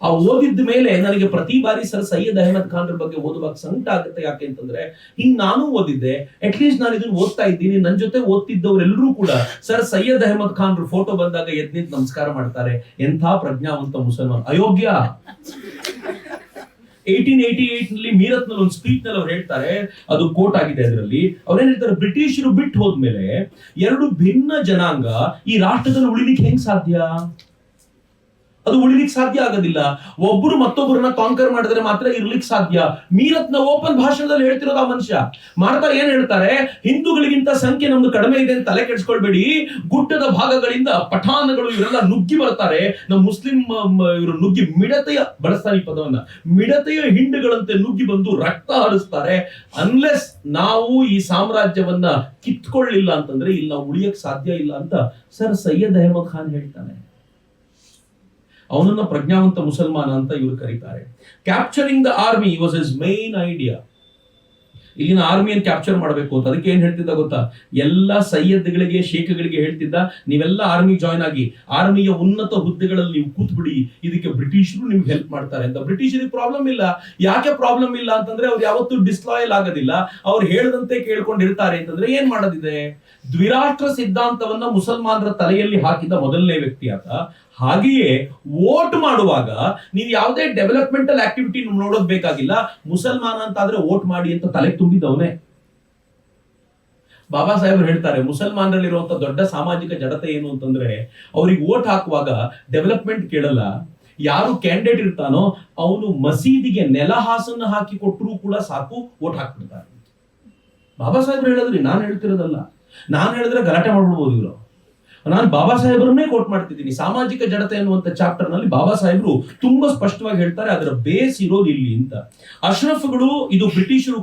ಆ ಓದಿದ ಮೇಲೆ ನನಗೆ ಪ್ರತಿ ಬಾರಿ ಸರ್ ಸೈಯದ್ ಅಹಮದ್ ಖಾನ್ ಬಗ್ಗೆ ಓದುವಾಗ ಸಂಕಟ ಆಗುತ್ತೆ. ಯಾಕೆ ಅಂತಂದ್ರೆ ಹಿಂಗ್ ನಾನು ಓದಿದ್ದೆ, ಅಟ್ಲೀಸ್ಟ್ ನಾನು ಇದನ್ನ ಓದ್ತಾ ಇದ್ದೀನಿ, ನನ್ನ ಜೊತೆ ಓದ್ತಿದ್ದವರೆಲ್ಲರೂ ಕೂಡ ಸರ್ ಸೈಯದ್ ಅಹಮದ್ ಖಾನ್ ಫೋಟೋ ಬಂದಾಗ ಎದ್ದು ನಿಂತು ನಮಸ್ಕಾರ ಮಾಡ್ತಾರೆ. ಎಂಥ ಪ್ರಜ್ಞಾವಂತ ಮುಸಲ್ಮಾನ್. ಅಯೋಗ್ಯ. 1888 ನಲ್ಲಿ ಮೀರತ್ ನಲ್ಲಿ ಒಂದು ಸ್ಪೀಚ್ ನಲ್ಲಿ ಅವ್ರು ಹೇಳ್ತಾರೆ, ಅದು ಕೋಟ್ ಆಗಿದೆ ಅದರಲ್ಲಿ. ಅವ್ರೇನ್ ಹೇಳ್ತಾರೆ, ಬ್ರಿಟಿಷರು ಬಿಟ್ಟು ಹೋದ್ಮೇಲೆ ಎರಡು ಭಿನ್ನ ಜನಾಂಗ ಈ ರಾಷ್ಟ್ರದಲ್ಲಿ ಉಳಿಲಿಕ್ಕೆ ಹೆಂಗ್ ಸಾಧ್ಯ? ಅದು ಉಳಿಲಿಕ್ಕೆ ಸಾಧ್ಯ ಆಗೋದಿಲ್ಲ. ಒಬ್ಬರು ಮತ್ತೊಬ್ಬರನ್ನ ಕಾಂಕರ್ ಮಾಡಿದ್ರೆ ಮಾತ್ರ ಇರ್ಲಿಕ್ಕೆ ಸಾಧ್ಯ. ಮೀರತ್ನ ಓಪನ್ ಭಾಷಣದಲ್ಲಿ ಹೇಳ್ತಿರೋದು ಆ ಮನುಷ್ಯ. ಮಾಡ್ತಾರೆ, ಏನ್ ಹೇಳ್ತಾರೆ, ಹಿಂದೂಗಳಿಗಿಂತ ಸಂಖ್ಯೆ ನಮ್ದು ಕಡಿಮೆ ಇದೆ ಅಂತ ತಲೆ ಕೆಡಿಸ್ಕೊಳ್ಬೇಡಿ, ಗುಡ್ಡದ ಭಾಗಗಳಿಂದ ಪಠಾಣಗಳು ಇವರೆಲ್ಲ ನುಗ್ಗಿ ಬರ್ತಾರೆ, ನಮ್ಮ ಮುಸ್ಲಿಂ ಇವರು ನುಗ್ಗಿ ಮಿಡತೆಯ, ಬಳಸ್ತಾರೆ ಈ ಪದವನ್ನ, ಮಿಡತೆಯ ಹಿಂಡುಗಳಂತೆ ನುಗ್ಗಿ ಬಂದು ರಕ್ತ ಹರಿಸ್ತಾರೆ. ಅನ್ಲೆಸ್ ನಾವು ಈ ಸಾಮ್ರಾಜ್ಯವನ್ನ ಕಿತ್ಕೊಳ್ಳಿಲ್ಲ ಅಂತಂದ್ರೆ ಇಲ್ಲಿ ನಾವು ಉಳಿಯಕ್ ಸಾಧ್ಯ ಇಲ್ಲ ಅಂತ ಸರ್ ಸೈಯದ್ ಅಹಮದ್ ಖಾನ್ ಹೇಳ್ತಾನೆ. ಅವನನ್ನ ಪ್ರಜ್ಞಾವಂತ ಮುಸಲ್ಮಾನ ಅಂತ ಇವರು ಕರೀತಾರೆ. Capturing the army was his main idea. ಇಲ್ಲಿನ ಆರ್ಮಿಯನ್ನು ಕ್ಯಾಪ್ಚರ್ ಮಾಡಬೇಕು ಅಂತ. ಅದಕ್ಕೆ ಏನ್ ಹೇಳ್ತಿದ್ದ ಗೊತ್ತಾ, ಎಲ್ಲ ಸೈಯದ್ಗಳಿಗೆ, ಶೇಖ್ಗಳಿಗೆ ಹೇಳ್ತಿದ್ದ, ನೀವೆಲ್ಲ ಆರ್ಮಿ ಜಾಯ್ನ್ ಆಗಿ ಆರ್ಮಿಯ ಉನ್ನತ ಹುದ್ದೆಗಳಲ್ಲಿ ನೀವು ಕೂತ್ಬಿಡಿ, ಇದಕ್ಕೆ ಬ್ರಿಟಿಷರು ನಿಮ್ಗೆ ಹೆಲ್ಪ್ ಮಾಡ್ತಾರೆ ಅಂತ. ಬ್ರಿಟಿಷರಿಗೆ ಪ್ರಾಬ್ಲಮ್ ಇಲ್ಲ. ಯಾಕೆ ಪ್ರಾಬ್ಲಮ್ ಇಲ್ಲ ಅಂತಂದ್ರೆ ಅವ್ರು ಯಾವತ್ತೂ ಡಿಸ್ಲಾಯಲ್ ಆಗೋದಿಲ್ಲ, ಅವ್ರು ಹೇಳದಂತೆ ಕೇಳ್ಕೊಂಡಿರ್ತಾರೆ. ಅಂತಂದ್ರೆ ಏನ್ ಮಾಡೋದಿದೆ, ದ್ವಿರಾಷ್ಟ್ರ ಸಿದ್ಧಾಂತವನ್ನ ಮುಸಲ್ಮಾನರ ತಲೆಯಲ್ಲಿ ಹಾಕಿದ ಮೊದಲನೇ ವ್ಯಕ್ತಿ ಆತ. ಹಾಗೆಯೇ ವೋಟ್ ಮಾಡುವಾಗ ನೀವು ಯಾವುದೇ ಡೆವಲಪ್ಮೆಂಟಲ್ ಆಕ್ಟಿವಿಟಿ ನೋಡೋದ್ ಬೇಕಾಗಿಲ್ಲ, ಮುಸಲ್ಮಾನ ಅಂತ ಆದ್ರೆ ವೋಟ್ ಮಾಡಿ ಅಂತ ತಲೆ ತುಂಬಿದವನೇ. ಬಾಬಾ ಸಾಹೇಬರು ಹೇಳ್ತಾರೆ, ಮುಸಲ್ಮಾನರಲ್ಲಿರುವಂತ ದೊಡ್ಡ ಸಾಮಾಜಿಕ ಜಡತೆ ಏನು ಅಂತಂದ್ರೆ, ಅವ್ರಿಗೆ ವೋಟ್ ಹಾಕುವಾಗ ಡೆವಲಪ್ಮೆಂಟ್ ಕೇಳಲ್ಲ. ಯಾರು ಕ್ಯಾಂಡಿಡೇಟ್ ಇರ್ತಾನೋ ಅವನು ಮಸೀದಿಗೆ ನೆಲಹಾಸನ್ನ ಹಾಕಿ ಕೊಟ್ಟರು ಕೂಡ ಸಾಕು, ವೋಟ್ ಹಾಕ್ಬಿಡ್ತಾರೆ. ಬಾಬಾ ಸಾಹೇಬ್ರು ಹೇಳಿದ್ರಿ, ನಾನು ಹೇಳ್ತಿರೋದಲ್ಲ. ನಾನು ಹೇಳಿದ್ರೆ ಗಲಾಟೆ ಮಾಡ್ಬಿಡ್ಬೋದು ಇವರು. ನಾನು ಬಾಬಾ ಸಾಹೇಬ್ರನ್ನೇ ಕೋಟ್ ಮಾಡ್ತಿದ್ದೀನಿ. ಸಾಮಾಜಿಕ ಜಡತೆ ಅನ್ನುವಂತ ಚಾಪ್ಟರ್ ನಲ್ಲಿ ಬಾಬಾ ಸಾಹೇಬ್ರು ತುಂಬಾ ಸ್ಪಷ್ಟವಾಗಿ ಹೇಳ್ತಾರೆ, ಅದರ ಬೇಸ್ ಇರೋದು ಇಲ್ಲಿ ಅಂತ. ಅಶ್ರಫ್ಗಳು, ಇದು ಬ್ರಿಟಿಷರು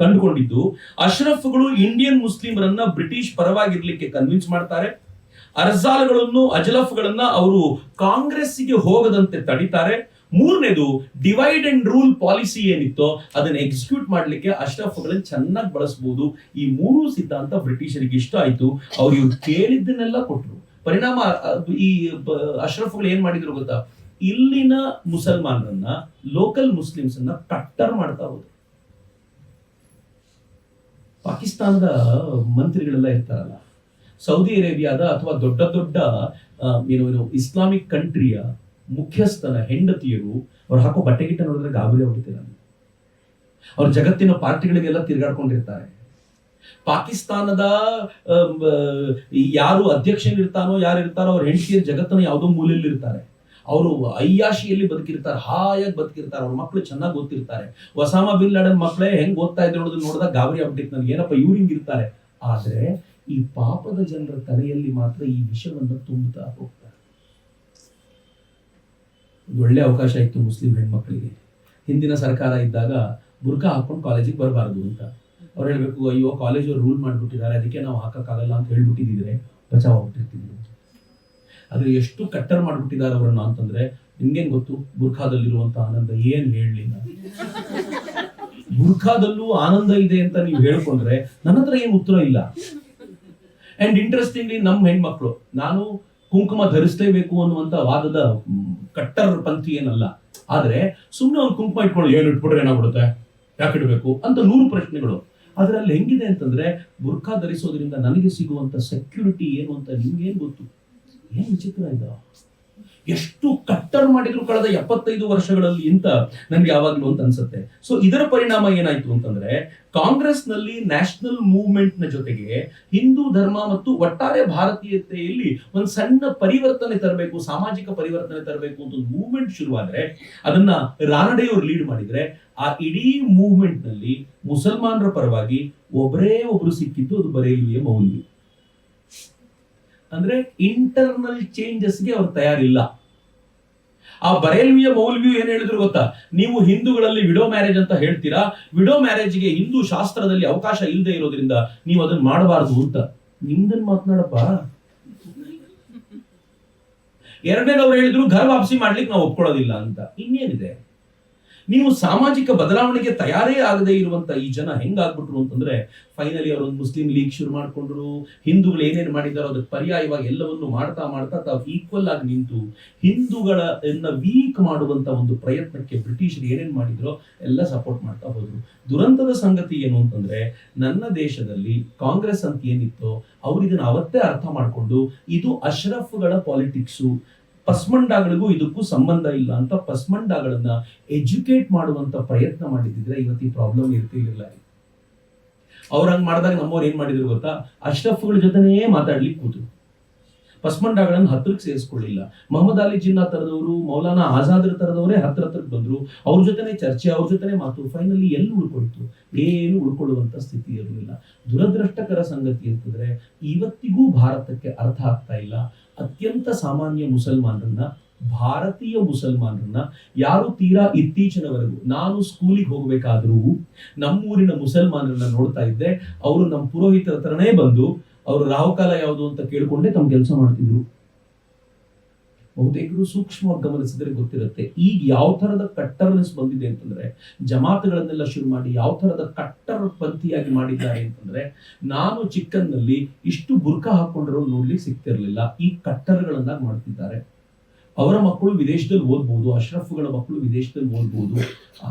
ಕಂಡುಕೊಂಡಿದ್ದು, ಅಶ್ರಫ್ಗಳು ಇಂಡಿಯನ್ ಮುಸ್ಲಿಮರನ್ನ ಬ್ರಿಟಿಷ್ ಪರವಾಗಿರ್ಲಿಕ್ಕೆ ಕನ್ವಿನ್ಸ್ ಮಾಡ್ತಾರೆ. ಅರ್ಜಾಲ್ಗಳನ್ನು, ಅಜಲಫ್ಗಳನ್ನ ಅವರು ಕಾಂಗ್ರೆಸ್ಸಿಗೆ ಹೋಗದಂತೆ ತಡಿತಾರೆ. ಮೂರನೇದು, ಡಿವೈಡ್ ಅಂಡ್ ರೂಲ್ ಪಾಲಿಸಿ ಏನಿತ್ತೋ ಅದನ್ನ ಎಕ್ಸಿಕ್ಯೂಟ್ ಮಾಡ್ಲಿಕ್ಕೆ ಅಶ್ರಫ್ಗಳನ್ನ ಚೆನ್ನಾಗಿ ಬಳಸಬಹುದು. ಈ ಮೂರು ಸಿದ್ಧಾಂತ ಬ್ರಿಟಿಷರಿಗೆ ಇಷ್ಟ ಆಯ್ತು. ಅವ್ರು ಇವ್ರು ಕೇಳಿದ್ದನ್ನೆಲ್ಲ ಕೊಟ್ರು. ಪರಿಣಾಮ ಈ ಅಶ್ರಫ್ಗಳು ಏನ್ ಮಾಡಿದ್ರು ಗೊತ್ತಾ, ಇಲ್ಲಿನ ಮುಸಲ್ಮಾನರನ್ನ, ಲೋಕಲ್ ಮುಸ್ಲಿಮ್ಸ್ ಅನ್ನ ಕಟ್ಟರ್ ಮಾಡ್ತಾ ಹೋದ್ರು. ಪಾಕಿಸ್ತಾನದ ಮಂತ್ರಿಗಳೆಲ್ಲ ಇರ್ತಾರಲ್ಲ, ಸೌದಿ ಅರೇಬಿಯಾದ ಅಥವಾ ದೊಡ್ಡ ದೊಡ್ಡ ಇಸ್ಲಾಮಿಕ್ ಕಂಟ್ರಿಯ ಮುಖ್ಯಸ್ಥನ ಹೆಂಡತಿಯರು ಅವ್ರು ಹಾಕೋ ಬಟ್ಟೆಗಿಟ್ಟ ನೋಡಿದ್ರೆ ಗಾಬರಿ ಆಗ್ಬಿಡ್ತೀರ. ಅವ್ರ ಜಗತ್ತಿನ ಪಾರ್ಟಿಗಳಿಗೆಲ್ಲ ತಿರ್ಗಾಡ್ಕೊಂಡಿರ್ತಾರೆ. ಪಾಕಿಸ್ತಾನದ ಯಾರು ಅಧ್ಯಕ್ಷನಿರ್ತಾನೋ, ಯಾರು ಇರ್ತಾರೋ ಅವ್ರ ಹೆಂಡತಿಯರ ಜಗತ್ತಿನ ಯಾವುದೋ ಮೂಲೆಯಲ್ಲಿ ಇರ್ತಾರೆ. ಅವರು ಅಯ್ಯಾಶಿಯಲ್ಲಿ ಬದುಕಿರ್ತಾರೆ, ಹಾಯಾಗಿ ಬದುಕಿರ್ತಾರೆ. ಅವ್ರ ಮಕ್ಕಳು ಚೆನ್ನಾಗಿ ಓದ್ತಿರ್ತಾರೆ. ಒಸಾಮಾ ಬಿನ್ ಲಾಡೆನ್ ಮಕ್ಕಳೇ ಹೆಂಗ್ ಓದ್ತಾ ಇದ್ರು ಅನ್ನೋದನ್ನ ನೋಡಿದಾಗ ಗಾಬರಿ ಆಗ್ಬಿಟ್ಟಿತ್ತು ನನಗೆ, ಏನಪ್ಪ ಇವ್ರು ಹಿಂಗಿರ್ತಾರೆ. ಆದ್ರೆ ಈ ಪಾಪದ ಜನರ ತಲೆಯಲ್ಲಿ ಮಾತ್ರ ಈ ವಿಷಯವನ್ನು ತುಂಬುತ್ತಾ ಹೋಗ್ತಾರೆ. ಒಳ್ಳೆ ಅವಕಾಶ ಇತ್ತು ಮುಸ್ಲಿಂ ಹೆಣ್ಮಕ್ಳಿಗೆ. ಹಿಂದಿನ ಸರ್ಕಾರ ಇದ್ದಾಗ ಬುರ್ಕಾ ಹಾಕೊಂಡು ಕಾಲೇಜಿಗೆ ಬರಬಾರದು ಅಂತ ಅವ್ರು ಹೇಳ್ಬೇಕು, ಅಯ್ಯೋ ಕಾಲೇಜವ್ರು ರೂಲ್ ಮಾಡ್ಬಿಟ್ಟಿದ್ದಾರೆ, ಅದಕ್ಕೆ ನಾವು ಹಾಕಕ್ಕಾಗಲ್ಲ ಅಂತ ಹೇಳ್ಬಿಟ್ಟಿದ್ರೆ ಬಚಾವ್ ಆಗ್ಬಿಟ್ಟಿರ್ತಿದ್ರು. ಆದ್ರೆ ಎಷ್ಟು ಕಟ್ಟರ್ ಮಾಡ್ಬಿಟ್ಟಿದ್ದಾರೆ ಅವರನ್ನ ಅಂತಂದ್ರೆ, ನಿಮ್ಗೇನ್ ಗೊತ್ತು ಬುರ್ಖಾದಲ್ಲಿರುವಂತ ಆನಂದ ಏನ್ ಹೇಳಲಿಲ್ಲ. ಬುರ್ಖಾದಲ್ಲೂ ಆನಂದ ಇದೆ ಅಂತ ನೀವು ಹೇಳ್ಕೊಂಡ್ರೆ ನನ್ನ ಹತ್ರ ಏನು ಉತ್ತರ ಇಲ್ಲ. ಅಂಡ್ ಇಂಟ್ರೆಸ್ಟಿಂಗ್ಲಿ ನಮ್ಮ ಹೆಣ್ಮಕ್ಳು, ನಾನು ಕುಂಕುಮ ಧರಿಸಲೇಬೇಕು ಅನ್ನುವಂತ ವಾದದ ಕಟ್ಟರ್ ಪಂಥಿ ಏನಲ್ಲ. ಆದ್ರೆ ಸುಮ್ನೆ ಒಂದು ಕುಂಕುಮ ಇಟ್ಕೊಂಡು ಏನು ಇಟ್ಬಿಟ್ರೆ ಏನಾಗ್ಬಿಡುತ್ತೆ, ಯಾಕೆ ಇಡಬೇಕು ಅಂತ 100 ಪ್ರಶ್ನೆಗಳು. ಆದ್ರೆ ಅಲ್ಲಿ ಹೆಂಗಿದೆ ಅಂತಂದ್ರೆ, ಬುರ್ಖಾ ಧರಿಸೋದ್ರಿಂದ ನನಗೆ ಸಿಗುವಂತ ಸೆಕ್ಯೂರಿಟಿ ಏನು ಅಂತ ನಿಮ್ಗೇನ್ ಗೊತ್ತು? ಏನ್ ವಿಚಿತ್ರ ಇದು. ಎಷ್ಟು ಕಟ್ಟರ್ ಮಾಡಿದ್ರು ಕಳೆದ 75 ವರ್ಷಗಳಲ್ಲಿ ಅಂತ ನನ್ಗೆ ಯಾವಾಗ್ಲೂ ಅಂತ ಅನ್ಸುತ್ತೆ. ಸೊ ಇದರ ಪರಿಣಾಮ ಏನಾಯ್ತು ಅಂತಂದ್ರೆ, ಕಾಂಗ್ರೆಸ್ ನಲ್ಲಿ ನ್ಯಾಷನಲ್ ಮೂವ್ಮೆಂಟ್ ನ ಜೊತೆಗೆ ಹಿಂದೂ ಧರ್ಮ ಮತ್ತು ಒಟ್ಟಾರೆ ಭಾರತೀಯತೆಯಲ್ಲಿ ಒಂದು ಸಣ್ಣ ಪರಿವರ್ತನೆ ತರಬೇಕು, ಸಾಮಾಜಿಕ ಪರಿವರ್ತನೆ ತರಬೇಕು ಅಂತ ಒಂದು ಮೂವ್ಮೆಂಟ್ ಶುರುವಾದ್ರೆ, ಅದನ್ನ ರಾನಡೆಯವರು ಲೀಡ್ ಮಾಡಿದ್ರೆ, ಆ ಇಡೀ ಮೂವ್ಮೆಂಟ್ ನಲ್ಲಿ ಮುಸಲ್ಮಾನರ ಪರವಾಗಿ ಒಬ್ಬರೇ ಒಬ್ರು ಸಿಕ್ಕಿದ್ದು ಅದು ಬರೇಲಿಯ ಮೌಲ್ವಿ. ಅಂದ್ರೆ ಇಂಟರ್ನಲ್ ಚೇಂಜಸ್ಗೆ ಅವ್ರು ತಯಾರಿಲ್ಲ. ಆ ಬರೇಲ್ವಿಯ ಮೌಲ್ವಿ ಏನ್ ಹೇಳಿದ್ರು ಗೊತ್ತಾ, ನೀವು ಹಿಂದೂಗಳಲ್ಲಿ ವಿಡೋ ಮ್ಯಾರೇಜ್ ಅಂತ ಹೇಳ್ತೀರಾ, ವಿಡೋ ಮ್ಯಾರೇಜ್ಗೆ ಹಿಂದೂ ಶಾಸ್ತ್ರದಲ್ಲಿ ಅವಕಾಶ ಇಲ್ಲದೆ ಇರೋದ್ರಿಂದ ನೀವು ಅದನ್ನ ಮಾಡಬಾರದು ಅಂತ. ನಿಮ್ದನ್ ಮಾತನಾಡಪ್ಪ. ಎರಡನೇದವ್ರು ಹೇಳಿದ್ರು ಘರ್ ವಾಪಸಿ ಮಾಡ್ಲಿಕ್ಕೆ ನಾವು ಒಪ್ಕೊಳ್ಳೋದಿಲ್ಲ ಅಂತ. ಇನ್ನೇನಿದೆ, ನೀವು ಸಾಮಾಜಿಕ ಬದಲಾವಣೆಗೆ ತಯಾರೇ ಆಗದೆ ಇರುವಂತ ಈ ಜನ ಹೆಂಗಾಗ್ಬಿಟ್ರು ಅಂತಂದ್ರೆ, ಫೈನಲಿ ಅವರೊಂದು ಮುಸ್ಲಿಂ ಲೀಗ್ ಶುರು ಮಾಡ್ಕೊಂಡ್ರು. ಹಿಂದೂಗಳು ಏನೇನು ಮಾಡಿದಾರೋ ಅದಕ್ಕೆ ಪರ್ಯಾಯವಾಗಿ ಎಲ್ಲವನ್ನು ಮಾಡ್ತಾ ಮಾಡ್ತಾ ತಾವು ಈಕ್ವಲ್ ಆಗಿ ನಿಂತು ಹಿಂದೂಗಳನ್ನ ವೀಕ್ ಮಾಡುವಂತ ಒಂದು ಪ್ರಯತ್ನಕ್ಕೆ ಬ್ರಿಟಿಷರು ಏನೇನ್ ಮಾಡಿದ್ರೋ ಎಲ್ಲ ಸಪೋರ್ಟ್ ಮಾಡ್ತಾ ಹೋದ್ರು. ದುರಂತದ ಸಂಗತಿ ಏನು ಅಂತಂದ್ರೆ, ನನ್ನ ದೇಶದಲ್ಲಿ ಕಾಂಗ್ರೆಸ್ ಅಂತ ಏನಿತ್ತೋ ಅವ್ರು ಇದನ್ನ ಅವತ್ತೇ ಅರ್ಥ ಮಾಡ್ಕೊಂಡು ಇದು ಅಶ್ರಫ್ಗಳ ಪಾಲಿಟಿಕ್ಸು, ಪಸ್ಮಂಡಾಗಳಿಗೂ ಇದಕ್ಕೂ ಸಂಬಂಧ ಇಲ್ಲ ಅಂತ ಪಸ್ಮಂಡಾಗಳನ್ನ ಎಜುಕೇಟ್ ಮಾಡುವಂತ ಪ್ರಯತ್ನ ಮಾಡಿದ್ರೆ ಇವತ್ತು ಈ ಪ್ರಾಬ್ಲಮ್ ಇರ್ತಿರ್ಲಿಲ್ಲ. ಅವ್ರ ಹಂಗ್ ಮಾಡಿದಾಗ ನಮ್ಮವ್ರು ಏನ್ ಮಾಡಿದ್ರು ಗೊತ್ತಾ, ಅಶ್ರಫ್ಗಳ ಜೊತೆನೇ ಮಾತಾಡ್ಲಿಕ್ಕೆ ಕೂತು ಪಸ್ಮಂಡಾಗಳನ್ನ ಹತ್ರಕ್ಕೆ ಸೇರಿಸ್ಕೊಳ್ಳಿಲ್ಲ. ಮೊಹಮ್ಮದ್ ಅಲಿ ಜಿನ್ನಾ ತರದವರು, ಮೌಲಾನಾ ಆಜಾದ್ರ ತರದವರೇ ಹತ್ರಕ್ಕೆ ಬಂದ್ರು, ಅವ್ರ ಜೊತೆನೆ ಚರ್ಚೆ, ಅವ್ರ ಜೊತೆನೆ ಮಾತು. ಫೈನಲಿ ಎಲ್ಲಿ ಉಳ್ಕೊಳ್ತು? ಏನು ಉಳ್ಕೊಳ್ಳುವಂತ ಸ್ಥಿತಿ ಇರಲಿಲ್ಲ. ದುರದೃಷ್ಟಕರ ಸಂಗತಿ ಅಂತಂದ್ರೆ ಇವತ್ತಿಗೂ ಭಾರತಕ್ಕೆ ಅರ್ಥ ಆಗ್ತಾ ಇಲ್ಲ. ಅತ್ಯಂತ ಸಾಮಾನ್ಯ ಮುಸಲ್ಮಾನರನ್ನ, ಭಾರತೀಯ ಮುಸಲ್ಮಾನರನ್ನ ಯಾರು ತೀರಾ ಇತ್ತೀಚಿನವರೆಗೂ, ನಾನು ಸ್ಕೂಲಿಗೆ ಹೋಗ್ಬೇಕಾದ್ರೂ ನಮ್ಮೂರಿನ ಮುಸಲ್ಮಾನರನ್ನ ನೋಡ್ತಾ ಇದ್ದೆ, ಅವರು ನಮ್ಮ ಪುರೋಹಿತರ ಹತ್ರನೇ ಬಂದು ಅವರು ರಾಹುಕಾಲ ಯಾವುದು ಅಂತ ಕೇಳ್ಕೊಂಡೆ ತಮ್ಮ ಕೆಲಸ ಮಾಡ್ತಿದ್ರು. ಬಹುತೇಕರು ಸೂಕ್ಷ್ಮವಾಗಿ ಗಮನಿಸಿದ್ರೆ ಗೊತ್ತಿರುತ್ತೆ ಈಗ ಯಾವ ತರದ ಕಟ್ಟರ್ನೆಸ್ ಬಂದಿದೆ ಅಂತಂದ್ರೆ, ಜಮಾತ್ಗಳನ್ನೆಲ್ಲ ಶುರು ಮಾಡಿ ಯಾವ ತರದ ಕಟ್ಟರ್ ಪಂಥಿಯಾಗಿ ಮಾಡಿದ್ದಾರೆ ಅಂತಂದ್ರೆ, ನಾನು ಚಿಕ್ಕನ್ನಲ್ಲಿ ಇಷ್ಟು ಬುರ್ಕಾ ಹಾಕೊಂಡ್ರು ನೋಡ್ಲಿಕ್ಕೆ ಸಿಗ್ತಿರ್ಲಿಲ್ಲ. ಈ ಕಟ್ಟರ್ಗಳನ್ನ ಮಾಡ್ತಿದ್ದಾರೆ. ಅವರ ಮಕ್ಕಳು ವಿದೇಶದಲ್ಲಿ ಓದ್ಬಹುದು, ಅಶ್ರಫ್ಗಳ ಮಕ್ಕಳು ವಿದೇಶದಲ್ಲಿ ಓದ್ಬಹುದು,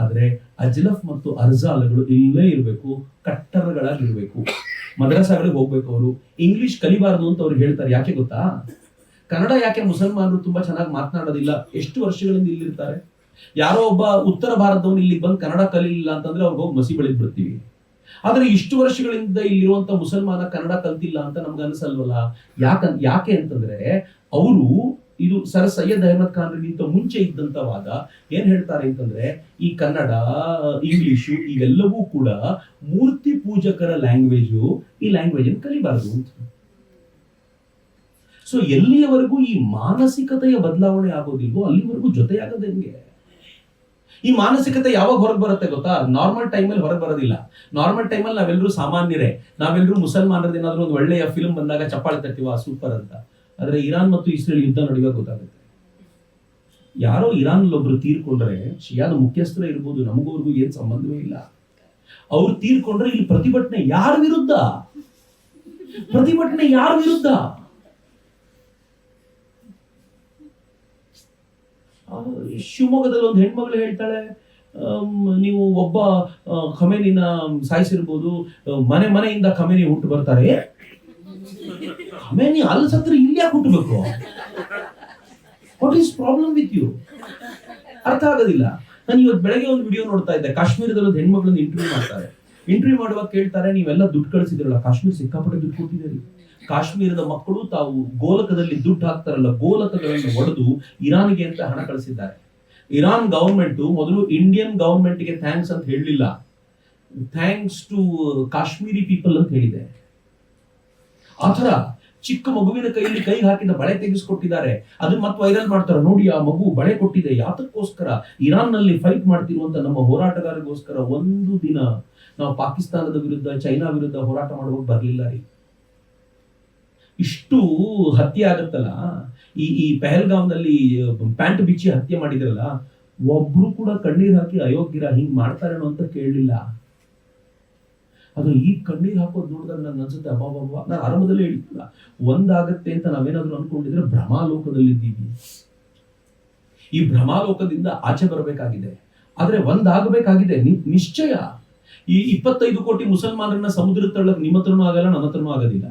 ಆದ್ರೆ ಅಜ್ಲಫ್ ಮತ್ತು ಅರ್ಜಾಲ್ಗಳು ಇಲ್ಲೇ ಇರಬೇಕು, ಕಟ್ಟರ್ಗಳಾಗಿರ್ಬೇಕು. ಮದ್ರಸಾಗಳಿಗೆ ಹೋಗ್ಬೇಕು. ಅವರು ಇಂಗ್ಲಿಷ್ ಕಲಿಬಾರದು ಅಂತ ಅವ್ರು ಹೇಳ್ತಾರೆ. ಯಾಕೆ ಗೊತ್ತಾ? ಕನ್ನಡ ಯಾಕೆ ಮುಸಲ್ಮಾನರು ತುಂಬಾ ಚೆನ್ನಾಗಿ ಮಾತನಾಡೋದಿಲ್ಲ? ಎಷ್ಟು ವರ್ಷಗಳಿಂದ ಇಲ್ಲಿರ್ತಾರೆ. ಯಾರೋ ಒಬ್ಬ ಉತ್ತರ ಭಾರತದವನು ಇಲ್ಲಿ ಬಂದು ಕನ್ನಡ ಕಲಿಲಿಲ್ಲ ಅಂತಂದ್ರೆ ಅವ್ರಿಗೆ ಹೋಗಿ ಮಸಿ ಬೆಳೆದ್ ಬಿಡ್ತೀವಿ. ಆದ್ರೆ ಇಷ್ಟು ವರ್ಷಗಳಿಂದ ಇಲ್ಲಿರುವಂತ ಮುಸಲ್ಮಾನ ಕನ್ನಡ ಕಲ್ತಿಲ್ಲ ಅಂತ ನಮ್ಗೆ ಅನ್ಸಲ್ವಲ್ಲ. ಯಾಕೆ ಅಂತಂದ್ರೆ, ಅವರು ಇದು ಸರ್ ಸೈಯದ್ ಅಹಮದ್ ಖಾನ್ರಿಗಿಂತ ಮುಂಚೆ ಇದ್ದಂತ ವಾದ ಏನ್ ಹೇಳ್ತಾರೆ ಅಂತಂದ್ರೆ, ಈ ಕನ್ನಡ, ಇಂಗ್ಲಿಷು ಇವೆಲ್ಲವೂ ಕೂಡ ಮೂರ್ತಿ ಪೂಜಕರ ಲ್ಯಾಂಗ್ವೇಜು, ಈ ಲ್ಯಾಂಗ್ವೇಜ್ ಅನ್ನು ಕಲಿಬಾರದು ಅಂತ. ಸೊ ಎಲ್ಲಿಯವರೆಗೂ ಈ ಮಾನಸಿಕತೆಯ ಬದಲಾವಣೆ ಆಗೋದಿಲ್ವೋ ಅಲ್ಲಿವರೆಗೂ ಜೊತೆಯಾಗದೆ ಹೆಂಗೆ? ಈ ಮಾನಸಿಕತೆ ಯಾವಾಗ ಹೊರಗೆ ಬರುತ್ತೆ ಗೊತ್ತಾ? ನಾರ್ಮಲ್ ಟೈಮಲ್ಲಿ ಹೊರಗೆ ಬರೋದಿಲ್ಲ. ನಾರ್ಮಲ್ ಟೈಮಲ್ಲಿ ನಾವೆಲ್ಲರೂ ಸಾಮಾನ್ಯರೇ, ನಾವೆಲ್ಲರೂ ಮುಸಲ್ಮಾನರದ್ದು ಏನಾದ್ರೂ ಒಂದು ಒಳ್ಳೆಯ ಫಿಲ್ಮ್ ಬಂದಾಗ ಚಪ್ಪಾಳೆ ತರ್ತೀವ ಸೂಪರ್ ಅಂತ. ಆದ್ರೆ ಇರಾನ್ ಮತ್ತು ಇಸ್ರೇಲ್ ಯುದ್ಧ ನಡೆಯುವಾಗ ಗೊತ್ತಾಗುತ್ತೆ. ಯಾರೋ ಇರಾನ್ ಒಬ್ರು ತೀರ್ಕೊಂಡ್ರೆ, ಶಿಯಾದ ಮುಖ್ಯಸ್ಥರೇ ಇರ್ಬೋದು, ನಮಗೋರ್ಗೂ ಏನ್ ಸಂಬಂಧವೇ ಇಲ್ಲ. ಅವ್ರು ತೀರ್ಕೊಂಡ್ರೆ ಇಲ್ಲಿ ಪ್ರತಿಭಟನೆ ಯಾರ ವಿರುದ್ಧ? ಪ್ರತಿಭಟನೆ ಯಾರ ವಿರುದ್ಧ? ಶಿವಮೊಗ್ಗದಲ್ಲಿ ಒಂದು ಹೆಣ್ಮಗಳು ಹೇಳ್ತಾಳೆ, ನೀವು ಒಬ್ಬ ಖಮೇನಿನ ಸಾಯಿಸಿರ್ಬೋದು, ಮನೆಯಿಂದ ಖಮೇನಿ ಹುಟ್ಟು ಬರ್ತಾರೆ. ಖಮೇನಿ ಅಲ್ಲಿ ಸತ್ರ ಇಲ್ಲಿ ಯಾಕೆ ಹುಟ್ಟಬೇಕು? What is problem with you? ಅರ್ಥ ಆಗೋದಿಲ್ಲ. ನಾನು ಇವತ್ತು ಬೆಳಗ್ಗೆ ಒಂದು ವಿಡಿಯೋ ನೋಡ್ತಾ ಇದ್ದೆ, ಕಾಶ್ಮೀರದಲ್ಲಿ ಒಂದು ಹೆಣ್ಮಗಳನ್ನ ಇಂಟರ್ವ್ಯೂ ಮಾಡ್ತಾರೆ. ಇಂಟರ್ವ್ಯೂ ಮಾಡುವಾಗ ಕೇಳ್ತಾರೆ, ನೀವೆಲ್ಲ ದುಡ್ಡು ಕಳಿಸಿದ್ರಲ್ಲ, ಕಾಶ್ಮೀರ ಸಿಕ್ಕಾಪಟ್ಟೆ ದುಡ್ಡು ಕೊಟ್ಟಿದ್ದೀರಿ. ಕಾಶ್ಮೀರದ ಮಕ್ಕಳು ತಾವು ಗೋಲಕದಲ್ಲಿ ದುಡ್ಡು ಹಾಕ್ತಾರಲ್ಲ, ಗೋಲಕಗಳನ್ನು ಒಡೆದು ಇರಾನ್ಗೆ ಅಂತ ಹಣ ಕಳಿಸಿದ್ದಾರೆ. ಇರಾನ್ ಗವರ್ಮೆಂಟ್ ಮೊದಲು ಇಂಡಿಯನ್ ಗವರ್ಮೆಂಟ್ ಗೆ ಥ್ಯಾಂಕ್ಸ್ ಅಂತ ಹೇಳಲಿಲ್ಲ, ಥ್ಯಾಂಕ್ಸ್ ಟು ಕಾಶ್ಮೀರಿ ಪೀಪಲ್ ಅಂತ ಹೇಳಿದೆ. ಆತರ ಚಿಕ್ಕ ಮಗುವಿನ ಕೈಯಲ್ಲಿ ಕೈ ಹಾಕಿದ ಬಳೆ ತೆಗೆಸ್ಕೊಟ್ಟಿದ್ದಾರೆ. ಅದನ್ನ ಮತ್ತೆ ವೈರಲ್ ಮಾಡ್ತಾರೆ, ನೋಡಿ ಆ ಮಗು ಬಳೆ ಕೊಟ್ಟಿದೆ. ಯಾತಕ್ಕೋಸ್ಕರ? ಇರಾನ್ ನಲ್ಲಿ ಫೈಟ್ ಮಾಡ್ತಿರುವಂತ ನಮ್ಮ ಹೋರಾಟಗಾರರಿಗೋಸ್ಕರ. ಒಂದು ದಿನ ನಾವು ಪಾಕಿಸ್ತಾನದ ವಿರುದ್ಧ, ಚೈನಾ ವಿರುದ್ಧ ಹೋರಾಟ ಮಾಡುವಾಗ ಬರ್ಲಿಲ್ಲ ರೀ. ಇಷ್ಟು ಹತ್ಯೆ ಆಗತ್ತಲ್ಲ. ಈ ಪೆಹಲ್ಗಾಂವ್ನಲ್ಲಿ ಪ್ಯಾಂಟ್ ಬಿಚ್ಚಿ ಹತ್ಯೆ ಮಾಡಿದ್ರಲ್ಲ, ಒಬ್ರು ಕೂಡ ಕಣ್ಣೀರ್ ಹಾಕಿ ಅಯೋಗ್ಯರ ಹಿಂಗ್ ಮಾಡ್ತಾರೇನೋ ಅಂತ ಕೇಳಲಿಲ್ಲ. ಅದು ಈ ಕಣ್ಣೀರ್ ಹಾಕೋದು ನೋಡಿದಾಗ ನನ್ಗೆ ಅನ್ಸುತ್ತೆ, ಅಬ್ಬಾಬಾಬಾ, ನಾನು ಆರಂಭದಲ್ಲೇ ಹೇಳಿಲ್ಲ, ಒಂದಾಗತ್ತೆ ಅಂತ ನಾವೇನಾದ್ರೂ ಅನ್ಕೊಂಡಿದ್ರೆ ಭ್ರಮಾಲೋಕದಲ್ಲಿದ್ದೀವಿ. ಈ ಭ್ರಮಾಲೋಕದಿಂದ ಆಚೆ ಬರಬೇಕಾಗಿದೆ. ಆದ್ರೆ ಒಂದಾಗಬೇಕಾಗಿದೆ ನಿಶ್ಚಯ. ಈ 25 ಕೋಟಿ ಮುಸಲ್ಮಾನರನ್ನ ಸಮುದ್ರ ತಳ್ಳಕ್ ನಿಮ್ಮ ಹತ್ರನೂ ಆಗಲ್ಲ, ನನ್ನ ಹತ್ರನೂ ಆಗೋದಿಲ್ಲ.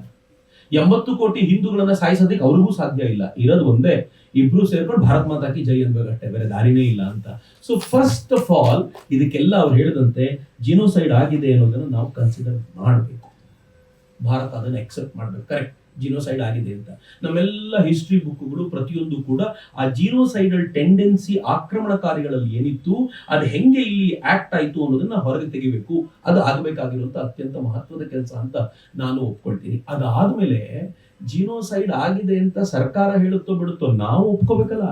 80 ಕೋಟಿ ಹಿಂದೂಗಳನ್ನ ಸಾಯಿಸೋದಕ್ಕೆ ಅವ್ರಿಗೂ ಸಾಧ್ಯ ಇಲ್ಲ, ಇರೋದು ಒಂದೇ, ಇಬ್ರು ಸೇರ್ಕೊಂಡು ಭಾರತ್ ಮಾತಾ ಕಿ ಜೈ ಅನ್ಬೇಕಷ್ಟೇ, ಬೇರೆ ದಾರಿನೇ ಇಲ್ಲ ಅಂತ. ಸೊ ಫಸ್ಟ್ ಆಫ್ ಆಲ್ ಇದಕ್ಕೆಲ್ಲ ಅವ್ರು ಹೇಳಿದಂತೆ ಜಿನೋಸೈಡ್ ಆಗಿದೆ ಅನ್ನೋದನ್ನ ನಾವು ಕನ್ಸಿಡರ್ ಮಾಡಬೇಕು. ಭಾರತ ಅದನ್ನ ಎಕ್ಸೆಪ್ಟ್ ಮಾಡ್ಬೇಕು, ಕರೆಕ್ಟ್ ಜಿನೋಸೈಡ್ ಆಗಿದೆ ಅಂತ. ನಮ್ಮೆಲ್ಲ ಹಿಸ್ಟ್ರಿ ಬುಕ್ಗಳು ಪ್ರತಿಯೊಂದು ಕೂಡ ಆ ಜಿನೋಸೈಡಲ್ ಟೆಂಡೆನ್ಸಿ, ಆಕ್ರಮಣಕಾರಿಗಳಲ್ಲಿ ಏನಿತ್ತು ಅದು ಹೆಂಗೆ ಇಲ್ಲಿ ಆಕ್ಟ್ ಆಯ್ತು ಅನ್ನೋದನ್ನ ಹೊರಗೆ ತೆಗಿಬೇಕು. ಅದು ಆಗಬೇಕಾಗಿರುವಂತ ಅತ್ಯಂತ ಮಹತ್ವದ ಕೆಲಸ ಅಂತ ನಾನು ಒಪ್ಕೊಳ್ತೀನಿ. ಅದಾದ್ಮೇಲೆ ಜಿನೋಸೈಡ್ ಆಗಿದೆ ಅಂತ ಸರ್ಕಾರ ಹೇಳುತ್ತೋ ಬಿಡುತ್ತೋ, ನಾವು ಒಪ್ಕೋಬೇಕಲ್ಲ.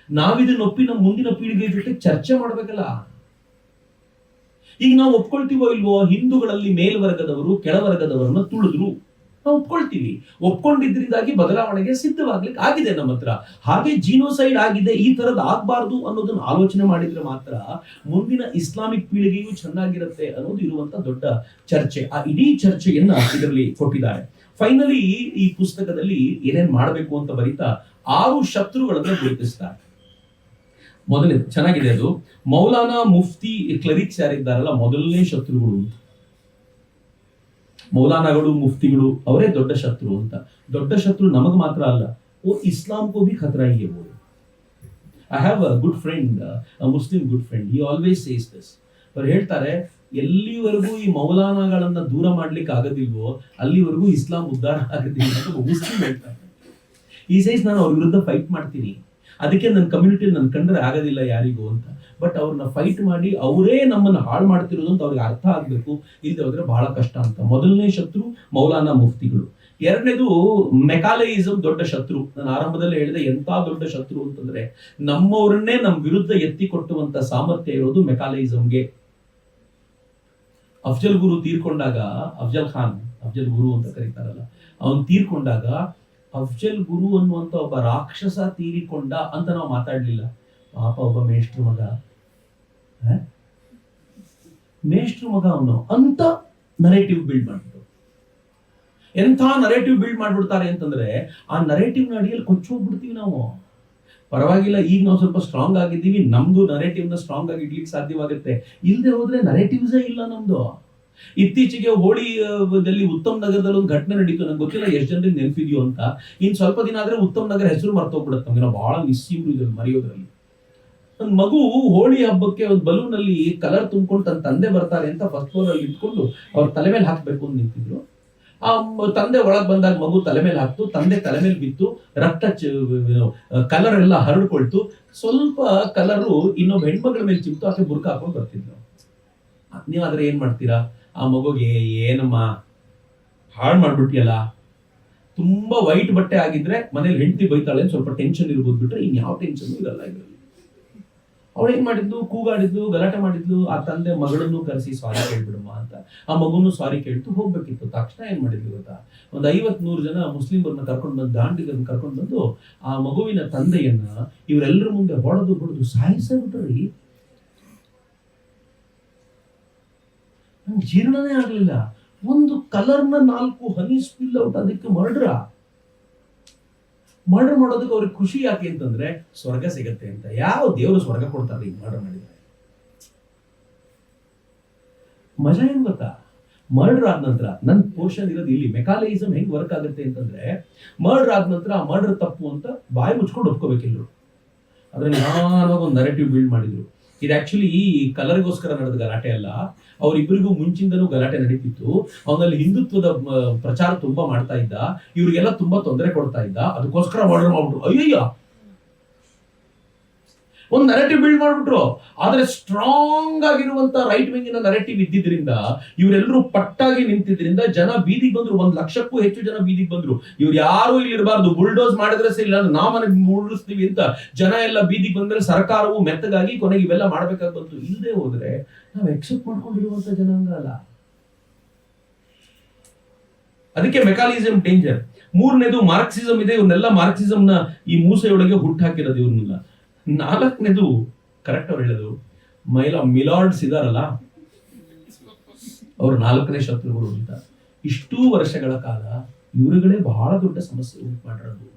ನಾವಿದನ್ನ ಒಪ್ಪಿ ನಮ್ಮ ಮುಂದಿನ ಪೀಳಿಗೆ ಜೊತೆ ಚರ್ಚೆ ಮಾಡ್ಬೇಕಲ್ಲ. ಈಗ ನಾವು ಒಪ್ಕೊಳ್ತೀವೋ ಇಲ್ವೋ, ಹಿಂದೂಗಳಲ್ಲಿ ಮೇಲ್ವರ್ಗದವರು ಕೆಳವರ್ಗದವರನ್ನ ತುಳಿದ್ರು, ನಾವು ಒಪ್ಕೊಳ್ತೀವಿ. ಒಪ್ಕೊಂಡಿದ್ರಿಂದಾಗಿ ಬದಲಾವಣೆಗೆ ಸಿದ್ಧವಾಗ್ಲಿಕ್ಕೆ ಆಗಿದೆ ನಮ್ಮ ಹತ್ರ. ಹಾಗೆ ಜಿನೋಸೈಡ್ ಆಗಿದೆ, ಈ ತರದ್ ಆಗ್ಬಾರ್ದು ಅನ್ನೋದನ್ನ ಆಲೋಚನೆ ಮಾಡಿದ್ರೆ ಮಾತ್ರ ಮುಂದಿನ ಇಸ್ಲಾಮಿಕ್ ಪೀಳಿಗೆಯು ಚೆನ್ನಾಗಿರುತ್ತೆ ಅನ್ನೋದು ಇರುವಂತ ದೊಡ್ಡ ಚರ್ಚೆ. ಆ ಇಡೀ ಚರ್ಚೆಯನ್ನ ಇದರಲ್ಲಿ ಕೊಟ್ಟಿದ್ದಾರೆ. ಫೈನಲಿ ಈ ಪುಸ್ತಕದಲ್ಲಿ ಏನೇನ್ ಮಾಡಬೇಕು ಅಂತ ಬರೀತಾ 6 ಶತ್ರುಗಳನ್ನ ಗುರುತಿಸ್ತಾರೆ. ಮೊದಲನೇದು ಚೆನ್ನಾಗಿದೆ, ಅದು ಮೌಲಾನಾ ಮುಫ್ತಿ ಕ್ಲರಿಕ್ಸ್ ಯಾರಿದ್ದಾರಲ್ಲ ಮೊದಲನೇ ಶತ್ರುಗಳು ಅಂತ. ಮೌಲಾನಾಗಳು ಮುಫ್ತಿಗಳು ಅವರೇ ದೊಡ್ಡ ಶತ್ರು ಅಂತ. ದೊಡ್ಡ ಶತ್ರು ನಮಗ್ ಮಾತ್ರ ಅಲ್ಲ, ಓ ಇಸ್ಲಾಂಗೂ ಭಿ ಖತರಾ ಹಿ ಹೈ. I have a good friend, a Muslim good friend, he always says this. ಅವ್ರು ಹೇಳ್ತಾರೆ, ಎಲ್ಲಿವರೆಗೂ ಈ ಮೌಲಾನಾಗಳನ್ನ ದೂರ ಮಾಡ್ಲಿಕ್ಕೆ ಆಗೋದಿಲ್ವೋ ಅಲ್ಲಿವರೆಗೂ ಇಸ್ಲಾಂ ಉದ್ಧಾರ ಆಗೋದಿಲ್ಲ ಅಂತ ಮುಸ್ಲಿಂ ಹೇಳ್ತಾರೆ. ಈ ಸೈಸ್ ನಾನು ಅವ್ರ ವಿರುದ್ಧ ಫೈಟ್ ಮಾಡ್ತೀನಿ, ಅದಕ್ಕೆ ನನ್ನ ಕಮ್ಯುನಿಟಿಯಲ್ಲಿ ನನ್ ಕಂಡ್ರೆ ಆಗೋದಿಲ್ಲ ಯಾರಿಗೂ ಅಂತ. ಬಟ್ ಅವ್ರನ್ನ ಫೈಟ್ ಮಾಡಿ ಅವರೇ ನಮ್ಮನ್ನ ಹಾಳು ಮಾಡ್ತಿರೋದು ಅಂತ ಅವ್ರಿಗೆ ಅರ್ಥ ಆಗ್ಬೇಕು, ಇಲ್ಲದೆ ಹೋದ್ರೆ ಬಹಳ ಕಷ್ಟ ಅಂತ. ಮೊದಲನೇ ಶತ್ರು ಮೌಲಾನಾ ಮುಫ್ತಿಗಳು. ಎರಡನೇದು ಮೆಕಾಲೆಯಿಸಂ, ದೊಡ್ಡ ಶತ್ರು. ನಾನು ಆರಂಭದಲ್ಲೇ ಹೇಳಿದೆ ಎಂತ ದೊಡ್ಡ ಶತ್ರು ಅಂತಂದ್ರೆ ನಮ್ಮವರನ್ನೇ ನಮ್ಮ ವಿರುದ್ಧ ಎತ್ತಿ ಕೊಟ್ಟುವಂತ ಸಾಮರ್ಥ್ಯ ಇರೋದು ಮೆಕಾಲೆಯಿಸಂಗೆ. ಅಫ್ಜಲ್ ಗುರು ತೀರ್ಕೊಂಡಾಗ, ಅಫ್ಜಲ್ ಖಾನ್, ಅಫ್ಜಲ್ ಗುರು ಅಂತ ಕರೀತಾರಲ್ಲ, ಅವನ್ ತೀರ್ಕೊಂಡಾಗ ಅಫ್ಜಲ್ ಗುರು ಅನ್ನುವಂತ ಒಬ್ಬ ರಾಕ್ಷಸ ತೀರಿಕೊಂಡ ಅಂತ ನಾವು ಮಾತಾಡ್ಲಿಲ್ಲ. ಪಾಪ ಒಬ್ಬ ಮೇಷ್ಟ್ರ ಮಗ, ಮೇಷ್ಟ್ರ ಮಗ ಅವನು ಅಂತ ನರೇಟಿವ್ ಬಿಲ್ಡ್ ಮಾಡ್ಬಿಟ್ಟು. ಎಂಥ ನರೇಟಿವ್ ಬಿಲ್ಡ್ ಮಾಡ್ಬಿಡ್ತಾರೆ ಅಂತಂದ್ರೆ ಆ ನರೇಟಿವ್ ನ ಅಡಿಯಲ್ಲಿ ಕೊಚ್ಚೋಗ್ಬಿಡ್ತೀವಿ ನಾವು. ಪರವಾಗಿಲ್ಲ, ಈಗ ನಾವು ಸ್ವಲ್ಪ ಸ್ಟ್ರಾಂಗ್ ಆಗಿದ್ದೀವಿ, ನಮ್ದು ನರೇಟಿವ್ ನ ಸ್ಟ್ರಾಂಗ್ ಆಗಿ ಇಡ್ಲಿಕ್ಕೆ ಸಾಧ್ಯವಾಗುತ್ತೆ. ಇಲ್ಲದೆ ಹೋದ್ರೆ ನರೇಟಿವ್ಸೇ ಇಲ್ಲ ನಮ್ದು. ಇತ್ತೀಚೆಗೆ ಹೋಳಿದಲ್ಲಿ ಉತ್ತಮ್ ನಗರದಲ್ಲಿ ಒಂದು ಘಟನೆ ನಡೀತು, ನಂಗೆ ಗೊತ್ತಿಲ್ಲ ಎಷ್ಟು ಜನರಿಗೆ ನೆನಪಿದೆಯೋ ಅಂತ. ಇನ್ ಸ್ವಲ್ಪ ದಿನ ಆದ್ರೆ ಉತ್ತಮ್ ನಗರ ಹೆಸರು ಮರ್ತೋಗ್ಬಿಡುತ್ತೆ ನಮ್ಗೆ, ನಾವು ಬಹಳ ಮಿಸ್ಸಿಂಗ್ ಇದ್ರಲ್ಲಿ ಮರೆಯೋದ್ರಲ್ಲಿ. ಒಂದು ಮಗು ಹೋಳಿ ಹಬ್ಬಕ್ಕೆ ಒಂದು ಬಲೂನ್ ಅಲ್ಲಿ ಕಲರ್ ತುಂಬಿಕೊಂಡು ತನ್ನ ತಂದೆ ಬರ್ತಾರೆ ಅಂತ ಫಸ್ಟ್ ಫ್ಲೋರ್ ಅಲ್ಲಿ ಇಟ್ಕೊಂಡು ಅವ್ರ ತಲೆ ಮೇಲೆ ಹಾಕ್ಬೇಕು ಅಂತ ನಿಂತಿದ್ರು. ಆ ತಂದೆ ಒಳಗ್ ಬಂದಾಗ ಮಗು ತಲೆ ಮೇಲೆ ಹಾಕ್ತು, ತಂದೆ ತಲೆ ಮೇಲೆ ಬಿತ್ತು, ರಕ್ತ ಕಲರ್ ಎಲ್ಲ ಹರಡ್ಕೊಳ್ತು. ಸ್ವಲ್ಪ ಕಲರು ಇನ್ನೊಬ್ಬ ಹೆಣ್ಮಗಳ ಮೇಲೆ ಚಿಮ್ತು, ಆಕೆ ಬುರ್ಕ ಹಾಕೊಂಡು ಬರ್ತಿದ್ರು. ನೀವಾದ್ರೆ ಏನ್ ಮಾಡ್ತೀರಾ? ಆ ಮಗುಗೆ ಏನಮ್ಮ ಹಾಳು ಮಾಡ್ಬಿಟ್ಟಿಯಲ್ಲ. ತುಂಬಾ ವೈಟ್ ಬಟ್ಟೆ ಆಗಿದ್ರೆ ಮನೇಲಿ ಹೆಂಡತಿ ಬೈತಾಳೆ, ಸ್ವಲ್ಪ ಟೆನ್ಷನ್ ಇರ್ಬೋದು, ಬಿಟ್ರೆ ಇನ್ ಯಾವ ಟೆನ್ಷನ್ ಇರಲ್ಲ ಇದರಲ್ಲಿ. ಅವಳು ಏನ್ ಮಾಡಿದ್ಲು, ಕೂಗಾಡಿದ್ಲು, ಗಲಾಟೆ ಮಾಡಿದ್ಲು. ಆ ತಂದೆ ಮಗಳನ್ನು ಕರೆಸಿ ಸಾರಿ ಕೇಳ್ಬಿಡಮ್ಮ ಅಂತ. ಆ ಮಗುನು ಸಾರಿ ಕೇಳ್ತು, ಹೋಗ್ಬೇಕಿತ್ತು. ತಕ್ಷಣ ಏನ್ ಮಾಡಿದ್ಲು ಗೊತ್ತಾ, ಒಂದು 50-100 ಜನ ಮುಸ್ಲಿಮರನ್ನ ಕರ್ಕೊಂಡು ಬಂದು, ದಾಂಡಿಗರನ್ನ ಕರ್ಕೊಂಡು ಬಂದು ಆ ಮಗುವಿನ ತಂದೆಯನ್ನ ಇವರೆಲ್ಲರ ಮುಂದೆ ಹೊಡೆದು ಸಾಯಿಸ್ಬಿಟ್ರಿ. ನಂಗೆ ಜೀರ್ಣನೇ ಆಗ್ಲಿಲ್ಲ. ಒಂದು ಕಲರ್ನ 4 ಹನಿ ಸ್ಪಿಲ್ ಔಟ್, ಅದಕ್ಕೆ ಮರ್ಡರ್ ಮಾಡೋದಕ್ಕೆ ಅವ್ರಿಗೆ ಖುಷಿ ಯಾಕೆ ಅಂತಂದ್ರೆ ಸ್ವರ್ಗ ಸಿಗತ್ತೆ ಅಂತ. ಯಾವ ದೇವರು ಸ್ವರ್ಗ ಕೊಡ್ತಾರೆ ಈಗ ಮರ್ಡರ್ ಮಾಡಿದ್ರೆ? ಮಜಾ ಏನ್ ಗೊತ್ತಾ, ಮರ್ಡರ್ ಆದ ನಂತರ ನನ್ನ ಪೋರ್ಷನ್ ಇರೋದು ಇಲ್ಲಿ. ಮೆಕಾಲೆಯಿಸಂ ಹೆಂಗ್ ವರ್ಕ್ ಆಗುತ್ತೆ ಅಂತಂದ್ರೆ, ಮರ್ಡರ್ ಆದ ನಂತರ ಆ ಮರ್ಡರ್ ತಪ್ಪು ಅಂತ ಬಾಯಿ ಮುಚ್ಕೊಂಡು ಒಪ್ಕೋಬೇಕಿಲ್ರು. ಅದ್ರಲ್ಲಿ ನಾನಾಗ ಒಂದು ನರೇಟಿವ್ ಬಿಲ್ಡ್ ಮಾಡಿದ್ರು. ಇದು ಆಕ್ಚುಲಿ ಈ ಕಲರ್ಗೋಸ್ಕರ ನಡೆದ ಗಲಾಟೆ ಅಲ್ಲ, ಅವರಿಬ್ಬರಿಗೂ ಮುಂಚಿಂದನೂ ಗಲಾಟೆ ನಡೀತಿತ್ತು. ಅವನಲ್ಲಿ ಹಿಂದುತ್ವದ ಪ್ರಚಾರ ತುಂಬಾ ಮಾಡ್ತಾ ಇದ್ದ, ಇವ್ರಿಗೆಲ್ಲ ತುಂಬಾ ತೊಂದರೆ ಕೊಡ್ತಾ ಇದ್ದ, ಅದಕ್ಕೋಸ್ಕರ ಮರ್ಡರ್ ಮಾಡ್ಬಿಟ್ರು. ಅಯ್ಯಯ್ಯ, ಒಂದು ನರೇಟಿವ್ ಬಿಲ್ಡ್ ಮಾಡ್ಬಿಟ್ರು. ಆದ್ರೆ ಸ್ಟ್ರಾಂಗ್ ಆಗಿರುವಂತ ರೈಟ್ ವಿಂಗಿನ ನರೇಟಿವ್ ಇದ್ದಿದ್ರಿಂದ, ಇವರೆಲ್ಲರೂ ಪಟ್ಟಾಗಿ ನಿಂತಿದ್ರಿಂದ ಜನ ಬೀದಿಗೆ ಬಂದ್ರು. 1 ಲಕ್ಷಕ್ಕೂ ಹೆಚ್ಚು ಜನ ಬೀದಿಗೆ ಬಂದ್ರು. ಇವ್ರು ಯಾರು ಇಲ್ಲಿ ಇರಬಾರ್ದು, ಬುಲ್ಡೋಸ್ ಮಾಡಿದ್ರೆ ಸರಿ, ಇಲ್ಲ ನಾಮನೆ ಉಳಿಸ್ತೀವಿ ಅಂತ ಜನ ಎಲ್ಲ ಬೀದಿಗೆ ಬಂದ್ರೆ ಸರ್ಕಾರವು ಮೆತ್ತಗಾಗಿ ಕೊನೆಗೆ ಇವೆಲ್ಲ ಮಾಡ್ಬೇಕಾಗಿ ಬಂತು. ಇಲ್ಲದೆ ಹೋದ್ರೆ ನಾವು ಎಕ್ಸೆಪ್ಟ್ ಮಾಡ್ಕೊಂಡಿರುವಂತ ಜನಾಂಗ ಅಲ್ಲ. ಅದಕ್ಕೆ ಮೆಕಾಲಿಸಂ ಡೇಂಜರ್. 3ನೇದು ಮಾರ್ಕ್ಸಿಸಂ ಇದೆ. ಇವನ್ನೆಲ್ಲ ಮಾರ್ಕ್ಸಿಸಂ ನ ಈ ಮೂಸೆಯೊಳಗೆ ಹುಟ್ಟಾಕಿರೋದು ಇವ್ರನ್ನೆಲ್ಲ. 4ನೇದು ಕರೆಕ್ಟ್ ಅವ್ರು ಹೇಳೋದು, ಮಿಲಾರ್ಡ್ಸ್ ಇದಾರಲ್ಲ, ಅವರು 4ನೇ ಶತ್ರುಗಳು ಅಂತ. ಇಷ್ಟೂ ವರ್ಷಗಳ ಕಾಲ ಇವರುಗಳೇ ಬಹಳ ದೊಡ್ಡ ಸಮಸ್ಯೆ ಉಂಟು ಮಾಡಿರೋದು.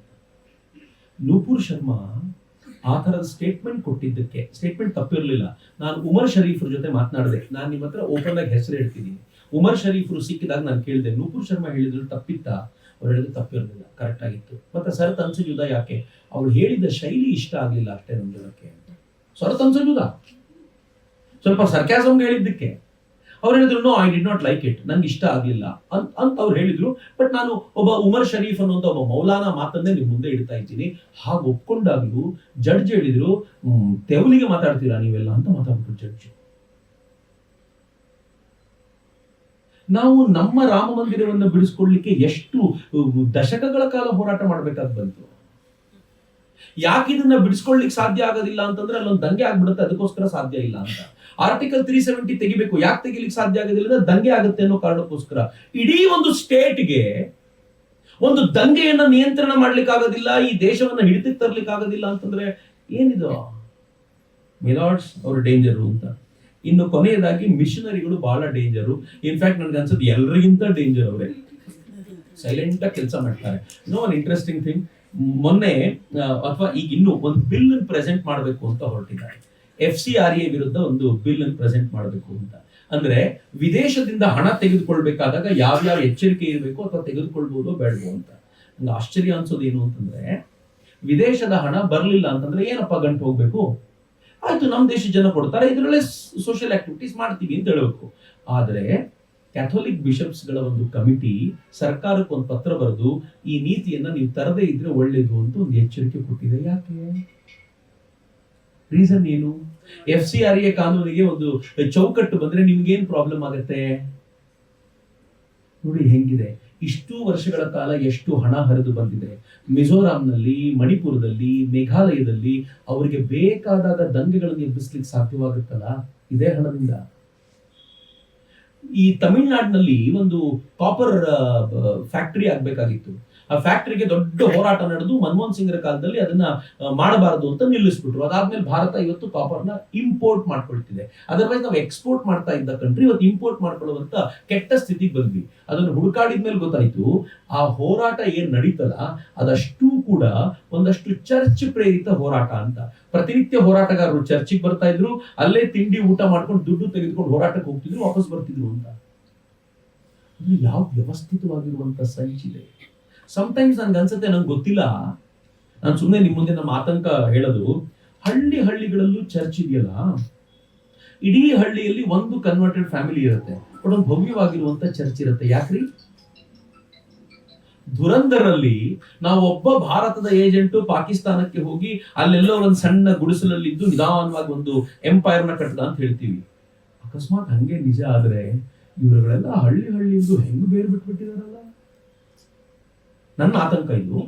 ನೂಪುರ್ ಶರ್ಮಾ ಆ ತರದ ಸ್ಟೇಟ್ಮೆಂಟ್ ಕೊಟ್ಟಿದ್ದಕ್ಕೆ, ಸ್ಟೇಟ್ಮೆಂಟ್ ತಪ್ಪಿರ್ಲಿಲ್ಲ. ನಾನು ಉಮರ್ ಶರೀಫ್ರ ಜೊತೆ ಮಾತನಾಡಿದೆ. ನಾನು ನಿಮ್ಮ ಹತ್ರ ಓಪನ್ ಆಗಿ ಹೆಸರು ಹೇಳ್ತಿದ್ದೀನಿ. ಉಮರ್ ಶರೀಫ್ರು ಸಿಕ್ಕಿದಾಗ ನಾನು ಕೇಳಿದೆ, ನೂಪುರ್ ಶರ್ಮಾ ಹೇಳಿದ್ರು ತಪ್ಪಿತ್ತ? ಅವ್ರು ಹೇಳಿದ್ರು ತಪ್ಪಿರಲಿಲ್ಲ, ಕರೆಕ್ಟ್ ಆಗಿತ್ತು. ಮತ್ತೆ ಸರ್ ತನ್ಸಜುದ ಯಾಕೆ? ಅವ್ರು ಹೇಳಿದ ಶೈಲಿ ಇಷ್ಟ ಆಗ್ಲಿಲ್ಲ ಅಷ್ಟೇ ನಮ್ ಜನಕ್ಕೆ. ಸರ್ ತನ್ಸಜುದ ಸ್ವಲ್ಪ ಸರ್ಕ್ಯಾಸಮ್ ಹೇಳಿದ್ದಕ್ಕೆ ಅವ್ರು ಹೇಳಿದ್ರು no I did not like it, ನಂಗೆ ಇಷ್ಟ ಆಗ್ಲಿಲ್ಲ ಅಂತ ಅವ್ರು ಹೇಳಿದ್ರು. ಬಟ್ ನಾನು ಒಬ್ಬ ಉಮರ್ ಶರೀಫ್ ಅನ್ನುವಂತ ಒಬ್ಬ ಮೌಲಾನಾ ಮಾತನ್ನೇ ನಿಮ್ ಮುಂದೆ ಇಡ್ತಾ ಇದ್ದೀನಿ. ಹಾಗೆ ಒಪ್ಕೊಂಡಾಗ್ಲೂ ಜಡ್ಜ್ ಹೇಳಿದ್ರು, ತೆವಲಿಗೆ ಮಾತಾಡ್ತೀರಾ ನೀವೆಲ್ಲ ಅಂತ ಮಾತಾಡ್ಬಿಟ್ರು ಜಡ್ಜ್. ನಾವು ನಮ್ಮ ರಾಮ ಮಂದಿರವನ್ನು ಬಿಡಿಸ್ಕೊಡ್ಲಿಕ್ಕೆ ಎಷ್ಟು ದಶಕಗಳ ಕಾಲ ಹೋರಾಟ ಮಾಡ್ಬೇಕಾದ್ ಬಂತು. ಯಾಕೆ ಇದನ್ನ ಬಿಡಿಸ್ಕೊಳ್ಲಿಕ್ಕೆ ಸಾಧ್ಯ ಆಗೋದಿಲ್ಲ ಅಂತಂದ್ರೆ ಅಲ್ಲೊಂದು ದಂಗೆ ಆಗ್ಬಿಡುತ್ತೆ, ಅದಕ್ಕೋಸ್ಕರ ಸಾಧ್ಯ ಇಲ್ಲ ಅಂತ. ಆರ್ಟಿಕಲ್ 370 ತೆಗಿಬೇಕು, ಯಾಕೆ ತೆಗಿಲಿಕ್ಕೆ ಸಾಧ್ಯ ಆಗೋದಿಲ್ಲ? ದಂಗೆ ಆಗುತ್ತೆ ಅನ್ನೋ ಕಾರಣಕ್ಕೋಸ್ಕರ. ಇಡೀ ಒಂದು ಸ್ಟೇಟ್ಗೆ ಒಂದು ದಂಗೆಯನ್ನ ನಿಯಂತ್ರಣ ಮಾಡ್ಲಿಕ್ಕೆ ಆಗೋದಿಲ್ಲ, ಈ ದೇಶವನ್ನ ಹಿಡಿತಕ್ಕೆ ತರ್ಲಿಕ್ಕೆ ಆಗೋದಿಲ್ಲ ಅಂತಂದ್ರೆ ಏನಿದು? ಮಿಲಾಟ್ಸ್ ಅವರು ಡೇಂಜರು ಅಂತ. ಇನ್ನು ಕೊನೆಯದಾಗಿ ಮಿಷನರಿಗಳು ಬಹಳ ಡೇಂಜರು. ಇನ್ಫ್ಯಾಕ್ಟ್ ನನ್ಗೆ ಅನ್ಸುತ್ತೆ ಎಲ್ಲರಿಗಿಂತ ಡೇಂಜರ್ ಅವರೇ. ಸೈಲೆಂಟ್ ಆಗಿ ಕೆಲಸ ಮಾಡ್ತಾರೆ. ನೋ ಒನ್ ಇಂಟ್ರೆಸ್ಟಿಂಗ್ ಥಿಂಗ್, ಮೊನ್ನೆ ಅಥವಾ ಈಗ ಇನ್ನು ಒಂದು ಬಿಲ್ ಪ್ರೆಸೆಂಟ್ ಮಾಡಬೇಕು ಅಂತ ಹೊರಟಿದ್ದಾರೆ. FCRA ವಿರುದ್ಧ ಒಂದು ಬಿಲ್ ಅನ್ನು ಪ್ರೆಸೆಂಟ್ ಮಾಡಬೇಕು ಅಂತ. ಅಂದ್ರೆ ವಿದೇಶದಿಂದ ಹಣ ತೆಗೆದುಕೊಳ್ಬೇಕಾದಾಗ ಯಾವ್ಯಾವ ಎಚ್ಚರಿಕೆ ಇರಬೇಕು ಅಥವಾ ತೆಗೆದುಕೊಳ್ಬಹುದೋ ಬೇಡವೋ ಅಂತ. ನಂಗೆ ಆಶ್ಚರ್ಯ ಅನ್ಸೋದು ಏನು ಅಂತಂದ್ರೆ, ವಿದೇಶದ ಹಣ ಬರ್ಲಿಲ್ಲ ಅಂತಂದ್ರೆ ಏನಪ್ಪ ಗಂಟು ಹೋಗ್ಬೇಕು? ಆಯ್ತು, ನಮ್ಮ ದೇಶದ ಜನ ಕೊಡ್ತಾರೆ, ಇದರಲ್ಲೇ ಸೋಷಿಯಲ್ ಆಕ್ಟಿವಿಟೀಸ್ ಮಾಡ್ತೀವಿ ಅಂತ ಹೇಳಬೇಕು. ಆದ್ರೆ ಕ್ಯಾಥೋಲಿಕ್ ಬಿಷಪ್ಸ್ಗಳ ಒಂದು ಕಮಿಟಿ ಸರ್ಕಾರಕ್ಕೆ ಒಂದು ಪತ್ರ ಬರೆದು ಈ ನೀತಿಯನ್ನ ನೀವು ತರದೇ ಇದ್ರೆ ಒಳ್ಳೇದು ಅಂತ ಒಂದು ಎಚ್ಚರಿಕೆ ಕೊಟ್ಟಿದೆ. ಯಾಕೆ? ರೀಸನ್ ಏನು? FCRA ಕಾನೂನಿಗೆ ಒಂದು ಚೌಕಟ್ಟು ಬಂದ್ರೆ ನಿಮ್ಗೇನ್ ಪ್ರಾಬ್ಲಮ್ ಆಗತ್ತೆ? ನೋಡಿ ಹೆಂಗಿದೆ. ಇಷ್ಟು ವರ್ಷಗಳ ಕಾಲ ಎಷ್ಟು ಹಣ ಹರಿದು ಬಂದಿದೆ. ಮಿಜೋರಾಂನಲ್ಲಿ, ಮಣಿಪುರದಲ್ಲಿ, ಮೇಘಾಲಯದಲ್ಲಿ ಅವರಿಗೆ ಬೇಕಾದಾಗ ದಂಗೆಗಳನ್ನು ಎಬ್ಬಿಸ್ಲಿಕ್ಕೆ ಸಾಧ್ಯವಾಗುತ್ತಲ್ಲ ಇದೇ ಹಣದಿಂದ. ಈ ತಮಿಳುನಾಡಿನಲ್ಲಿ ಒಂದು ಕಾಪರ್ ಫ್ಯಾಕ್ಟರಿ ಆಗ್ಬೇಕಾಗಿತ್ತು. ಆ ಫ್ಯಾಕ್ಟರಿಗೆ ದೊಡ್ಡ ಹೋರಾಟ ನಡೆದು ಮನಮೋಹನ್ ಸಿಂಗ್ರ ಕಾಲದಲ್ಲಿ ಅದನ್ನ ಮಾಡಬಾರದು ಅಂತ ನಿಲ್ಲಿಸ್ಬಿಟ್ರು. ಅದಾದ್ಮೇಲೆ ಭಾರತ ಇವತ್ತು ಕಾಪರ್ನ ಇಂಪೋರ್ಟ್ ಮಾಡ್ಕೊಳ್ತಿದೆ. ಅದರ್ವೈಸ್ ನಾವು ಎಕ್ಸ್ಪೋರ್ಟ್ ಮಾಡ್ತಾ ಇದ್ದ ಕಂಟ್ರಿ ಇವತ್ತು ಇಂಪೋರ್ಟ್ ಮಾಡ್ಕೊಳ್ಳುವಂತ ಕೆಟ್ಟ ಸ್ಥಿತಿಗೆ ಬಂದ್ವಿ. ಅದನ್ನು ಹುಡುಕಾಡಿದ್ಮೇಲೆ ಗೊತ್ತಾಯ್ತು ಆ ಹೋರಾಟ ಏನ್ ನಡೀತಲ್ಲ ಅದಷ್ಟು ಕೂಡ ಒಂದಷ್ಟು ಚರ್ಚ್ ಪ್ರೇರಿತ ಹೋರಾಟ ಅಂತ. ಪ್ರತಿನಿತ್ಯ ಹೋರಾಟಗಾರರು ಚರ್ಚಿಗೆ ಬರ್ತಾ ಇದ್ರು, ಅಲ್ಲೇ ತಿಂಡಿ ಊಟ ಮಾಡ್ಕೊಂಡು ದುಡ್ಡು ತೆಗೆದುಕೊಂಡು ಹೋರಾಟಕ್ಕೆ ಹೋಗ್ತಿದ್ರು, ವಾಪಸ್ ಬರ್ತಿದ್ರು ಅಂತ. ಯಾವ ವ್ಯವಸ್ಥಿತವಾಗಿರುವಂತ ಸಂಚಿದೆ. ಸಮಟೈಮ್ಸ್ ನನ್ಗೆ ಅನ್ಸುತ್ತೆ, ನಂಗೆ ಗೊತ್ತಿಲ್ಲ, ನಾನು ಸುಮ್ಮನೆ ನಿಮ್ ಮುಂದೆ ನಮ್ಮ ಆತಂಕ ಹೇಳೋದು. ಹಳ್ಳಿಗಳಲ್ಲೂ ಚರ್ಚ್ ಇದೆಯಲ್ಲ, ಇಡೀ ಹಳ್ಳಿಯಲ್ಲಿ ಒಂದು ಕನ್ವರ್ಟೆಡ್ ಫ್ಯಾಮಿಲಿ ಇರುತ್ತೆ, ಬಟ್ ಒಂದು ಭವ್ಯವಾಗಿರುವಂತ ಚರ್ಚ್ ಇರುತ್ತೆ. ಯಾಕ್ರಿ? ಧುರಂಧರಲ್ಲಿ ನಾವು ಒಬ್ಬ ಭಾರತದ ಏಜೆಂಟು ಪಾಕಿಸ್ತಾನಕ್ಕೆ ಹೋಗಿ ಅಲ್ಲೆಲ್ಲೋ ಒಂದು ಸಣ್ಣ ಗುಡಿಸಲಲ್ಲಿದ್ದು ನಿಧಾನವಾಗಿ ಒಂದು ಎಂಪೈರ್ನ ಕಟ್ಟದ ಅಂತ ಹೇಳ್ತೀವಿ. ಅಕಸ್ಮಾತ್ ಹಂಗೆ ನಿಜ ಆದ್ರೆ ಇವರುಗಳೆಲ್ಲ ಹಳ್ಳಿಯಿಂದ ಹೆಂಗ್ ಬೇರೆ ಬಿಟ್ಬಿಟ್ಟಿದಾರಲ್ಲ. ನನ್ನ ಆತಂಕ ಇದು.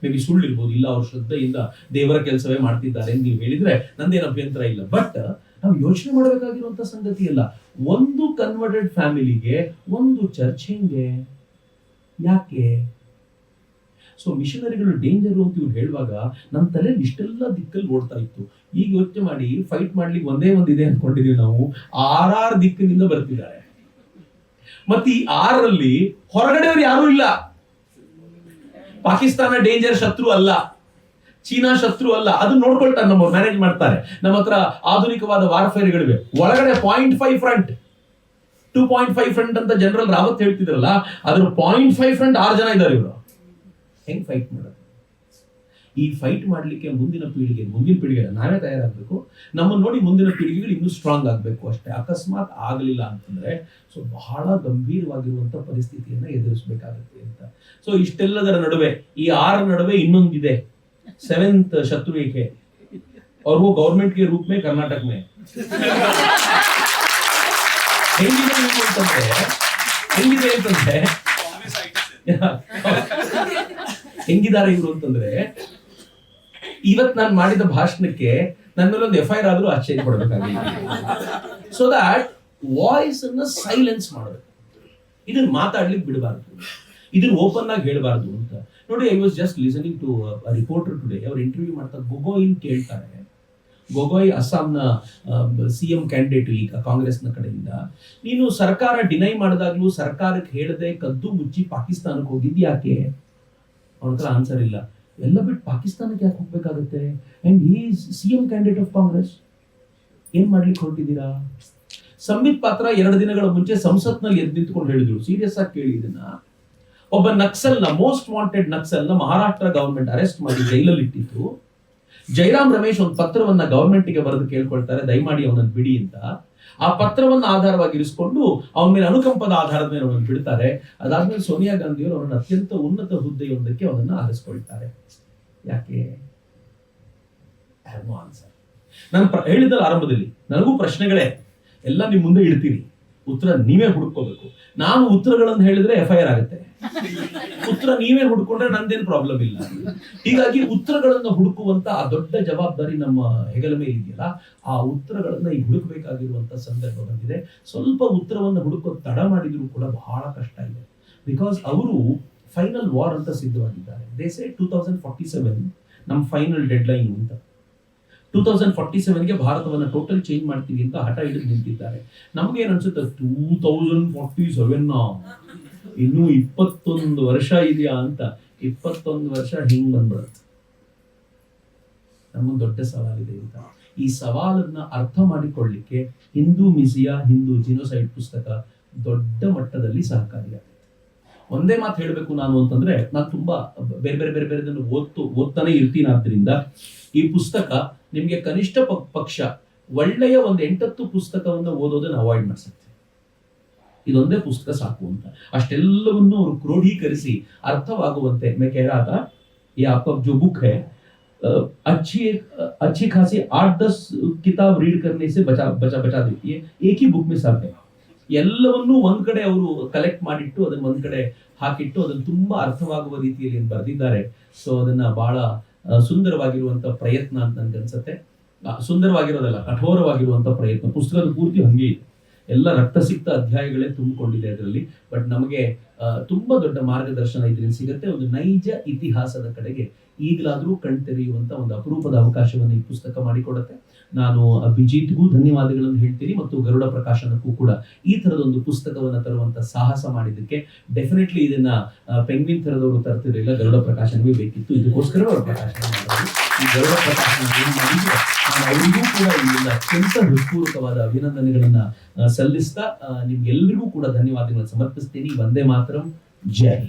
ಮೇ ಬಿ ಸುಳ್ಳಿರ್ಬೋದು, ಇಲ್ಲ ಅವ್ರ ಶ್ರದ್ಧೆಯಿಂದ ದೇವರ ಕೆಲಸವೇ ಮಾಡ್ತಿದ್ದಾರೆ ನೀವು ಹೇಳಿದ್ರೆ ನಂದೇನು ಅಭ್ಯಂತರ ಇಲ್ಲ. ಬಟ್ ನಾವು ಯೋಚನೆ ಮಾಡಬೇಕಾಗಿರುವಂತ ಸಂಗತಿ ಅಲ್ಲ. ಒಂದು ಕನ್ವರ್ಟೆಡ್ ಫ್ಯಾಮಿಲಿಗೆ ಒಂದು ಚರ್ಚ್ ಹೆಂಗೆ? ಯಾಕೆ? ಸೊ ಮಿಷನರಿಗಳು ಡೇಂಜರು ಅಂತ ಇವ್ರು ಹೇಳುವಾಗ ನನ್ನ ತಲೆ ಇಷ್ಟೆಲ್ಲ ದಿಕ್ಕಲ್ಲಿ ಓಡ್ತಾ ಇತ್ತು. ಈಗ ಯೋಚನೆ ಮಾಡಿ, ಫೈಟ್ ಮಾಡ್ಲಿಕ್ಕೆ ಒಂದೇ ಒಂದಿದೆ ಅನ್ಕೊಂಡಿದೀವಿ ನಾವು, 6 ದಿಕ್ಕಿನಿಂದ ಬರ್ತಿದ್ದಾರೆ. ಮತ್ತೆ ಈ 6ರಲ್ಲಿ ಹೊರಗಡೆಯವರು ಯಾರು ಇಲ್ಲ. ಪಾಕಿಸ್ತಾನ ಡೇಂಜರ್ ಶತ್ರು ಅಲ್ಲ, ಚೀನಾ ಶತ್ರು ಅಲ್ಲ, ಅದನ್ನ ನೋಡ್ಕೊಳ್ತಾರೆ, ನಮ್ಮವ್ರು ಮ್ಯಾನೇಜ್ ಮಾಡ್ತಾರೆ. ನಮ್ಮ ಹತ್ರ ಆಧುನಿಕವಾದ ವಾರ್ಫೇರ್ಗಳಿವೆ. ಒಳಗಡೆ 0.5 ಫ್ರಂಟ್, 2.5 ಫ್ರಂಟ್ ಅಂತ ಜನರಲ್ ರಾವತ್ ಹೇಳ್ತಿದ್ರಲ್ಲ, ಅದ್ರ 0.5 ಫ್ರಂಟ್ 6 ಜನ ಇದ್ದಾರೆ. ಇವರು ಹೆಂಗ್ ಫೈಟ್ ಮಾಡೋದು? ಈ ಫೈಟ್ ಮಾಡ್ಲಿಕ್ಕೆ ಮುಂದಿನ ಪೀಳಿಗೆ ನಾವೇ ತಯಾರಾಗಬೇಕು. ನಮ್ಮನ್ನು ನೋಡಿ ಮುಂದಿನ ಪೀಳಿಗೆಗಳು ಇನ್ನೂ ಸ್ಟ್ರಾಂಗ್ ಆಗಬೇಕು ಅಷ್ಟೇ. ಅಕಸ್ಮಾತ್ ಆಗಲಿಲ್ಲ ಅಂತಂದ್ರೆ ಸೊ ಬಹಳ ಗಂಭೀರವಾಗಿರುವಂತ ಪರಿಸ್ಥಿತಿಯನ್ನ ಎದುರಿಸಬೇಕಾಗುತ್ತೆ ಅಂತ. ಸೊ ಇಷ್ಟೆಲ್ಲದರ ನಡುವೆ ಈ 6 ನಡುವೆ ಇನ್ನೊಂದಿದೆ, 7th ಶತ್ರು ಏಕೆ और वो गवर्नमेंट के रूप में कर्नाटक में ಹೆಂಗಿದ್ದಾರೆ ಇವರು ಅಂತಂದ್ರೆ, ಇವತ್ ನಾನು ಮಾಡಿದ ಭಾಷಣಕ್ಕೆ ನನ್ನ ಮೇಲೆ ಒಂದು FIR ಆದ್ರೂ ಆಶ್ಚರ್ಯ ಪಡಬೇಕಾಗಿಲ್ಲ. ಸೊ ದಟ್ ವಾಯ್ಸ್ ಅನ್ನ ಸೈಲೆನ್ಸ್ ಮಾಡಬೇಕು. ಇದನ್ನ ಮಾತಾಡ್ಲಿಕ್ಕೆ ಬಿಡಬಾರ್ದು, ಇದನ್ನ ಓಪನ್ ಆಗಿ ಹೇಳಬಾರ್ದು ಅಂತ. ನೋಡಿ, I was just listening to reporter today. ಅವ್ರು ಇಂಟರ್ವ್ಯೂ ಮಾಡ್ತಾ ಗೊಗೋಯಿನ್ ಕೇಳ್ತಾರೆ. ಗೊಗೋಯ್ ಅಸ್ಸಾಂನ CM ಕ್ಯಾಂಡಿಡೇಟ್ ಈಗ ಕಾಂಗ್ರೆಸ್ನ ಕಡೆಯಿಂದ. ನೀನು ಸರ್ಕಾರ ಡಿನೈ ಮಾಡಿದಾಗ್ಲೂ ಸರ್ಕಾರಕ್ಕೆ ಹೇಳದೆ ಕದ್ದು ಮುಚ್ಚಿ ಪಾಕಿಸ್ತಾನಕ್ಕೆ ಹೋಗಿದ್ ಯಾಕೆ? ಅವನ ಹತ್ರ ಆನ್ಸರ್ ಇಲ್ಲ. ಎಲ್ಲ ಬಿಟ್ಟು ಪಾಕಿಸ್ತಾನಕ್ಕೆ ಯಾಕೆ ಹೋಗ್ಬೇಕಾಗುತ್ತೆ? And he is CM candidate of Congress. ಏನ್ ಮಾಡ್ಲಿಕ್ಕೆ ಹೊರಟಿದ್ದೀರಾ? ಸಂಬಿತ್ ಪಾತ್ರ 2 ದಿನಗಳ ಮುಂಚೆ ಸಂಸತ್ನಲ್ಲಿ ಎದ್ದು ನಿಂತ್ಕೊಂಡು ಹೇಳಿದ್ರು, ಸೀರಿಯಸ್ ಆಗಿ ಕೇಳಿ ಇದನ್ನ, ಒಬ್ಬ ನಕ್ಸಲ್ನ, ಮೋಸ್ಟ್ ವಾಂಟೆಡ್ ನಕ್ಸಲ್ನ ಮಹಾರಾಷ್ಟ್ರ ಗವರ್ಮೆಂಟ್ ಅರೆಸ್ಟ್ ಮಾಡಿ ಜೈಲಲ್ಲಿ ಇಟ್ಟಿತ್ತು. ಜೈರಾಮ್ ರಮೇಶ್ ಒಂದು ಪತ್ರವನ್ನ ಗವರ್ಮೆಂಟ್ಗೆ ಬರೆದು ಕೇಳ್ಕೊಳ್ತಾರೆ, ದಯಮಾಡಿ ಅವನನ್ನು ಬಿಡಿ ಅಂತ. ಆ ಪತ್ರವನ್ನು ಆಧಾರವಾಗಿ ಇರಿಸಿಕೊಂಡು ಅವನ ಮೇಲೆ ಅನುಕಂಪದ ಆಧಾರದ ಮೇಲೆ ಅವನನ್ನು ಬಿಡ್ತಾರೆ. ಅದಾದ್ಮೇಲೆ ಸೋನಿಯಾ ಗಾಂಧಿ ಅವರು ಅವನನ್ನು ಅತ್ಯಂತ ಉನ್ನತ ಹುದ್ದೆಯೊಂದಕ್ಕೆ ಅವನನ್ನು ಆರಿಸ್ಕೊಳ್ತಾರೆ. ಯಾಕೆ? ಆನ್ಸರ್ ನಾನು ಹೇಳಿದ್ದಲ್ಲ ಆರಂಭದಲ್ಲಿ, ನನಗೂ ಪ್ರಶ್ನೆಗಳೇ ಎಲ್ಲ ನಿಮ್ ಮುಂದೆ ಇಡ್ತೀನಿ, ಉತ್ತರ ನೀವೇ ಹುಡುಕೋಬೇಕು. ನಾನು ಉತ್ತರಗಳನ್ನು ಹೇಳಿದ್ರೆ FIR ಆಗುತ್ತೆ, ಉತ್ತರ ನೀವೇ ಹುಡ್ಕೊಂಡ್ರೆ ನಂದೇನು ಪ್ರಾಬ್ಲಮ್ ಇಲ್ಲ. ಹೀಗಾಗಿ ಉತ್ತರಗಳನ್ನು ಹುಡುಕುವಂತ ಆ ದೊಡ್ಡ ಜವಾಬ್ದಾರಿ ನಮ್ಮ ಹೆಗಲ ಮೇಲೆ ಇದೆಯಲ್ಲ, ಆ ಉತ್ತರಗಳನ್ನ ಈಗ ಹುಡುಕಬೇಕಾಗಿರುವಂತ ಸಂದರ್ಭ ಬಂದಿದೆ. ಸ್ವಲ್ಪ ಉತ್ತರವನ್ನು ಹುಡುಕೋ ತಡ ಮಾಡಿದ್ರು ಕೂಡ ಬಹಳ ಕಷ್ಟ ಇದೆ. ಬಿಕಾಸ್ ಅವರು ಫೈನಲ್ ವಾರ್ ಅಂತ ಸಿದ್ಧವಾಗಿದ್ದಾರೆ. ದೇ ಸೇ 2047 ನಮ್ಮ ಫೈನಲ್ ಡೆಡ್ ಲೈನ್ ಅಂತ. 2047ಗೆ ಭಾರತವನ್ನ ಟೋಟಲ್ ಚೇಂಜ್ ಮಾಡ್ತೀವಿ ಅಂತ ಹಠ ಹಿಡಿದು ನಿಂತಿದ್ದಾರೆ. ನಮ್ಗೇನ್ ಅನ್ಸುತ್ತೆ, 2047 ಇನ್ನು 21 ವರ್ಷ ಇದೆಯಾ ಅಂತ. 21 ವರ್ಷ ಹಿಂಗ್ ಬಂದ್ಬಿಡುತ್ತೆ. ನಮಗೊಂದು ದೊಡ್ಡ ಸವಾಲಿದೆ ಅಂತ. ಈ ಸವಾಲನ್ನ ಅರ್ಥ ಮಾಡಿಕೊಳ್ಳಿಕ್ಕೆ ಹಿಂದೂ ಮಿಸಿಯಾ, ಹಿಂದೂ ಜಿನೋಸೈಡ್ ಪುಸ್ತಕ ದೊಡ್ಡ ಮಟ್ಟದಲ್ಲಿ ಸಹಕಾರಿಯಾಗುತ್ತೆ. ಒಂದೇ ಮಾತು ಹೇಳಬೇಕು ನಾನು ಅಂತಂದ್ರೆ, ನಾನು ತುಂಬಾ ಬೇರೆ ಬೇರೆ ಬೇರೆ ಬೇರೆದನ್ನು ಓದ್ತಾನೆ ಇರ್ತೀನಿ. ಆದ್ರಿಂದ ಈ ಪುಸ್ತಕ ನಿಮ್ಗೆ ಕನಿಷ್ಠ ಪಕ್ಷ ಒಳ್ಳೆಯ ಒಂದು 8 ಪುಸ್ತಕವನ್ನು ಓದೋದನ್ನ ಅವಾಯ್ಡ್ ಮಾಡಿಸುತ್ತೆ. ಇದೊಂದೇ ಪುಸ್ತಕ ಸಾಕು ಅಂತ. ಅಷ್ಟೆಲ್ಲವನ್ನು ಅವರು ಕ್ರೋಢೀಕರಿಸಿ ಅರ್ಥವಾಗುವಂತೆ मैं कह रहा था ये आपका जो बुक है अच्छी खासी 8-10 किताब रीड करने से बचा देती है. एक ही बुक में सब है. ಎಲ್ಲವನ್ನೂ ಒಂದ್ ಕಡೆ ಅವರು ಕಲೆಕ್ಟ್ ಮಾಡಿಟ್ಟು ಅದನ್ನ ಒಂದ್ ಕಡೆ ಹಾಕಿಟ್ಟು ಅದನ್ನು ತುಂಬಾ ಅರ್ಥವಾಗುವ ರೀತಿಯಲ್ಲಿ ಬರೆದಿದ್ದಾರೆ. ಸೊ ಅದನ್ನ ಬಹಳ ಸುಂದರವಾಗಿರುವಂತ ಪ್ರಯತ್ನ ಅಂತ ನನ್ಗನ್ಸುತ್ತೆ. ಸುಂದರವಾಗಿರೋದಲ್ಲ, ಕಠೋರವಾಗಿರುವಂತ ಪ್ರಯತ್ನ. ಪುಸ್ತಕದ ಪೂರ್ತಿ ಹಂಗೆ ಇದೆ, ಎಲ್ಲ ರಕ್ತಸಿಕ್ತ ಅಧ್ಯಾಯಗಳೇ ತುಂಬಿಕೊಂಡಿದೆ ಅದರಲ್ಲಿ. ಬಟ್ ನಮಗೆ ತುಂಬಾ ದೊಡ್ಡ ಮಾರ್ಗದರ್ಶನ ಇದರಿಂದ ಸಿಗುತ್ತೆ. ಒಂದು ನೈಜ ಇತಿಹಾಸದ ಕಡೆಗೆ ಈಗಲಾದ್ರೂ ಕಣ್ತೆರೆಯುವಂತ ಒಂದು ಅಪರೂಪದ ಅವಕಾಶವನ್ನು ಈ ಪುಸ್ತಕ ಮಾಡಿಕೊಡುತ್ತೆ. ನಾನು ಅಭಿಜಿತ್ಗೂ ಧನ್ಯವಾದಗಳನ್ನು ಹೇಳ್ತೀನಿ, ಮತ್ತು ಗರುಡ ಪ್ರಕಾಶನಕ್ಕೂ ಕೂಡ ಈ ತರದೊಂದು ಪುಸ್ತಕವನ್ನು ತರುವಂತ ಸಾಹಸ ಮಾಡಿದ್ದಕ್ಕೆ. ಡೆಫಿನೆಟ್ಲಿ ಇದನ್ನ ಪೆಂಗ್ವಿನ್ ತರದವರು ತರ್ತಿರಲಿಲ್ಲ, ಗರುಡ ಪ್ರಕಾಶನವೇ ಬೇಕಿತ್ತು. ಇದಕ್ಕೋಸ್ಕರ ಅವರ ಪ್ರಕಾಶನ ಮಾಡಿದ್ರು. ಈ ಗರುಡ ಪ್ರಕಾಶನ ಏನು ಮಾಡಿದ್ರು, ನಾನು ಅವರಿಗೂ ಕೂಡ ಇಲ್ಲಿಂದ ಅತ್ಯಂತ ಹೃತ್ಪೂರ್ವಕವಾದ ಅಭಿನಂದನೆಗಳನ್ನ ಸಲ್ಲಿಸ್ತಾ ನಿಮ್ಗೆಲ್ಲರಿಗೂ ಕೂಡ ಧನ್ಯವಾದಗಳನ್ನು ಸಮರ್ಪಿಸ್ತೀನಿ. ವಂದೇ ಮಾತರಂ, ಜೈ.